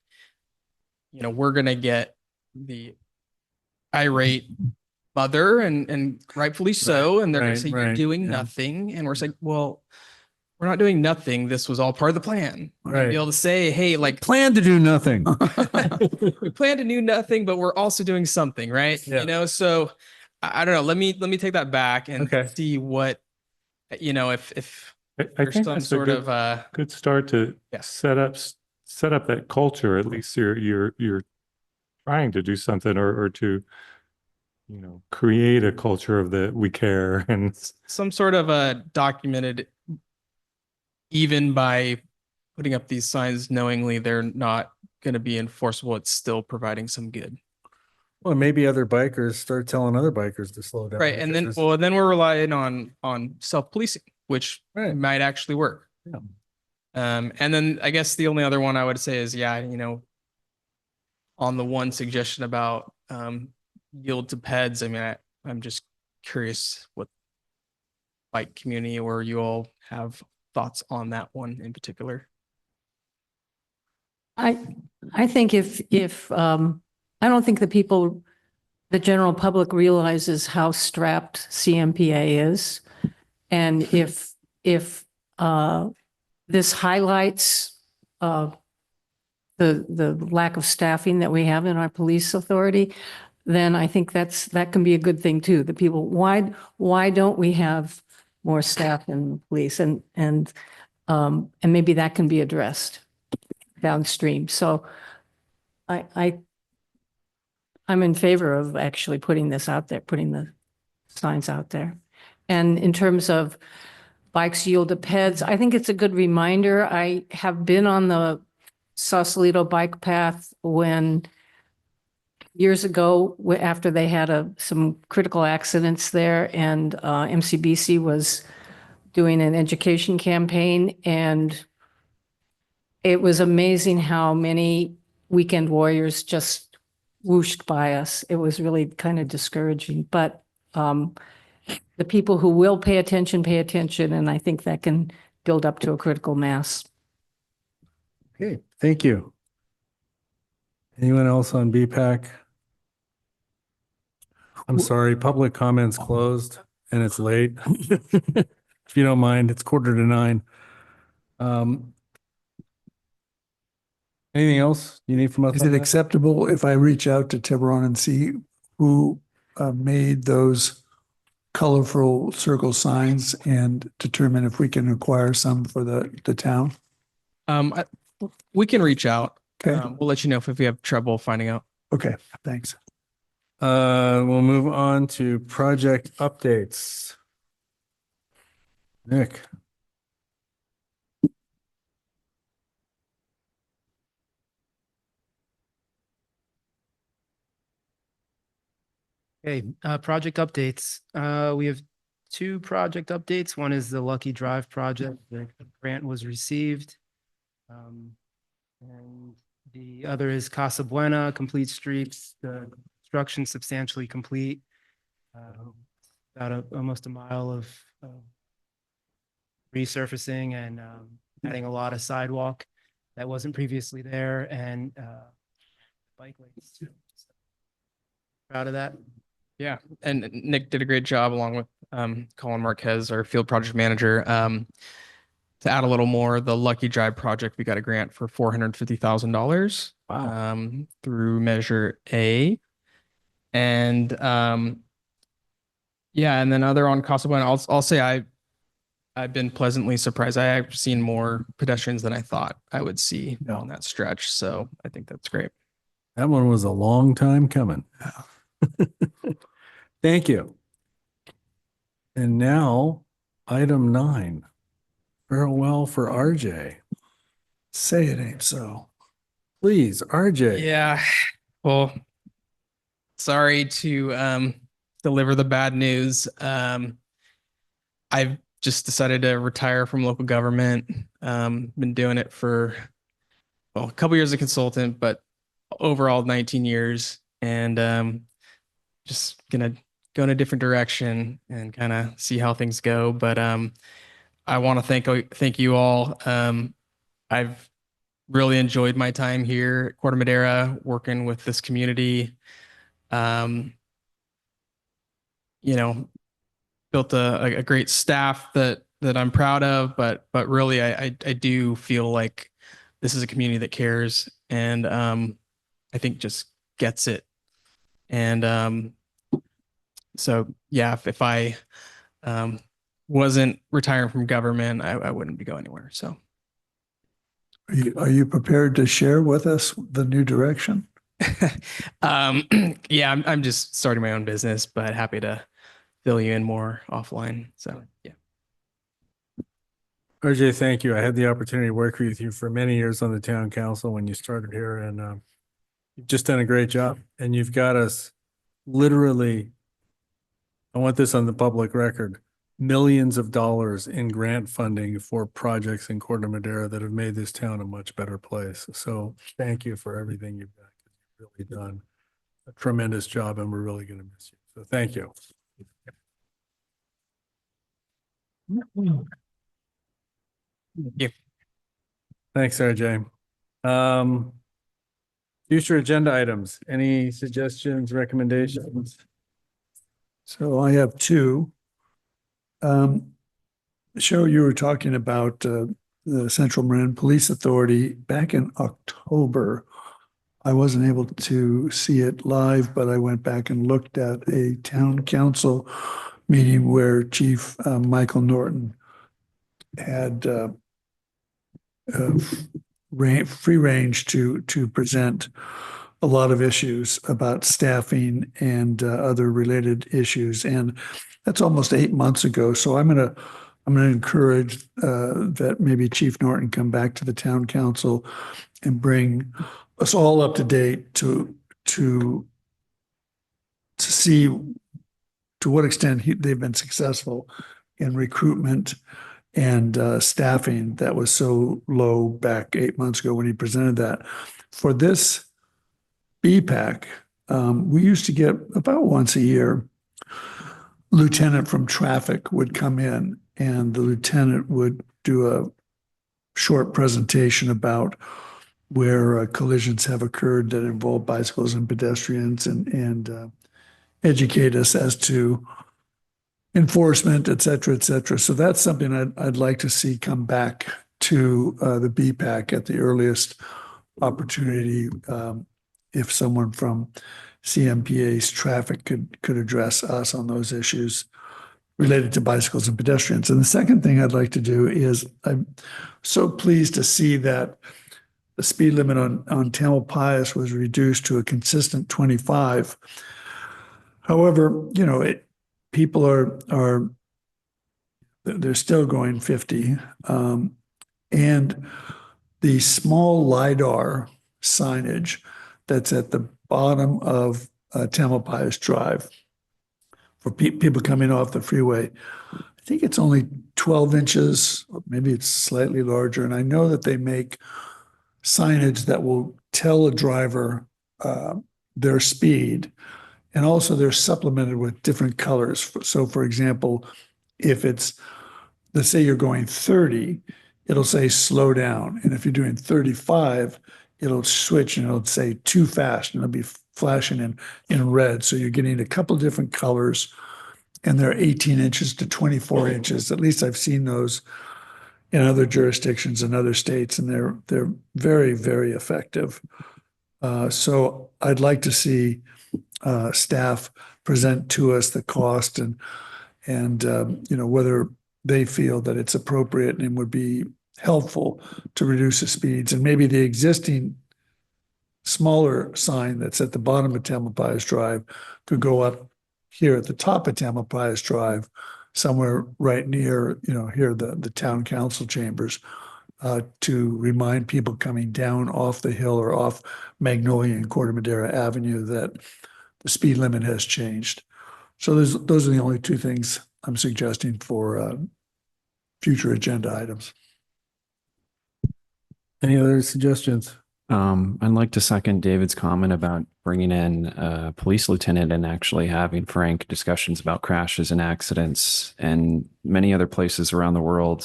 you know, we're going to get the irate mother and rightfully so. And they're going to say, you're doing nothing. And we're saying, well, we're not doing nothing. This was all part of the plan. Right. Be able to say, hey, like, plan to do nothing. We plan to do nothing, but we're also doing something, right? Yeah. You know, so I don't know. Let me take that back and see what, you know, if I there's think some that's sort a of good start to set up that culture. At least you're trying to do something or to, you know, create a culture of the we care and Some sort of a documented, even by putting up these signs knowingly they're not going to be enforceable, it's still providing some good. Well, maybe other bikers start telling other bikers to slow down. Right. And then, because well, then we're relying on self-policing, which Right. might actually work. Yeah. And then I guess the only other one I would say is, yeah, you know, on the one suggestion about yield to peds, I mean, I'm just curious what bike community or you all have thoughts on that one in particular. I think if I don't think the general public realizes how strapped CMPA is. And if this highlights the lack of staffing that we have in our police authority, then I think that can be a good thing too. The people, why don't we have more staff in the police? And maybe that can be addressed downstream. So I'm in favor of actually putting this out there, putting the signs out there. And in terms of bikes yield to peds, I think it's a good reminder. I have been on the Sausalito bike path when years ago, after they had some critical accidents there, and MCBC was doing an education campaign, and it was amazing how many weekend warriors just whooshed by us. It was really kind of discouraging, but the people who will pay attention, and I think that can build up to a critical mass. Okay, thank you. Anyone else on BPAC? I'm sorry, public comments closed and it's late. If you don't mind, it's 8:45. Anything else you need from us? Is on it that? acceptable if I reach out to Tiburon and see who made those colorful circle signs and determine if we can acquire some for the town? We can reach out. Okay. We'll let you know if we have trouble finding out. Okay, thanks. We'll move on to project updates. Nick. Okay, project updates. We have two project updates. One is the Lucky Drive project. The grant was received. And the other is Casa Buena, complete streets, the construction substantially complete. About almost a mile of resurfacing and adding a lot of sidewalk that wasn't previously there, and bike lanes too. So, proud of that. Yeah, and Nick did a great job along with Colin Marquez, our field project manager. To add a little more, the Lucky Drive project, we got a grant for $450,000. Wow. Through Measure A. And yeah, and then other on Casa Buena, I'll say I've been pleasantly surprised. I've seen more pedestrians than I thought I would see on that stretch. So I think that's great. That one was a long time coming. Thank you. And now, item 9, farewell for RJ. Say it ain't so. Please, RJ. Yeah, well, sorry to deliver the bad news. I've just decided to retire from local government. Been doing it for, well, a couple years as a consultant, but overall 19 years. And just gonna go in a different direction and kind of see how things go. But I want to thank you all. I've really enjoyed my time here at Corte Madera, working with this community. You know, built a great staff that I'm proud of, but really I do feel like this is a community that cares, and I think just gets it. And so yeah, if I wasn't retiring from government, I wouldn't be going anywhere. So Are you prepared to share with us the new direction? Yeah, I'm just starting my own business, but happy to fill you in more offline. So yeah. RJ, thank you. I had the opportunity to work with you for many years on the town council when you started here, and you've just done a great job. And you've got us literally, I want this on the public record, millions of dollars in grant funding for projects in Corte Madera that have made this town a much better place. So thank you for everything you've done. You've really done a tremendous job, and we're really going to miss you. So thank you. Thank you. Thanks, RJ. Future agenda items, any suggestions, recommendations? So I have two. Cheryl, you were talking about the Central Marin Police Authority back in October. I wasn't able to see it live, but I went back and looked at a town council meeting where Chief Michael Norton had free range to present a lot of issues about staffing and other related issues, and that's almost 8 months ago. So I'm gonna encourage that maybe Chief Norton come back to the town council and bring us all up to date to see to what extent they've been successful in recruitment and staffing that was so low back 8 months ago when he presented that. For this BPAC, we used to get about once a year, lieutenant from traffic would come in, and the lieutenant would do a short presentation about where collisions have occurred that involve bicycles and pedestrians, and educate us as to enforcement, et cetera, et cetera. So that's something I'd like to see come back to the BPAC at the earliest opportunity. If someone from CMPA's traffic could address us on those issues related to bicycles and pedestrians. And the second thing I'd like to do is I'm so pleased to see that the speed limit on Tamalpais was reduced to a consistent 25. However, people are they're still going 50. And the small LiDAR signage that's at the bottom of Tamalpais Drive for people coming off the freeway, I think it's only 12 inches, or maybe it's slightly larger. And I know that they make signage that will tell a driver their speed. And also they're supplemented with different colors. So for example, if it's, let's say you're going 30, it'll say slow down. And if you're doing 35, it'll switch and it'll say too fast, and it'll be flashing in red. So you're getting a couple different colors, and they're 18 inches to 24 inches. At least I've seen those in other jurisdictions in other states, and they're very, very effective. So I'd like to see staff present to us the cost and whether they feel that it's appropriate and would be helpful to reduce the speeds. And maybe the existing smaller sign that's at the bottom of Tamalpais Drive could go up here at the top of Tamalpais Drive, somewhere right near, here, the town council chambers, to remind people coming down off the hill or off Magnolia and Corte Madera Avenue that the speed limit has changed. So those are the only two things I'm suggesting for future agenda items. Any other suggestions? I'd like to second David's comment about bringing in a police lieutenant and actually having frank discussions about crashes and accidents, and many other places around the world,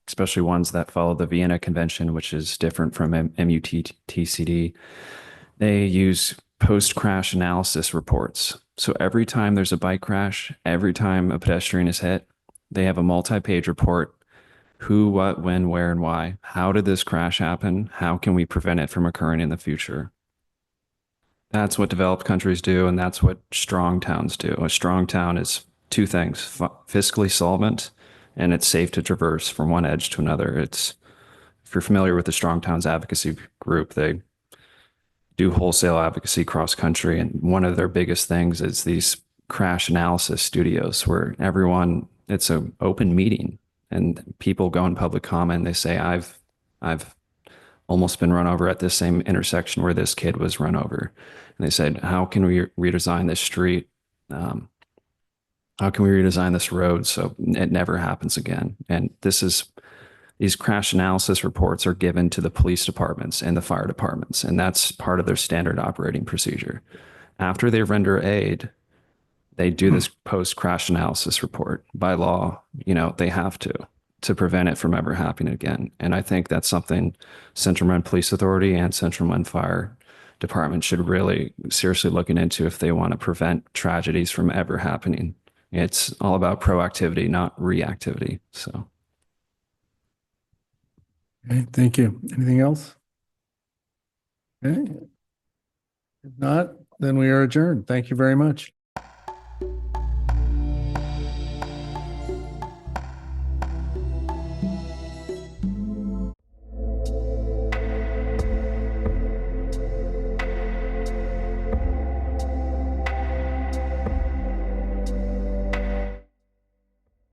especially ones that follow the Vienna Convention, which is different from MUTCD. They use post-crash analysis reports. So every time there's a bike crash, every time a pedestrian is hit, they have a multi-page report. Who, what, when, where, and why. How did this crash happen? How can we prevent it from occurring in the future? That's what developed countries do, and that's what strong towns do. A strong town is two things: fiscally solvent, and it's safe to traverse from one edge to another. If you're familiar with the Strong Towns Advocacy Group, they do wholesale advocacy cross country. And one of their biggest things is these crash analysis studios where it's an open meeting and people go in public comment. They say, I've almost been run over at this same intersection where this kid was run over. And they said, how can we redesign this street? How can we redesign this road so it never happens again? And these crash analysis reports are given to the police departments and the fire departments, and that's part of their standard operating procedure. After they render aid, they do this post-crash analysis report. By law, they have to prevent it from ever happening again. And I think that's something Central Marin Police Authority and Central Marin Fire Department should really seriously looking into if they want to prevent tragedies from ever happening. It's all about proactivity, not reactivity. So. Okay, thank you. Anything else? Okay. If not, then we are adjourned. Thank you very much.